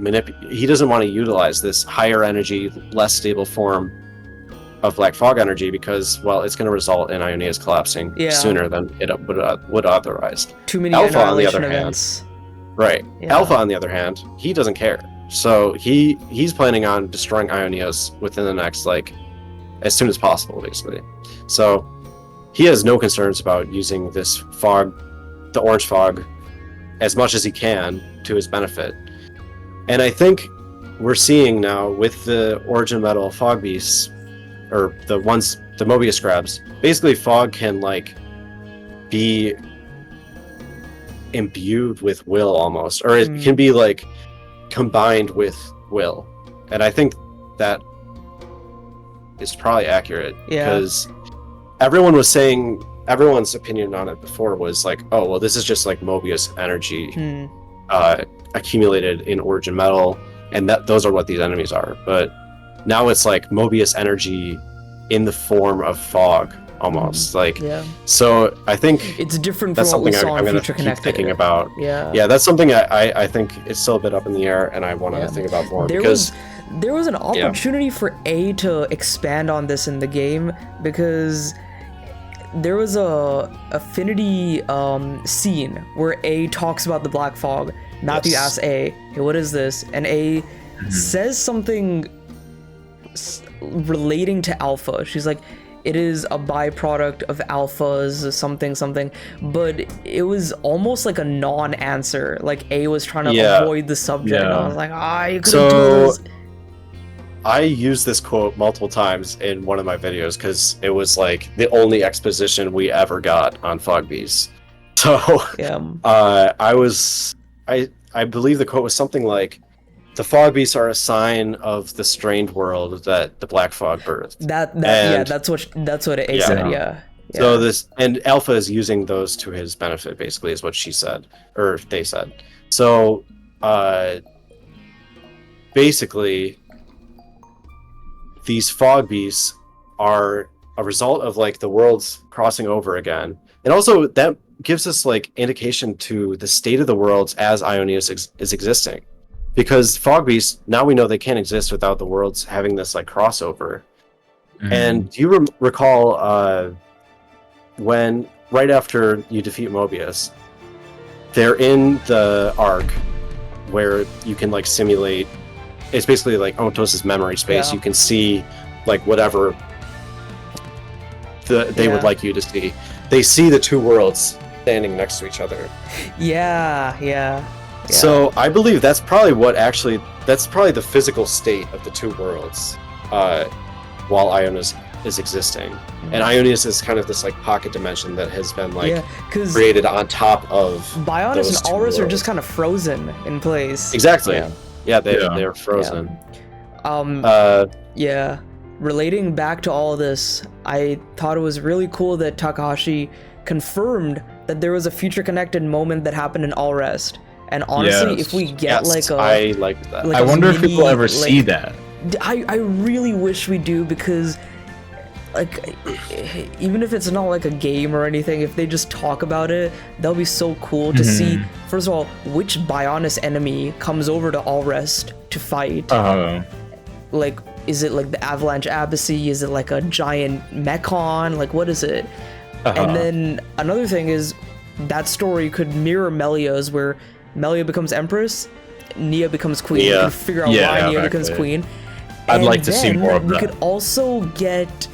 he doesn't want to utilize this higher energy, less stable form of black fog energy, because, well, it's going to result in Ioneus collapsing sooner than it would otherwise.
Too many
Alpha, on the other
events.
hand, right? Alpha, on the other hand, he doesn't care. So he's planning on destroying Ioneus within the next, like, as soon as possible, basically. So he has no concerns about using this fog, the orange fog, as much as he can to his benefit. And I think we're seeing now with the Origin Metal fog beasts, or the Mobius scrabs, basically fog can like be imbued with will almost, or it can be like combined with will, and I think that is probably accurate because everyone's opinion on it before was like, oh well, this is just like Mobius energy accumulated in Origin Metal, and those are what these enemies are. But now it's like Mobius energy in the form of fog, almost so I think
it's different
that's
from what
something
we saw
I'm
in
going
Future
to keep
Connected.
thinking about. That's something I think it's still a bit up in the air, and I want to think about more. There was
an opportunity for A to expand on this in the game, because there was a Affinity scene where A talks about the Black Fog. Matthew asks A, hey, what is this? And A says something relating to alpha. She's like, it is a byproduct of alphas, something, but it was almost like a non-answer. Like A was trying to avoid the subject. I was like, you couldn't do this.
I used this quote multiple times in one of my videos because it was like the only exposition we ever got on Fog Beasts. So I believe the quote was something like, the Fog Beasts are a sign of the strained world that the Black Fog birthed.
That's what it said.
So this, and Alpha is using those to his benefit, basically, is what she said, or they said. So basically, these Fog Beasts are a result of like the worlds crossing over again, and also that gives us like indication to the state of the worlds as Ionius is existing. Because Fog Beasts, now we know they can't exist without the worlds having this like crossover. And do you recall when right after you defeat Mobius, they're in the Ark where you can like simulate. It's basically like Ontos' memory space. You can see like whatever they would like you to see. They see the two worlds standing next to each other. So I believe that's probably the physical state of the two worlds while Ionius is existing. And Ionius is kind of this like pocket dimension that has been like created on top of
Bionis and Aurus are just kind of frozen in place.
Exactly. They're frozen.
Relating back to all this, I thought it was really cool that Takahashi confirmed that there was a future connected moment that happened in All Rest. And honestly, if we get
I like that.
I wonder if people ever see that.
I really wish we do, because like even if it's not like a game or anything, if they just talk about it, that'll be so cool to see. First of all, which Bionis enemy comes over to All Rest to fight? Like, is it like the Avalanche Abacy? Is it like a giant Mechon? Like, what is it? And then another thing is that story could mirror Melia's, where Melia becomes Empress, Nia becomes Queen. You can figure out why Nia becomes Queen.
I'd like to see more of that.
We could also get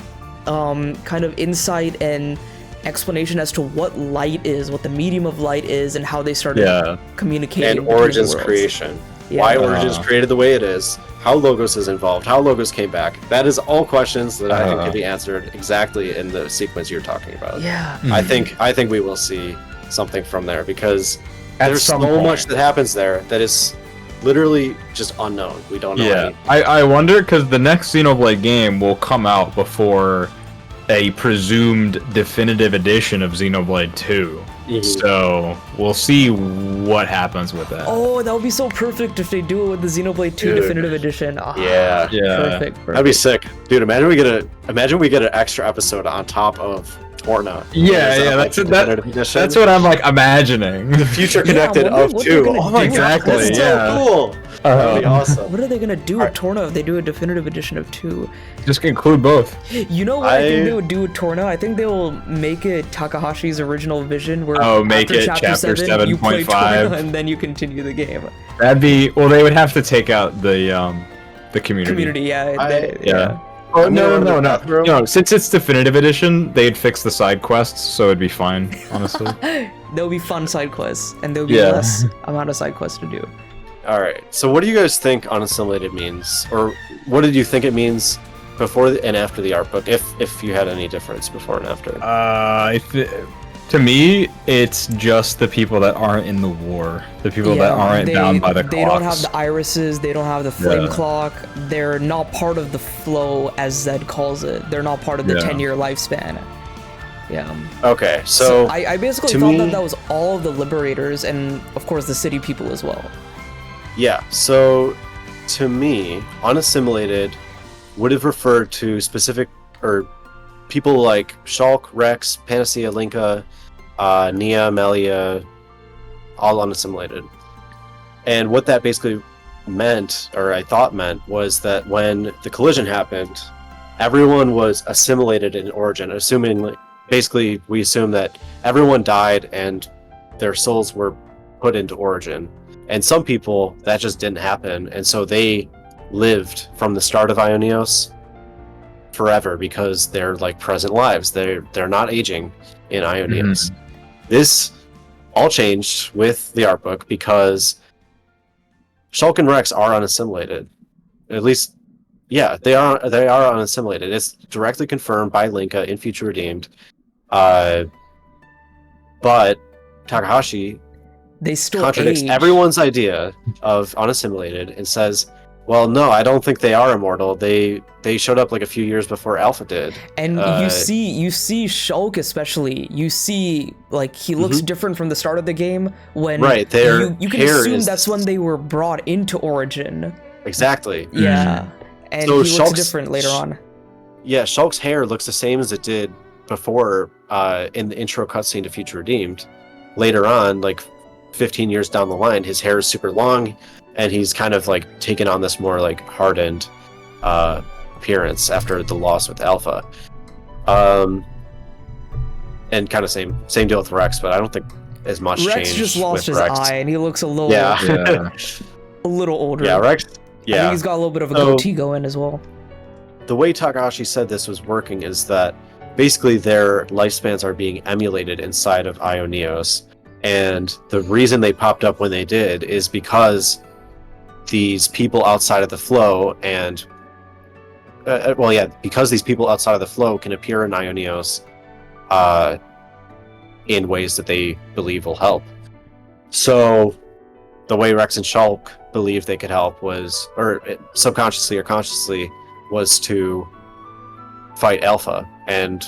kind of insight and explanation as to what light is, what the medium of light is, and how they started communicating.
And Origin's creation. Why Origin's created the way it is, how Logos is involved, how Logos came back. That is all questions that I think can be answered exactly in the sequence you're talking about. I think we will see something from there, because there's so much that happens there that is literally just unknown. We don't know anything.
I wonder, because the next Xenoblade game will come out before a presumed definitive edition of Xenoblade 2. So we'll see what happens with that.
Oh, that would be so perfect if they do it with the Xenoblade 2 definitive edition. Perfect.
That'd be sick, dude. Imagine we get an extra episode on top of Torna.
That's what I'm like imagining.
The future connected of 2.
Oh my god,
that's so cool. That'd be awesome.
What are they gonna do with Torna if they do a definitive edition of 2?
Just include both.
You know what I think they would do with Torna? I think they will make it Takahashi's original vision, where
make it chapter 7,
you play Torna and then you continue the game.
That'd be they would have to take out the community. Oh no! Since it's definitive edition, they'd fix the side quests, so it'd be fine. Honestly,
there'll be fun side quests, and there'll be less amount of side quests to do.
All right. So, what do you guys think unassimilated means, or what did you think it means before and after the art book? If you had any difference before and after.
To me, it's just the people that aren't in the war. The people that aren't bound by the clocks.
They don't have the irises, they don't have the flame clock, they're not part of the flow, as Zed calls it. They're not part of the 10-year lifespan. Yeah.
Okay, so
I basically thought that was all of the liberators, and of course the city people as well.
Yeah, so to me, unassimilated would have referred to specific, or people like Shulk, Rex, Panacea, Linka, Nia, Melia, all unassimilated. And what that basically meant, or I thought meant, was that when the collision happened, everyone was assimilated in Origin, assuming, basically, we assume that everyone died and their souls were put into Origin. And some people, that just didn't happen, and so they lived from the start of Ionios forever because they're like present lives. They're not aging in Ionios. This all changed with the art book because Shulk and Rex are unassimilated. At least, yeah, they are unassimilated. It's directly confirmed by Linka in Future Redeemed. But Takahashi contradicts everyone's idea of unassimilated and says, well, no, I don't think they are immortal. They showed up like a few years before Alpha did.
And you see Shulk especially. You see, like, he looks different from the start of the game when you can assume that's when they were brought into Origin.
Exactly.
Yeah. And so he looks different later on.
Yeah, Shulk's hair looks the same as it did before in the intro cutscene to Future Redeemed. Later on, like 15 years down the line, his hair is super long, and he's kind of like taken on this more like hardened appearance after the loss with Alpha. And kind of same deal with Rex, but I don't think as much changed.
Rex just lost his eye, and he looks a little a little older.
Yeah, Rex. Yeah,
I think he's got a little bit of a goatee going as well.
The way Takahashi said this was working is that basically their lifespans are being emulated inside of Ionios, and the reason they popped up when they did is because these people outside of the flow and because these people outside of the flow can appear in Ionios in ways that they believe will help. So the way Rex and Shulk believed they could help was, or subconsciously or consciously, was to fight Alpha and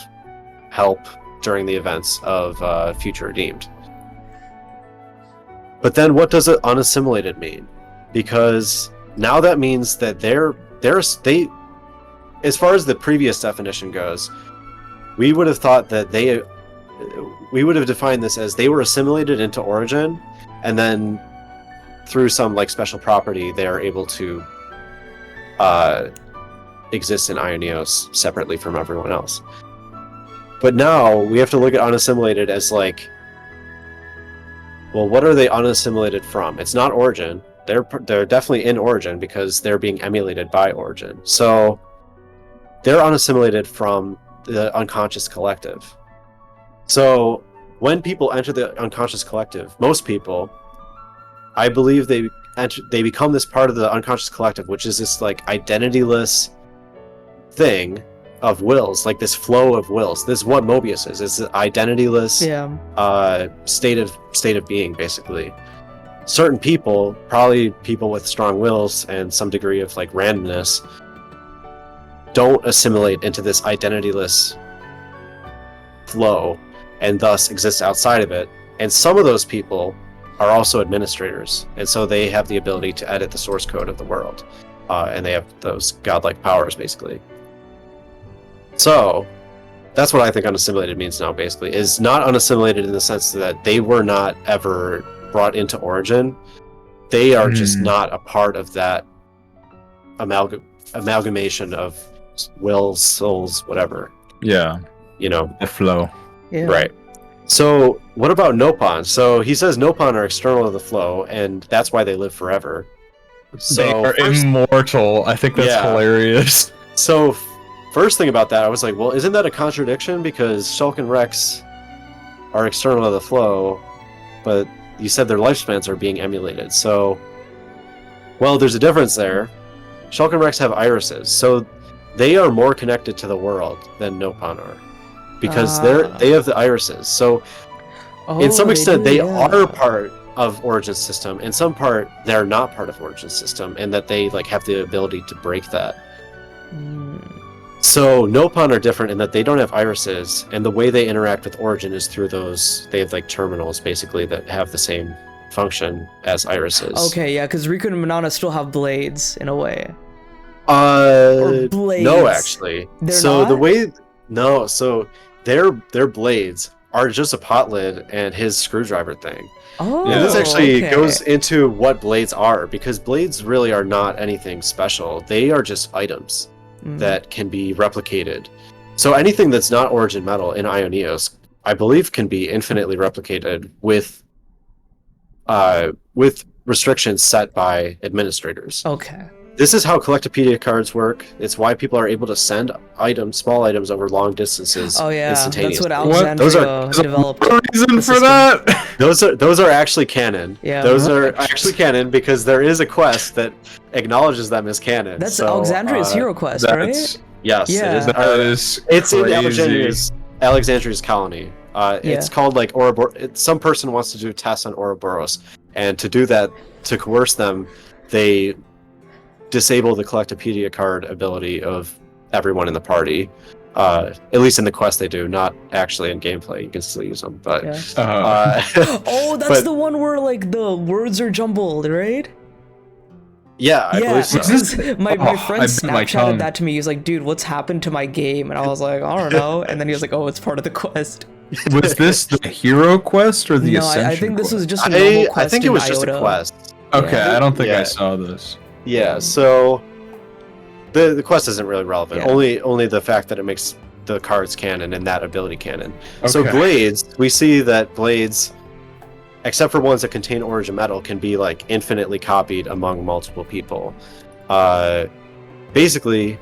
help during the events of Future Redeemed. But then what does it unassimilated mean? Because now that means that they, as far as the previous definition goes, we would have thought that we would have defined this as they were assimilated into Origin, and then through some like special property, they are able to exist in Ionios separately from everyone else. But now we have to look at unassimilated as like, well, what are they unassimilated from? It's not Origin. They're definitely in Origin because they're being emulated by Origin. So they're unassimilated from the unconscious collective. So when people enter the unconscious collective, most people, I believe they become this part of the unconscious collective, which is this like identityless thing of wills, like this flow of wills. This is what Mobius is. It's an identityless state of being, basically. Certain people, probably people with strong wills and some degree of like randomness, don't assimilate into this identityless flow and thus exist outside of it. And some of those people are also administrators, and so they have the ability to edit the source code of the world, and they have those godlike powers, basically. So that's what I think unassimilated means now, basically, is not unassimilated in the sense that they were not ever brought into Origin. They are just not a part of that amalgamation of wills, souls, whatever.
Yeah.
You know?
The flow.
Yeah.
Right. So what about Nopon? So he says Nopon are external to the flow, and that's why they live forever. So
they are immortal. I think that's hilarious.
So first thing about that, I was like, well, isn't that a contradiction? Because Shulk and Rex are external to the flow, but you said their lifespans are being emulated. So, well, there's a difference there. Shulk and Rex have irises, so they are more connected to the world than Nopon are. Because they have the irises. So in some extent, they
yeah.
are part of Origin system. In some part, they're not part of Origin system, and that they like have the ability to break that. So Nopon are different in that they don't have irises, and the way they interact with Origin is through those. They have like terminals basically that have the same function as irises.
Okay, yeah, because Riku and Manana still have blades in a way.
Or
blades.
No, actually.
They're
so
not?
the way so their blades are just a pot lid and his screwdriver thing.
Oh,
And this actually
okay.
goes into what blades are, because blades really are not anything special. They are just items that can be replicated. So anything that's not Origin metal in Ioneos, I believe, can be infinitely replicated with restrictions set by administrators.
Okay.
This is how Collectopedia cards work. It's why people are able to send small items over long distances.
Oh yeah, that's
instantaneously.
what Alexandria developed.
Reason for that?
Those are actually canon.
Yeah.
Those are actually canon because there is a quest that acknowledges them as canon.
That's
so,
Alexandria's hero quest, right?
Yes,
Yeah.
it is. It's
crazy.
in Alexandria's colony. It's called like Ouroboros. Some person wants to do tests on Ouroboros, and to do that, to coerce them, they disable the Collectopedia card ability of everyone in the party. At least in the quest they do, not actually in gameplay. You can still use them, but
oh, that's the one where like the words are jumbled, right?
Yeah, I believe so.
Because my friend Snapchatted that to me. He was like, "Dude, what's happened to my game?" And I was like, "I don't know." And then he was like, "Oh, it's part of the quest."
Was this the hero quest or the Ascension
I think this was
quest?
just a normal quest.
I think it was just a quest.
Okay, I don't think I saw this.
Yeah, so the quest isn't really relevant.
Yeah.
Only the fact that it makes the cards canon and that ability canon.
Okay.
So blades, we see that blades, except for ones that contain Origin metal, can be like infinitely copied among multiple people. Basically,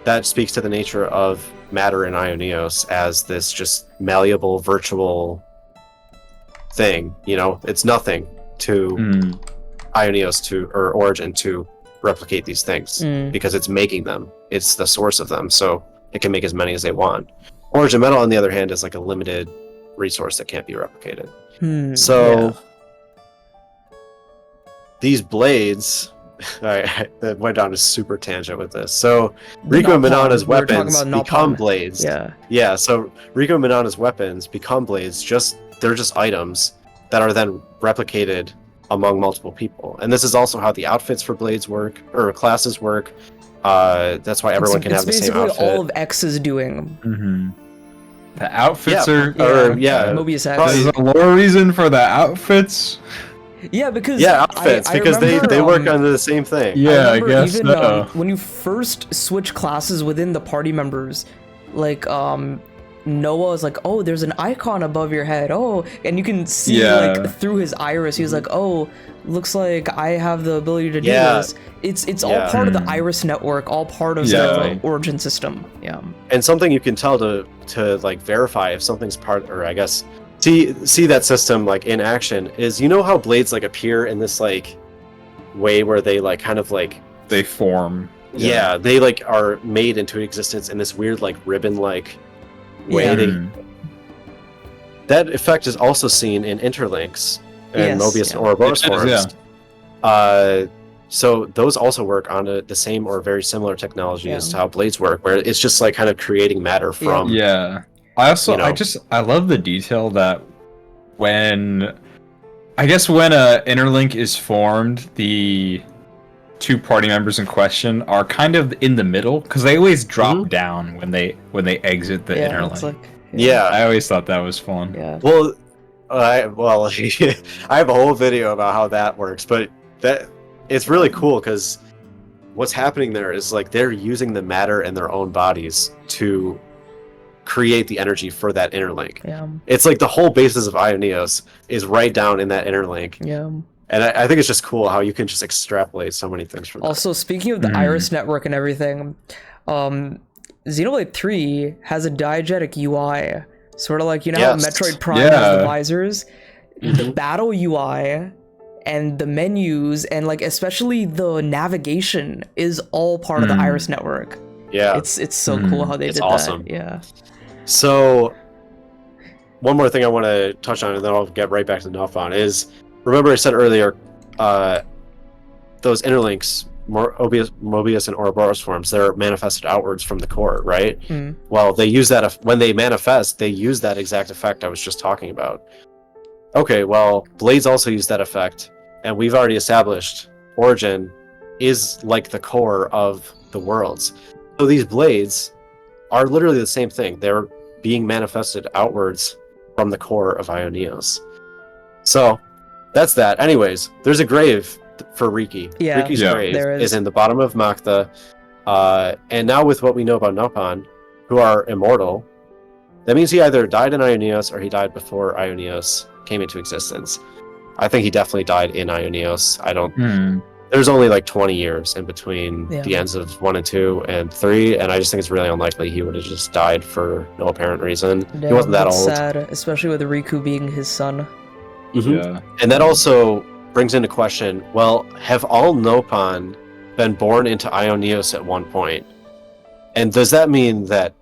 that speaks to the nature of matter in Ioneos as this just malleable virtual thing. You know, it's nothing to Ioneos or Origin to replicate these things because it's making them. It's the source of them, so it can make as many as they want. Origin metal, on the other hand, is like a limited resource that can't be replicated. These blades, I went down a super tangent with this. So Riku and Manana's weapons become blades. Yeah. So Riku and Manana's weapons become blades. They're just items that are then replicated among multiple people. And this is also how the outfits for blades work, or classes work. That's why everyone can have the same outfit.
It's basically all of X is doing.
The outfits are
Mobius X.
There's a lower reason for the outfits.
Yeah, because
because they work under the same thing.
Yeah, I guess
even,
so.
When you first switch classes within the party members, like Noah is like, oh, there's an icon above your head. Oh, and you can see like through his iris. He's like, oh, looks like I have the ability to do this. It's all part of the iris network, all part of the Origin system. Yeah.
And something you can tell to like verify if something's part, or I guess see that system like in action is, you know how blades like appear in this like way where they like kind of like
they form.
Yeah, they like are made into existence in this weird like ribbon like way. That effect is also seen in interlinks and Mobius and Ouroboros forms. So those also work on the same or very similar technology as to how blades work, where it's just like kind of creating matter from.
I also I love the detail that when a interlink is formed, the two party members in question are kind of in the middle because they always drop down when they exit the interlink. I always thought that was fun.
Well, I have a whole video about how that works, but it's really cool because what's happening there is like they're using the matter in their own bodies to create the energy for that interlink. It's like the whole basis of Ioneos is right down in that interlink. And I think it's just cool how you can just extrapolate so many things from that.
Also, speaking of the iris network and everything, Xenoblade 3 has a diegetic UI. Sort of like, you know how Metroid Prime has the visors? The battle UI and the menus and like especially the navigation is all part of the iris network. It's so cool how they did
awesome.
that.
So one more thing I want to touch on, and then I'll get right back to Nopon, is, remember I said earlier, those interlinks, Mobius and Ouroboros forms, they're manifested outwards from the core, right? Well, they use that, when they manifest, they use that exact effect I was just talking about. Okay, well, Blades also use that effect, and we've already established Origin is like the core of the worlds. So these Blades are literally the same thing. They're being manifested outwards from the core of Ioneos. So, that's that. Anyways, there's a grave for Riki. Riki's grave is in the bottom of Maktha, and now with what we know about Nopon, who are immortal, that means he either died in Ioneos or he died before Ioneos came into existence. I think he definitely died in Ioneos. I don't... There's only like 20 years in between the ends of 1 and 2 and 3, and I just think it's really unlikely he would have just died for no apparent reason.
Yeah,
he wasn't that old.
Sad, especially with Riku being his son.
Yeah.
And that also brings into question, well, have all Nopon been born into Ioneos at one point? And does that mean that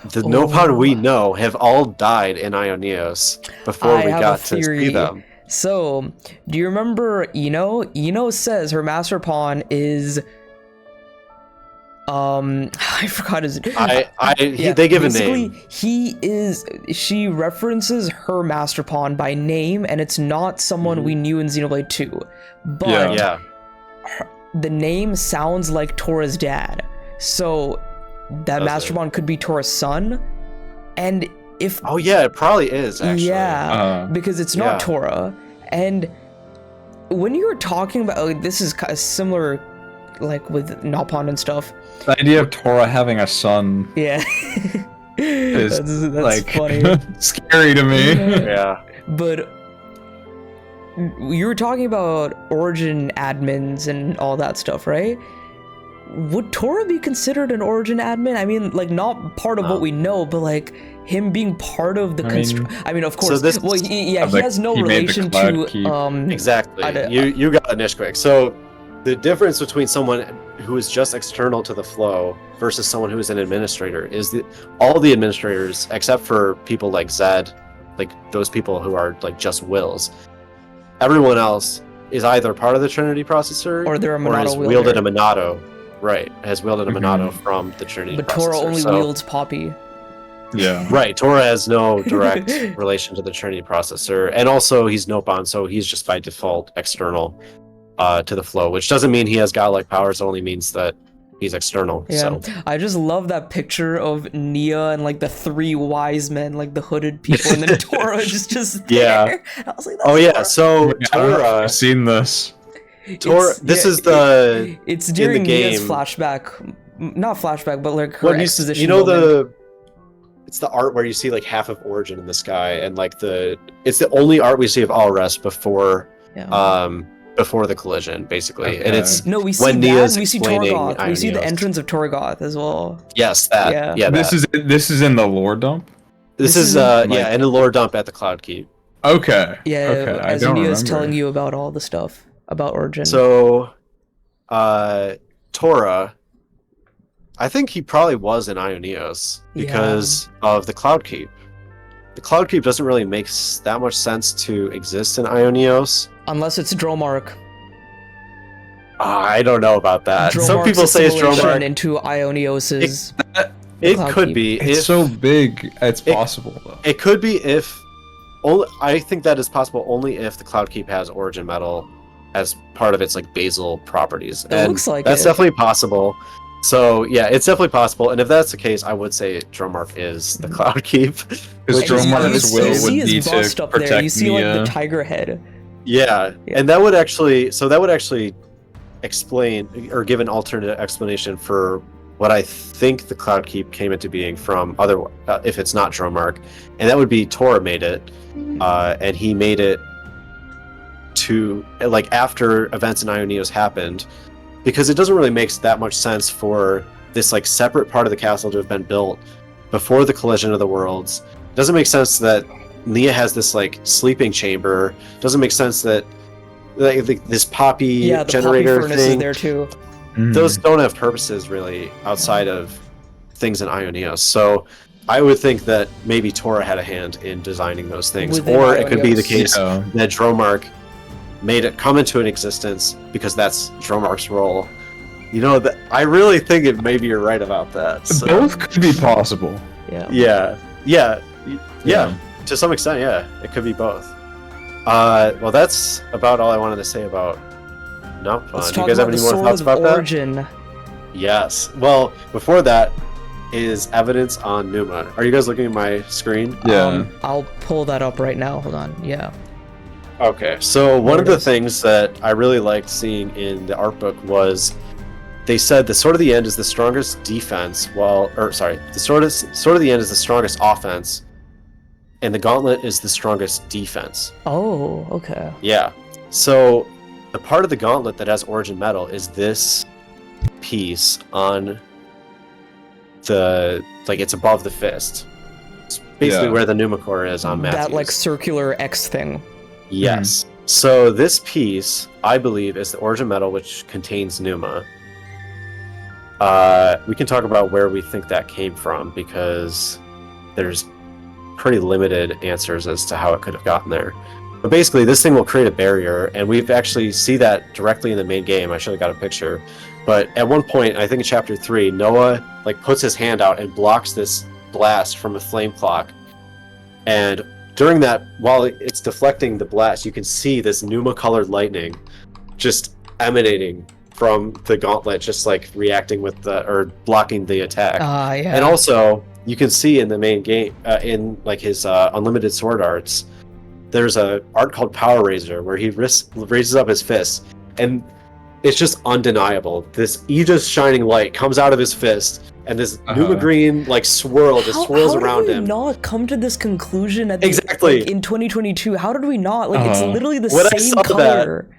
the Nopon we know have all died in Ioneos before we got to see them?
So, do you remember Ino? Ino says her master pawn is... I forgot his...
they give a name.
She references her master pawn by name, and it's not someone we knew in Xenoblade 2. But the name sounds like Tora's dad. So, that master pawn could be Tora's son, and if...
Oh yeah, it probably is, actually.
Yeah, because it's not Tora. And when you were talking about... like, this is kind of similar, like, with Nopon and stuff.
The idea of Tora having a son...
Yeah.
is,
that's
like,
funny.
scary to me.
Yeah.
But you were talking about Origin admins and all that stuff, right? Would Tora be considered an Origin admin? I mean, like, not part of what we know, but, like, him being part of the I mean, of course. So he has no relation to...
Exactly. You got it, Nishquick. So, the difference between someone who is just external to the flow versus someone who is an administrator is that all the administrators, except for people like Zed, like, those people who are, like, just wills, everyone else is either part of the Trinity processor
or they're a Monado
has wielded a Monado. Right, has wielded a Monado from the Trinity processor.
But Tora only wields Poppy.
Yeah.
Right, Tora has no direct relation to the Trinity processor, and also he's Nopon, so he's just by default external to the flow, which doesn't mean he has godlike powers, it only means that he's external.
Yeah, so. I just love that picture of Nia and, like, the 3 wise men, like the hooded people, and then Tora just there. I was like,
so Tora...
I've seen this.
It's
during Nia's flashback, not flashback, but like her exposition. You know
it's the art where you see like half of Origin in the sky, and like it's the only art we see of Alrest before the collision, basically. And it's
we see when Nia's we see Torgoth. We see the entrance of Torgoth as well.
Yes, that. Yeah,
this is in the lore dump.
This is in the lore dump at the Cloud Keep.
Okay.
Yeah,
okay.
As Nia's telling you about all the stuff about Origin.
So, Tora, I think he probably was in Ioneos because of the Cloud Keep. The Cloud Keep doesn't really make that much sense to exist in Ioneos.
Unless it's Dromark.
I don't know about that. Some people say it's Dromark.
Into Ioneos's...
It could be.
It's so big, it's possible, though.
It could be if... I think that is possible only if the Cloud Keep has Origin Metal as part of its like basal properties.
It looks like
that's definitely possible. So yeah, it's definitely possible. And if that's the case, I would say Dromark is the Cloud Keep.
Because Dromark's will would be to protect Nia.
You see like the tiger head.
Yeah, and that would actually explain or give an alternate explanation for what I think the Cloud Keep came into being from if it's not Dromark, and that would be Tora made it, and he made it to like after events in Ioneos happened, because it doesn't really make that much sense for this like separate part of the castle to have been built before the collision of the worlds. It doesn't make sense that Nia has this like sleeping chamber. It doesn't make sense that like this poppy generator
poppy
thing
is there too.
Those don't have purposes really outside of things in Ioneos. So I would think that maybe Tora had a hand in designing those things, or it could be the case that Dromark made it come into an existence because that's Dromark's role. You know, I really think maybe you're right about that. So.
Both could be possible.
Yeah. To some extent, yeah, it could be both. Well, that's about all I wanted to say about Not Fun. Do you guys have any more thoughts about that? Yes. Well, before that is evidence on Numa. Are you guys looking at my screen?
Yeah.
I'll pull that up right now. Hold on. Yeah.
Okay. So one of the things that I really liked seeing in the art book was they said the Sword of the End is the strongest defense, the Sword of the End is the strongest offense, and the Gauntlet is the strongest defense.
Oh, okay.
Yeah. So the part of the Gauntlet that has Origin Metal is this piece on it's above the fist. It's basically where the Numa core is on Matthews.
That like circular X thing.
Yes. So this piece, I believe, is the Origin Metal, which contains Numa. We can talk about where we think that came from, because there's pretty limited answers as to how it could have gotten there. But basically, this thing will create a barrier, and we've actually see that directly in the main game. I should have got a picture. But at one point, I think in Chapter 3, Noah puts his hand out and blocks this blast from a flame clock. And during that, while it's deflecting the blast, you can see this Numa-colored lightning just emanating from the Gauntlet, just reacting with or blocking the attack.
Yeah.
And also, you can see in the main game, in his unlimited sword arts, there's a art called Power Raiser where he raises up his fist, and it's just undeniable. This Aegis shining light comes out of his fist, and this Numa green swirl just swirls around him.
How did we not come to this conclusion at in 2022? How did we not? It's literally the same color.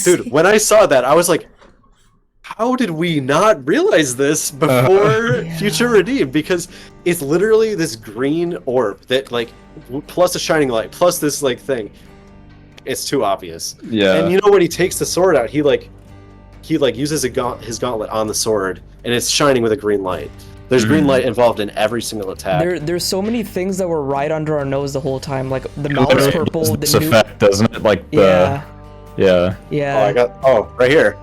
Dude, when I saw that, I was like, how did we not realize this before Future Redeemed? Because it's literally this green orb that plus a shining light plus this thing. It's too obvious.
Yeah.
And when he takes the sword out, he uses his gauntlet on the sword, and it's shining with a green light. There's green light involved in every single attack.
There's so many things that were right under our nose the whole time, like the Malos purple,
the effect, doesn't it?
Yeah.
Right here.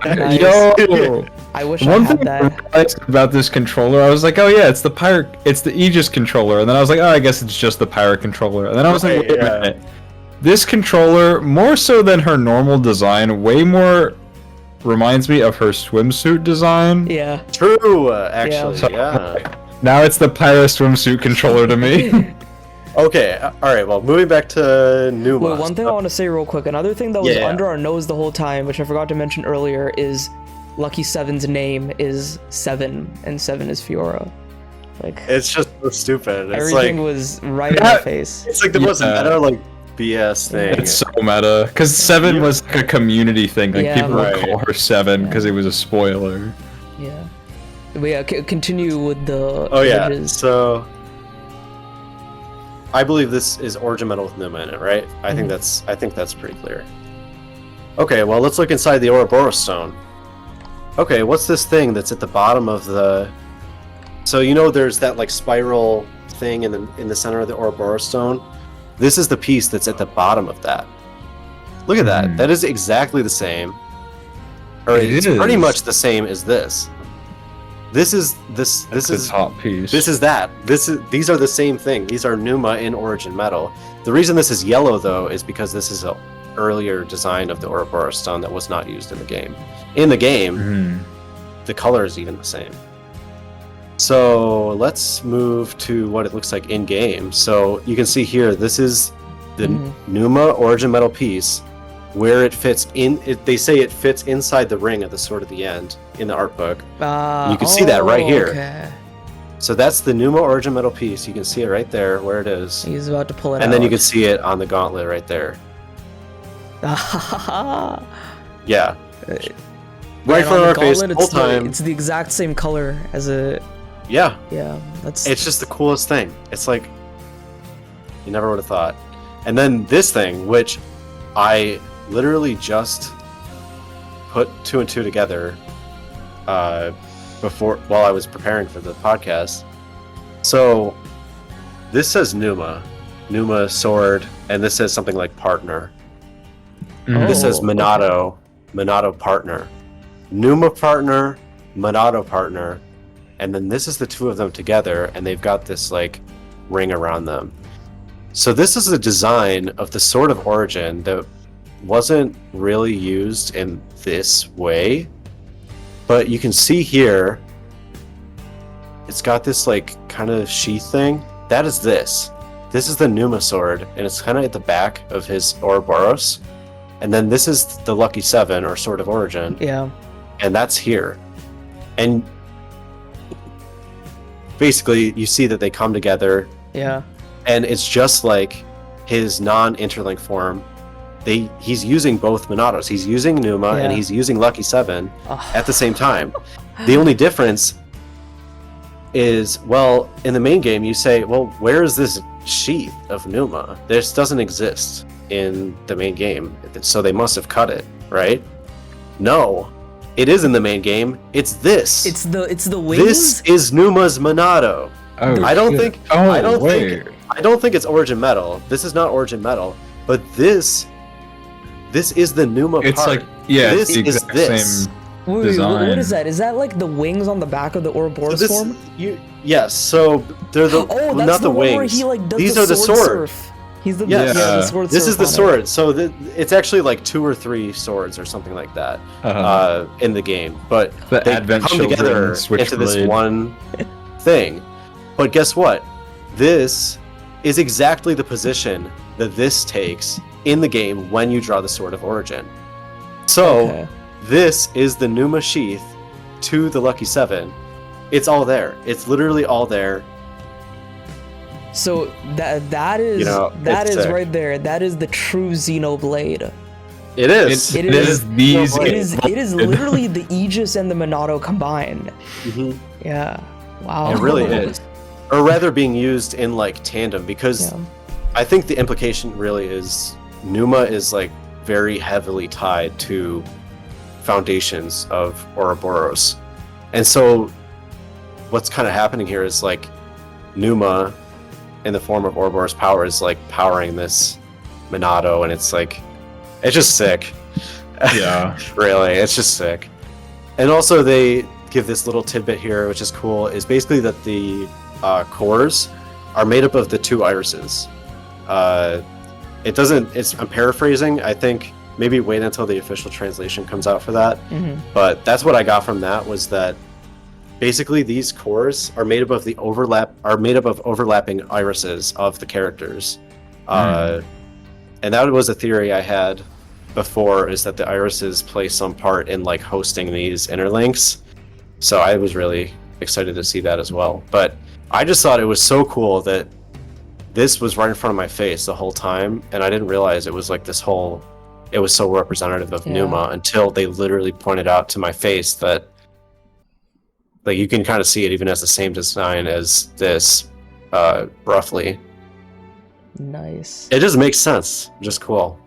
Nice.
Yo,
I wish I had that.
One thing I realized about this controller, I was like, oh yeah, it's the Aegis controller, and then I was like, oh, I guess it's just the pirate controller, and then I was like, wait a minute. This controller, more so than her normal design, way more reminds me of her swimsuit design.
Yeah.
True, actually, yeah.
Now it's the pirate swimsuit controller to me.
Okay, alright, well, moving back to Numa.
Wait, one thing I want to say real quick, another thing that was under our nose the whole time, which I forgot to mention earlier, is Lucky Seven's name is Seven, and Seven is Fiora.
It's just so stupid. It's
everything was right in my face.
It's the most meta, BS thing.
It's so meta, because Seven was a community thing. People would call her Seven because it was a spoiler.
Yeah. But yeah, continue with the
images. So I believe this is Origin Metal with Numa in it, right? I think that's pretty clear. Okay, well, let's look inside the Ouroboros stone. Okay, what's this thing that's at the bottom of the? So there's that spiral thing in the center of the Ouroboros stone. This is the piece that's at the bottom of that. Look at that. That is exactly the same. Or it's pretty much the same as this. This is
the top piece.
This is that. These are the same thing. These are Numa in Origin Metal. The reason this is yellow though is because this is an earlier design of the Ouroboros stone that was not used in the game. In the game, the color is even the same. So let's move to what it looks like in game. So you can see here, this is the Numa Origin Metal piece, where it fits in. They say it fits inside the ring of the Sword of the End in the art book. You can see that right here.
Okay.
So that's the Numa Origin Metal piece. You can see it right there where it is.
He's about to pull it out.
And then you can see it on the gauntlet right there. Yeah. Right in front of our face the whole time.
It's the exact same color as a...
Yeah.
Yeah, that's...
It's just the coolest thing. It's you never would have thought. And then this thing, which I literally just put 2 and 2 together while I was preparing for the podcast. So this says Numa sword, and this says something like partner. This says Minato, Minato partner, Numa partner, Minato partner, and then this is the two of them together, and they've got this like ring around them. So this is a design of the Sword of Origin that wasn't really used in this way, but you can see here it's got this like kind of sheath thing. That is this. This is the Numa sword, and it's kind of at the back of his Ouroboros. And then this is the Lucky Seven, or Sword of Origin.
Yeah.
And that's here. And basically, you see that they come together.
Yeah.
And it's just like his non-interlink form. He's using both Minatos. He's using Numa, and he's using Lucky Seven at the same time. The only difference is, well, in the main game, you say, well, where is this sheath of Numa? This doesn't exist in the main game, so they must have cut it, right? No, it is in the main game. It's this.
It's the wings.
This is Numa's Minato.
Oh,
I don't
shit.
think.
Oh,
I don't
wait.
think. I don't think it's Origin Metal. This is not Origin Metal, but this is the Numa
It's
part.
like, yeah,
This
it's the
is
exact
this.
same
Wait,
design.
what is that? Is that like the wings on the back of the Ouroboros form?
Yes, so they're the
Oh, that's
not the
the one
wings.
where he like does
These
the
are the
sword
sword.
surf. He's the
Yes.
the sword
This
surf
is the
on it.
sword. So it's actually like 2 or 3 swords or something like that in the game. But
The
they
Advent
come
Children
together into this
Switchblade.
one thing. But guess what? This is exactly the position that this takes in the game when you draw the Sword of Origin. So this is the Numa sheath to the Lucky Seven. It's all there. It's literally all there.
So that is that is
sick.
right there. That is the true Xenoblade.
It is.
It
is these.
It is literally the Aegis and the Minato combined.
Mhm.
Yeah. Wow.
It really is. Or rather being used in like tandem, because I think the implication really is Numa is like very heavily tied to foundations of Ouroboros. And so what's kind of happening here is like Numa in the form of Ouroboros power is like powering this Minato, and it's just sick.
Yeah.
Really, it's just sick. And also they give this little tidbit here, which is cool, is basically that the cores are made up of the 2 irises. I'm paraphrasing. I think maybe wait until the official translation comes out for that.
Mhm.
But that's what I got from that, was that basically these cores are made up of overlapping irises of the characters. And that was a theory I had before, is that the irises play some part in like hosting these interlinks. So I was really excited to see that as well. But I just thought it was so cool that this was right in front of my face the whole time, and I didn't realize it was like it was so representative of Numa until they literally pointed out to my face that like you can kind of see it even as the same design as this, roughly.
Nice.
It just makes sense. Just cool.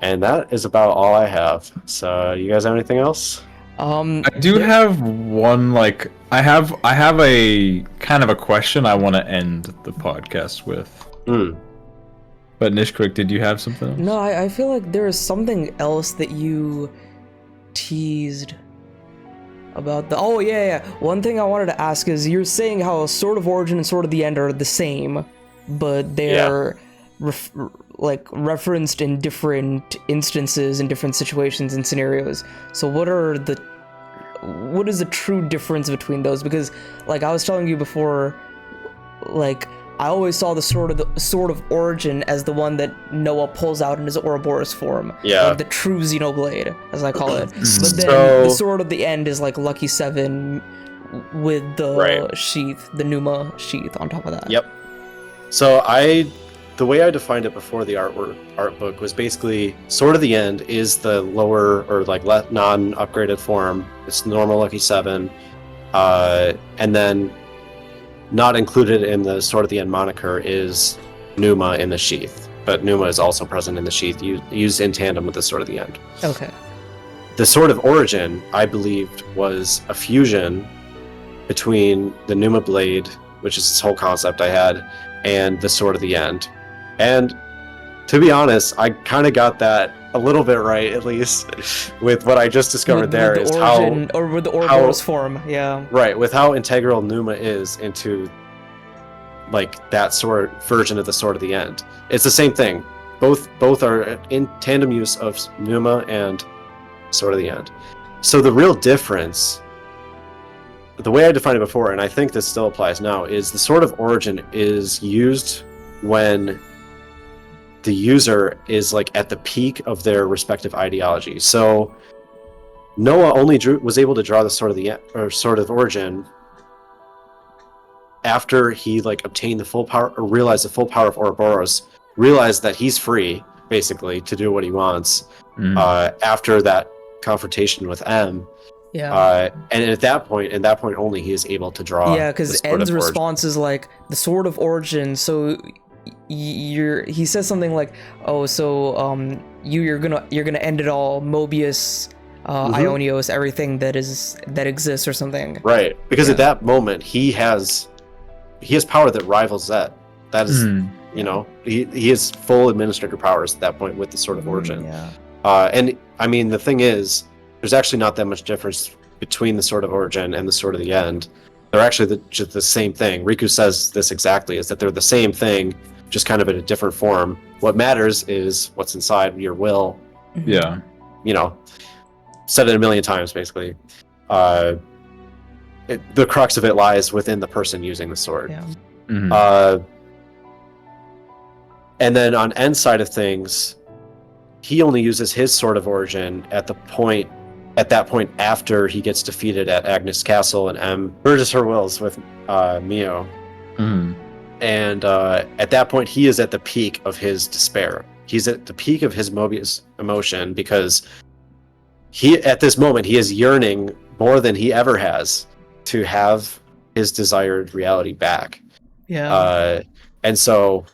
And that is about all I have. So you guys have anything else?
I do have one, like, I have a kind of a question I want to end the podcast with. But Nishkrik, did you have something else?
No, I feel like there is something else that you teased about the. Oh yeah. One thing I wanted to ask is, you're saying how Sword of Origin and Sword of the End are the same, but they're referenced in different instances, in different situations and scenarios. So what is the true difference between those? Because like I was telling you before, like I always saw the Sword of Origin as the one that Noah pulls out in his Ouroboros form.
Yeah.
Like the true Xenoblade, as I call it. But then
So-
the Sword of the End is like Lucky Seven with the sheath, the Numa sheath on top of that.
Yep. So the way I defined it before the art book was basically Sword of the End is the lower or like non-upgraded form. It's normal Lucky Seven, and then not included in the Sword of the End moniker is Numa in the sheath. But Numa is also present in the sheath, used in tandem with the Sword of the End.
Okay.
The Sword of Origin, I believed, was a fusion between the Numa blade which is this whole concept I had, and the Sword of the End. And to be honest, I kind of got that a little bit right, at least, with what I just discovered with
the origin, or with the Ouroboros form, yeah.
Right, with how integral Numa is into, like, that version of the Sword of the End. It's the same thing. Both are in tandem use of Numa and Sword of the End. So the real difference, the way I defined it before, and I think this still applies now, is the Sword of Origin is used when the user is like at the peak of their respective ideology. So Noah only was able to draw the Sword of the End, or Sword of Origin, after he like obtained the full power, or realized the full power of Ouroboros, realized that he's free basically to do what he wants. After that confrontation with M.
Yeah.
And at that point, only, he is able to draw.
Yeah, because N's response is like the Sword of Origin. So he says something like, "Oh, so you're gonna end it all, Mobius, Ionios, everything that exists," or something.
Right, because at that moment he has power that rivals Zed. That is, you know, he has full administrator powers at that point with the Sword of Origin.
Yeah.
And I mean, the thing is, there's actually not that much difference between the Sword of Origin and the Sword of the End. They're actually just the same thing. Riku says this exactly, is that they're the same thing, just kind of in a different form. What matters is what's inside your will.
Yeah.
You know, said it a million times, basically. The crux of it lies within the person using the sword.
Yeah.
And then on N's side of things, he only uses his Sword of Origin at that point after he gets defeated at Agnes Castle and M merges her wills with Mio. And at that point, he is at the peak of his despair. He's at the peak of his Mobius emotion, because at this moment, he is yearning more than he ever has to have his desired reality back.
Yeah.
And so,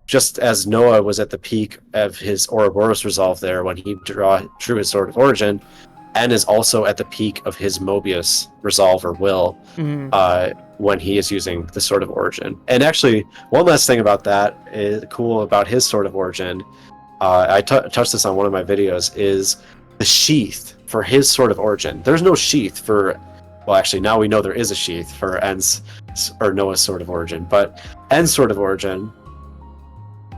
just as Noah was at the peak of his Ouroboros resolve there when he drew his Sword of Origin, N is also at the peak of his Mobius resolve or will when he is using the Sword of Origin. And actually, one last thing about that is cool about his Sword of Origin, I touched this on one of my videos, is the sheath for his Sword of Origin. There's no sheath for, well, actually, now we know there is a sheath for Noah's Sword of Origin, but N's Sword of Origin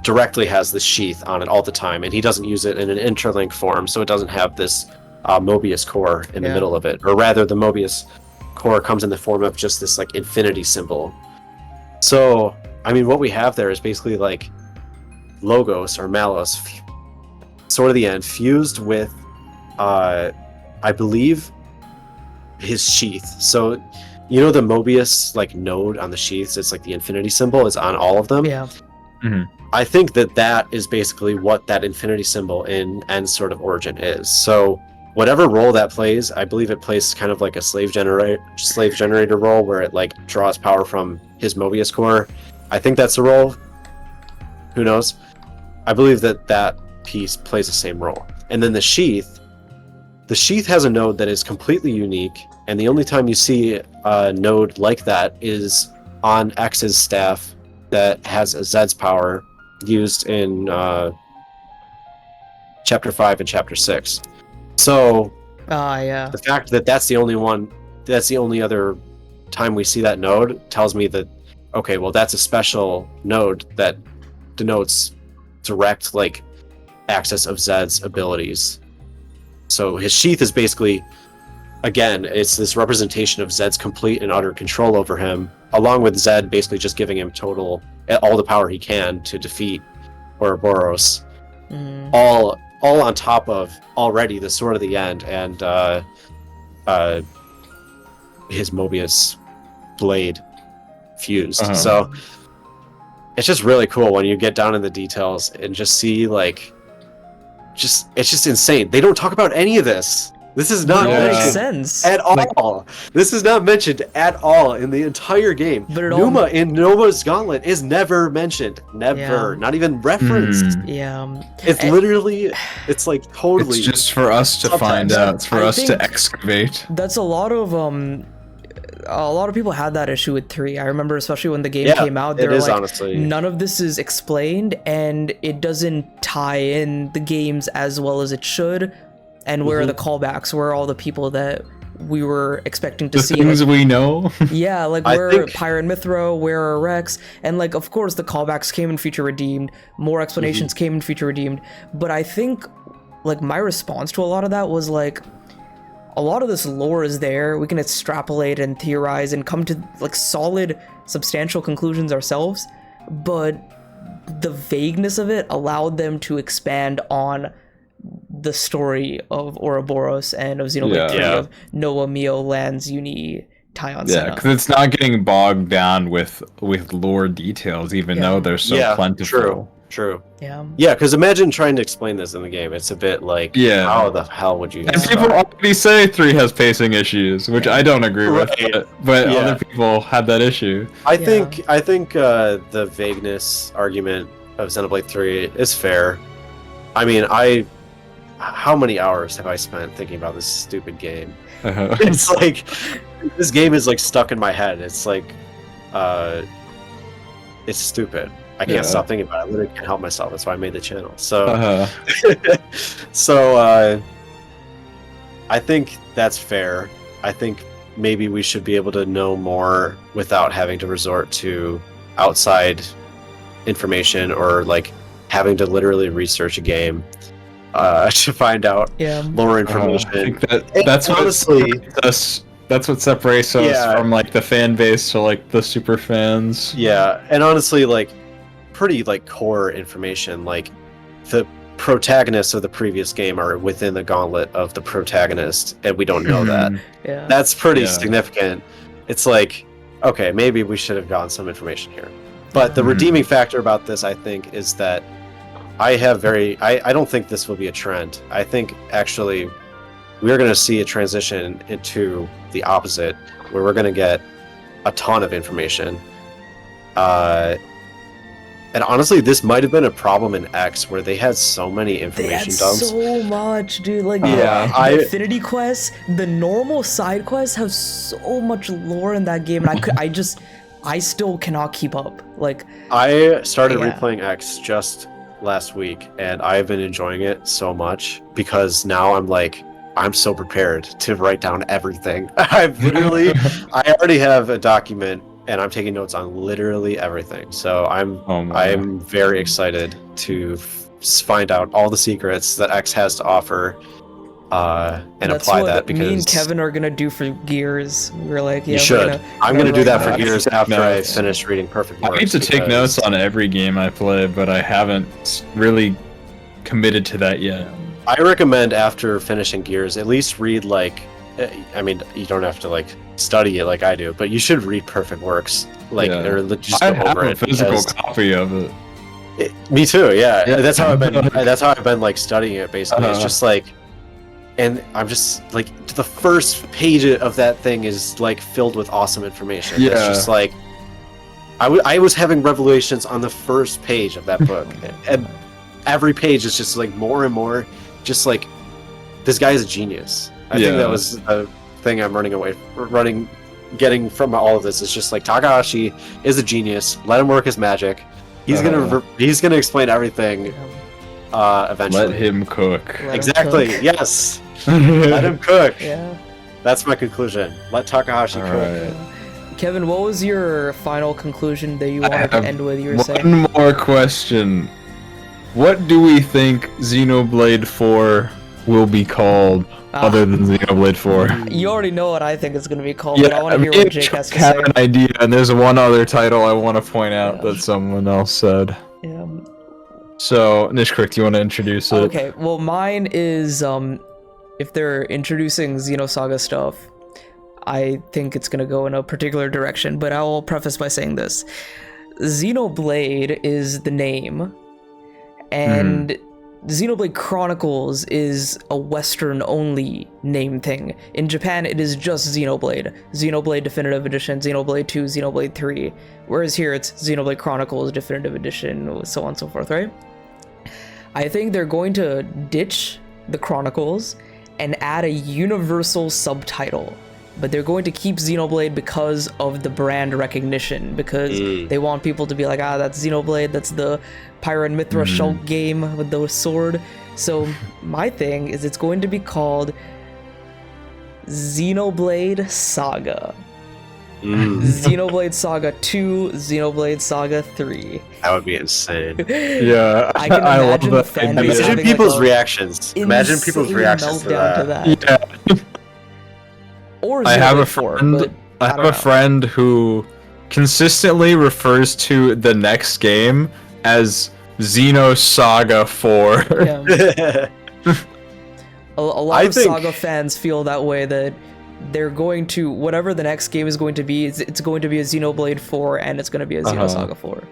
directly has the sheath on it all the time, and he doesn't use it in an interlink form, so it doesn't have this Mobius core in the middle of it. Or rather, the Mobius core comes in the form of just this like infinity symbol. So, I mean, what we have there is basically like Logos or Malos, Sword of the End, fused with, I believe, his sheath. So, you know, the Mobius like node on the sheaths, it's like the infinity symbol is on all of them.
Yeah.
I think that is basically what that infinity symbol in N's Sword of Origin is. So whatever role that plays, I believe it plays kind of like a slave generator role, where it like draws power from his Mobius core. I think that's the role. Who knows? I believe that piece plays the same role. And then the sheath has a node that is completely unique, and the only time you see a node like that is on X's staff that has a Zed's power used in Chapter 5 and Chapter 6. So, the fact that that's the only other time we see that node tells me that, okay, well, that's a special node that denotes direct, like, access of Zed's abilities. So his sheath is basically, again, it's this representation of Zed's complete and utter control over him, along with Zed basically just giving him all the power he can to defeat Ouroboros. All on top of already the Sword of the End and his Mobius blade fused. So it's just really cool when you get down in the details and just see like, it's just insane. They don't talk about any of this. This is not mentioned at all. This is not mentioned at all in the entire game. But Numa in Nova's Gauntlet is never mentioned. Never. Not even referenced.
Yeah.
It's literally, it's like totally...
It's just for us to find out. It's for us to excavate.
That's a lot of a lot of people had that issue with 3. I remember, especially when the game came out, they were like, honestly, none of this is explained, and it doesn't tie in the games as well as it should. And where are the callbacks? Where are all the people that we were expecting to see?
The things we know?
Yeah, like where Pyre and Mithra, where are Rex? And like, of course, the callbacks came in Future Redeemed. More explanations came in Future Redeemed. But I think, like, my response to a lot of that was like, a lot of this lore is there. We can extrapolate and theorize and come to like solid, substantial conclusions ourselves. But the vagueness of it allowed them to expand on the story of Ouroboros and of Xenoblade 3, of Noah, Mio, Lanz, Uni, Taion,
Senna. Yeah, because it's not getting bogged down with lore details, even though they're so plentiful.
True.
Yeah.
Yeah, because imagine trying to explain this in the game. It's a bit like, how the hell would you?
And people already say 3 has pacing issues, which I don't agree with, but other people had that issue.
I think the vagueness argument of Xenoblade 3 is fair. I mean, how many hours have I spent thinking about this stupid game? It's like, this game is like stuck in my head. It's like, it's stupid. I can't stop thinking about it. I literally can't help myself. That's why I made the channel. So, I think that's fair. I think maybe we should be able to know more without having to resort to outside information or like having to literally research a game to find out lore information.
I think that's honestly that's what separates us from like the fan base to like the super fans.
Yeah, and honestly, like pretty like core information, like the protagonists of the previous game are within the gauntlet of the protagonist, and we don't know that. That's pretty significant. It's like, okay, maybe we should have gotten some information here. But the redeeming factor about this, I think, is that I don't think this will be a trend. I think actually we're going to see a transition into the opposite, where we're going to get a ton of information. And honestly, this might have been a problem in X, where they had so many information dumps.
So much, dude. Like, the Affinity quests, the normal side quests have so much lore in that game, and I still cannot keep up. Like,
I started replaying X just last week, and I've been enjoying it so much because now I'm so prepared to write down everything. I already have a document, and I'm taking notes on literally everything. So I'm very excited to find out all the secrets that X has to offer, and apply that. Because
me and Kevin are gonna do for Gears. We're like,
you should. I'm gonna do that for Gears after I finish reading Perfect Works.
I need to take notes on every game I play, but I haven't really committed to that yet.
I recommend after finishing Gears, at least read I mean, you don't have to study it like I do, but you should read Perfect Works, or just
I have a physical copy of it.
Me too, yeah. That's how I've been. That's how I've been studying it. Basically, it's just and I'm just the first page of that thing is filled with awesome information. Yeah. It's just I was having revelations on the first page of that book, and every page is just more and more, just this guy is a genius. I think that was the thing I'm getting from all of this is just Takahashi is a genius. Let him work his magic. He's gonna explain everything. Eventually,
let him cook.
Exactly. Yes. Let him cook. Yeah. That's my conclusion. Let Takahashi cook.
Right.
Kevin, what was your final conclusion that you wanted to end with? You were saying
one more question. What do we think Xenoblade 4 will be called? Other than Xenoblade 4.
You already know what I think it's going to be called, but I want to hear what Jake has to say. I have
an idea, and there's one other title I want to point out that someone else said.
Yeah.
So, Nishkrik, do you want to introduce it?
Okay, well, mine is, if they're introducing Xenosaga stuff, I think it's going to go in a particular direction, but I will preface by saying this. Xenoblade is the name, and Xenoblade Chronicles is a Western-only name thing. In Japan, it is just Xenoblade. Xenoblade Definitive Edition, Xenoblade 2, Xenoblade 3. Whereas here, it's Xenoblade Chronicles Definitive Edition, so on and so forth, right? I think they're going to ditch the Chronicles and add a universal subtitle but they're going to keep Xenoblade because of the brand recognition, because they want people to be like, that's Xenoblade, that's the Pyra and Mithra Shulk game with the sword. So my thing is it's going to be called Xenoblade Saga. Xenoblade Saga 2, Xenoblade Saga 3.
That would be insane.
Yeah,
I can imagine the fan base
Imagine
having
people's
like
reactions. Imagine people's reactions to that.
Yeah.
Or
I have a
Xenoblade 4,
friend.
but
I have a friend who consistently refers to the next game as Xeno Saga 4.
Yeah. A lot of Saga fans feel that way, that they're going to, whatever the next game is going to be, it's going to be a Xenoblade 4 and it's going to be a Xenosaga 4.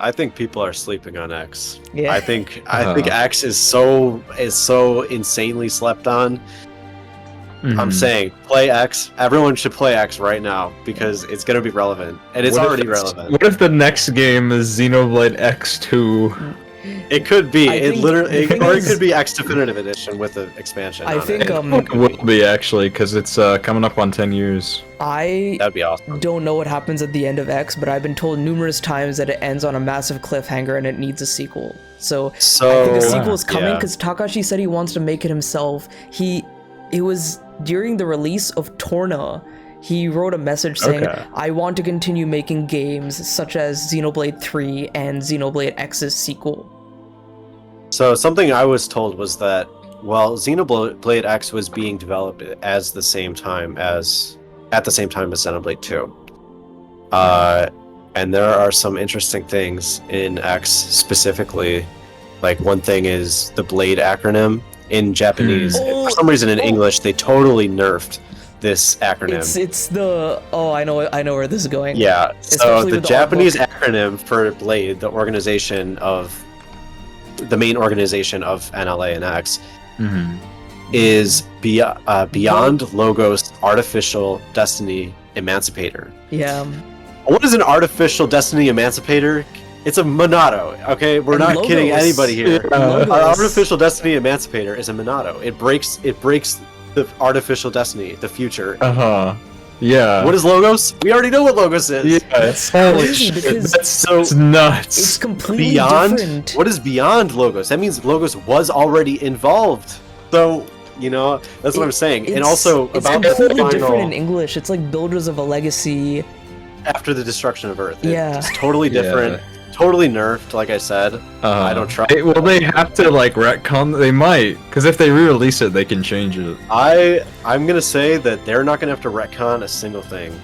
I think people are sleeping on X.
Yeah.
I think X is so insanely slept on. I'm saying play X. Everyone should play X right now because it's going to be relevant, and it's already relevant.
What if the next game is Xenoblade X2?
It could be.
It
Could be X Definitive Edition with the expansion.
I think
It will be actually, because it's coming up on 10 years.
That'd be awesome.
Don't know what happens at the end of X, but I've been told numerous times that it ends on a massive cliffhanger and it needs a sequel. So I think a sequel is coming because Takahashi said he wants to make it himself. It was during the release of Torna. He wrote a message saying, I want to continue making games such as Xenoblade 3 and Xenoblade X's sequel.
So something I was told was that, well, Xenoblade X was being developed at the same time as Xenoblade 2. And there are some interesting things in X specifically. Like, one thing is the Blade acronym in Japanese. For some reason in English, they totally nerfed this acronym.
It's the I know where this is going.
Yeah. So
Especially
the
with
Japanese
artbook.
acronym for Blade, the main organization of NLA and X, is Beyond Logos Artificial Destiny Emancipator.
Yeah.
What is an artificial destiny emancipator? It's a Monado, okay? We're not kidding anybody here. Our artificial destiny emancipator is a Monado. It breaks the artificial destiny, the future.
Yeah.
What is Logos? We already know what Logos is.
Yeah, it's crazy
because
it's nuts.
It's completely
beyond.
different.
What is beyond Logos? That means Logos was already involved. So, that's what I'm saying. And also
it's
about
completely
the
different in
final,
English. It's like Builders of a Legacy.
after the destruction of Earth.
Yeah.
It's totally different. Totally nerfed, like I said. I don't trust.
Well, they have to retcon. They might, because if they re-release it, they can change it.
I'm gonna say that they're not gonna have to retcon a single thing.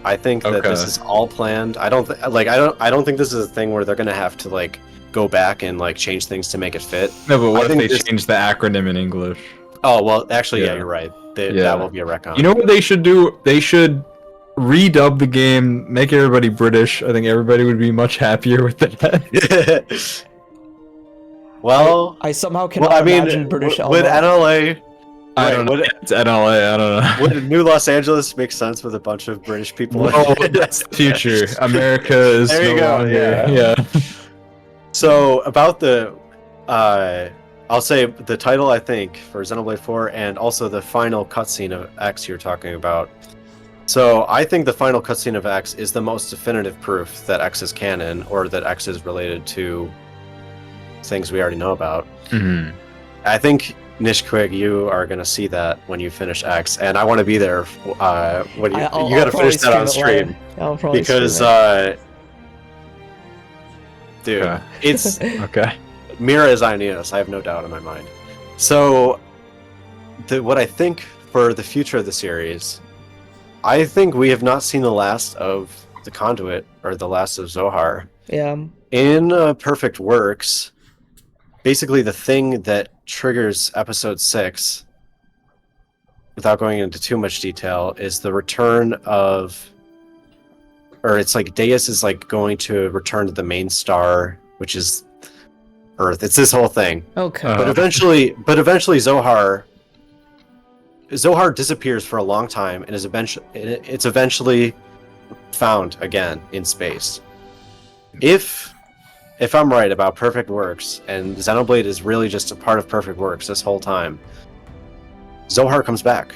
I think that this is all planned. I don't think this is a thing where they're gonna have to go back and change things to make it fit.
No, but what if they change the acronym in English?
Oh well, actually, yeah, you're right. That will be a retcon.
You know what they should do? They should redub the game, make everybody British. I think everybody would be much happier with that.
Well,
I somehow cannot imagine British
with NLA.
I don't know. It's NLA. I don't know.
Would New Los Angeles make sense with a bunch of British people?
Oh, that's the future. America is
there you go.
Yeah.
So about the, I'll say the title, I think, for Xenoblade 4 and also the final cutscene of X you're talking about. So I think the final cutscene of X is the most definitive proof that X is canon, or that X is related to things we already know about. I think, Nishquig, you are going to see that when you finish X, and I want to be there when you got to finish that on stream. Because, dude, it's...
Okay.
Mira is Aeneas, I have no doubt in my mind. So, what I think for the future of the series, I think we have not seen the last of the Conduit, or the last of Zohar.
Yeah.
In Perfect Works, basically the thing that triggers episode 6, without going into too much detail, is the return of... Or it's like Deus is going to return to the main star, which is Earth. It's this whole thing.
Okay.
But eventually Zohar disappears for a long time and it's eventually found again in space. If I'm right about Perfect Works, and Xenoblade is really just a part of Perfect Works this whole time, Zohar comes back.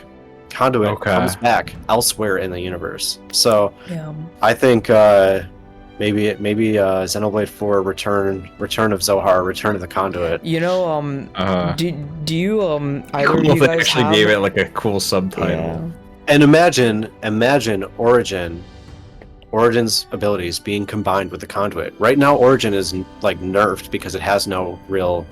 Conduit comes back elsewhere in the universe. So
Yeah.
I think maybe Xenoblade 4 Return of Zohar, Return of the Conduit.
You know, do you either
Cool
of you
if they
guys
actually
have...
gave it like a cool subtitle.
Yeah.
And imagine Origin's abilities being combined with the Conduit. Right now, Origin is like nerfed because it has no real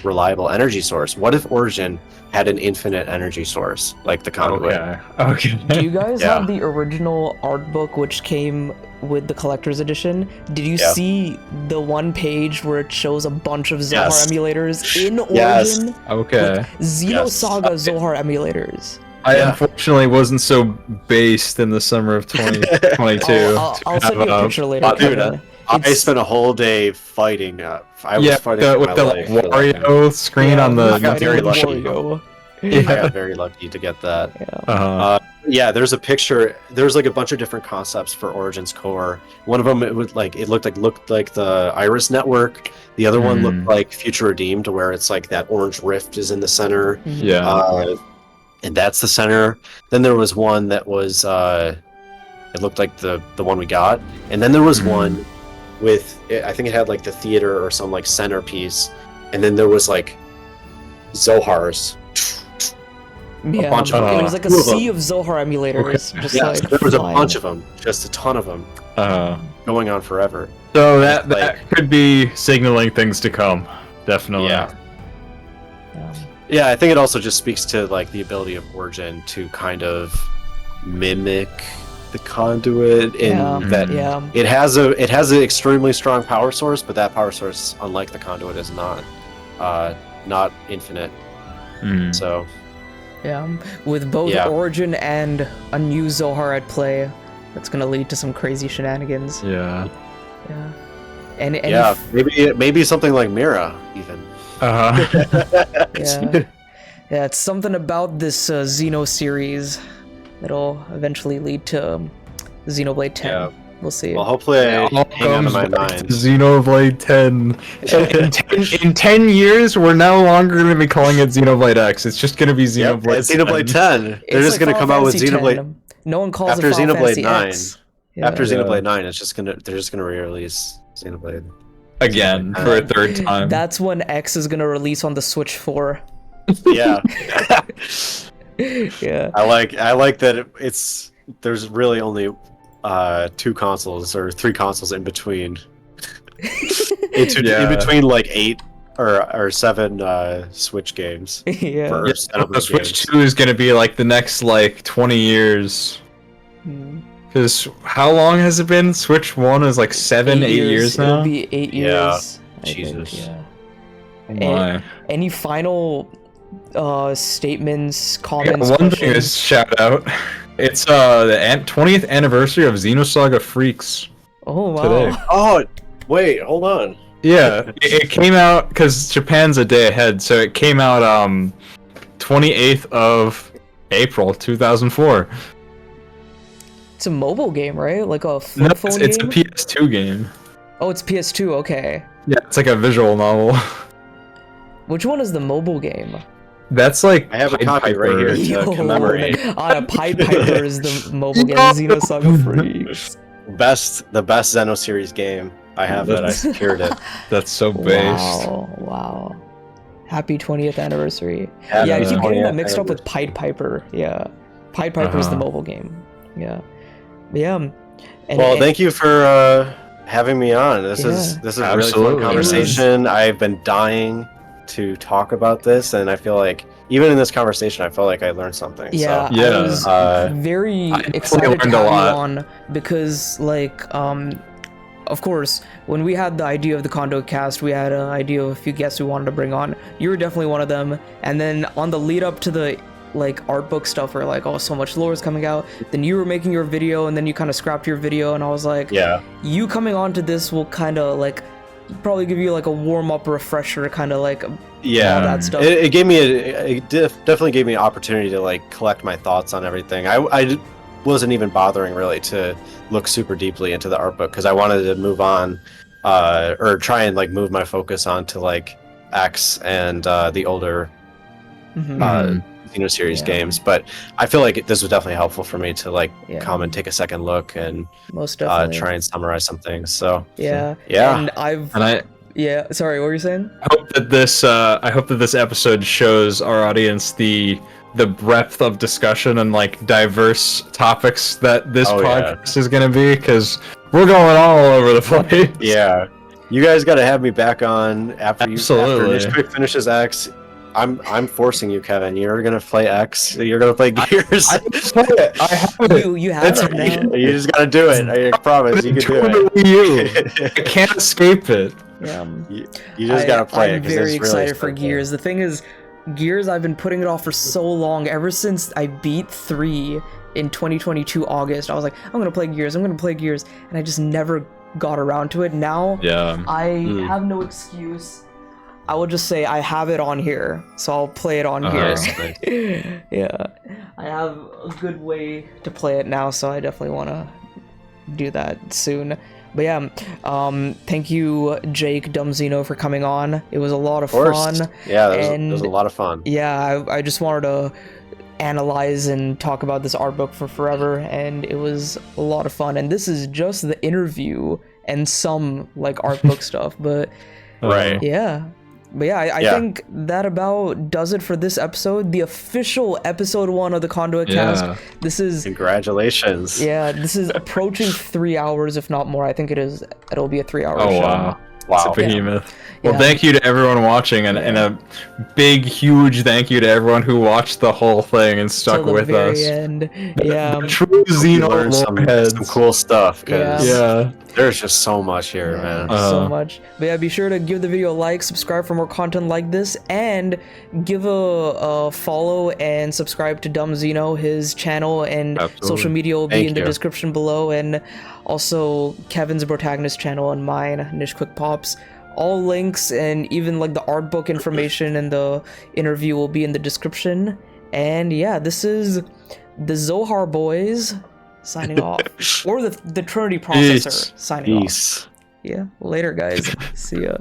reliable energy source. What if Origin had an infinite energy source like the Conduit?
Okay.
Do you guys
Yeah.
have the original art book which came with the collector's edition? Did you see the one page where it shows a bunch of Zohar emulators in Origin?
Yes.
Okay.
Like Xenosaga Zohar emulators.
I unfortunately wasn't so based in the summer of 2022.
I'll send you a picture later.
Dude,
Kevin.
I spent a whole day fighting. I was fighting
with the
my life for that thing.
Wario screen on the.
I got very lucky.
Wario.
I got very lucky to get that.
Yeah.
Yeah, there's a picture. There's like a bunch of different concepts for Origin's core. One of them, it looked like the Iris Network. The other one looked like Future Redeemed, where it's like that orange rift is in the center.
Yeah.
And that's the center. Then there was one that was it looked like the one we got, and then there was one with, I think it had like the theater or some like centerpiece, and then there was like Zohars.
Yeah,
a bunch of them.
it was like a sea of Zohar emulators. Just
Yes,
like
there was
flying.
a bunch of them, just a ton of them, going on forever.
So that could be signaling things to come. Definitely.
Yeah. Yeah, I think it also just speaks to like the ability of Origin to kind of mimic the Conduit in that it has an extremely strong power source, but that power source, unlike the Conduit, is not infinite. So
with both Origin and a new Zohar at play, that's gonna lead to some crazy shenanigans.
Yeah.
And
maybe something like Mira even.
Yeah, it's something about this Xeno series that'll eventually lead to Xenoblade 10.
Yeah.
We'll see.
Well, hopefully I hang on to my mind.
Xenoblade 10. In 10 years, we're no longer going to be calling it Xenoblade X. It's just going to be Xenoblade 10.
Xenoblade 10. They're just going to come out with Xenoblade
10. No one calls
after
it Final
Xenoblade
Fantasy
9.
X.
After Xenoblade 9, they're just gonna re-release Xenoblade
again for a third time.
That's when X is gonna release on the Switch 4.
Yeah.
Yeah.
I like that there's really only 2 consoles or 3 consoles in between. In between like 8 or 7 Switch games.
Yeah.
The Switch 2 is gonna be like the next like 20 years. Because how long has it been? Switch 1 is like 8 years now?
It'll be 8 years.
Yeah. Jesus.
Think, yeah.
Oh my.
Any final statements, comments?
One thing is shout out. It's the 20th anniversary of Xenosaga Freaks.
Oh wow.
Today.
Oh, wait, hold on.
Yeah, it came out because Japan's a day ahead, so it came out 28th of April 2004.
It's a mobile game, right? Like a
No,
flip phone
it's
game?
a PS2 game.
Oh, it's PS2. Okay.
Yeah, it's like a visual novel.
Which one is the mobile game?
That's like
I have a copy right here to commemorate.
Pied Piper is the mobile game. Xenosaga Freaks.
The best Xeno series game. I have it. I secured it.
That's so based.
Wow. Happy 20th anniversary.
Happy
I keep getting that
20th
mixed up with Pied Piper. Yeah. Pied Piper is the mobile game. Yeah.
Thank you for having me on. This is a really fun conversation. I've been dying to talk about this, and I feel like even in this conversation, I felt like I learned something.
Yeah,
so.
I was very excited to have you on because, of course, when we had the idea of the Conduit Cast, we had an idea of a few guests we wanted to bring on. You were definitely one of them. And then on the lead up to the art book stuff, where so much lore is coming out. Then you were making your video, and then you kind of scrapped your video, and I was like, you coming on to this will kind of probably give you a warm up refresher, kind of all that stuff.
It definitely gave me an opportunity to collect my thoughts on everything. I wasn't even bothering really to look super deeply into the art book because I wanted to move on, or try and move my focus on to X and the older Xeno series games, but I feel like this was definitely helpful for me to like come and take a second look and
most definitely
try and summarize some things. So
yeah. Yeah, sorry, what were you saying?
I hope that this episode shows our audience the breadth of discussion and like diverse topics that this podcast is gonna be, because we're going all over the place.
Yeah, you guys got to have me back on after Nish Quick finishes X. I'm forcing you, Kevin. You're gonna play X. You're gonna play Gears.
I play it. I have it.
You have it now.
You just gotta do it. I promise you can do
it. I can't escape it.
Yeah.
You just gotta play it.
I'm very excited for Gears. The thing is, Gears, I've been putting it off for so long. Ever since I beat 3 in 2022 August, I was like, I'm gonna play Gears. And I just never got around to it. Now, I have no excuse. I will just say I have it on here, so I'll play it on here. Yeah, I have a good way to play it now, so I definitely want to do that soon. But yeah, thank you, Jake Xeno, for coming on. It was a lot of fun.
Yeah, it was a lot of fun.
Yeah, I just wanted to analyze and talk about this art book for forever, and it was a lot of fun. And this is just the interview and some like art book stuff, but yeah. But yeah, I think that about does it for this episode. The official episode 1 of the Conduit Cast. This is
congratulations.
Yeah, this is approaching 3 hours, if not more. I think it'll be a 3-hour show.
Wow. It's a behemoth. Well, thank you to everyone watching, and a big, huge thank you to everyone who watched the whole thing and stuck with us.
End. Yeah,
true Xeno
some cool stuff. There's just so much here, man.
So much. But yeah, be sure to give the video a like, subscribe for more content like this, and give a follow and subscribe to Xeno. His channel and social media will be in the description below, and also Kevin's protagonist channel and mine, Nish Quick Pops. All links and even like the art book information and the interview will be in the description. And yeah, this is the Zohar boys signing off, or the Trinity Processor signing off. Yeah, later guys. See ya.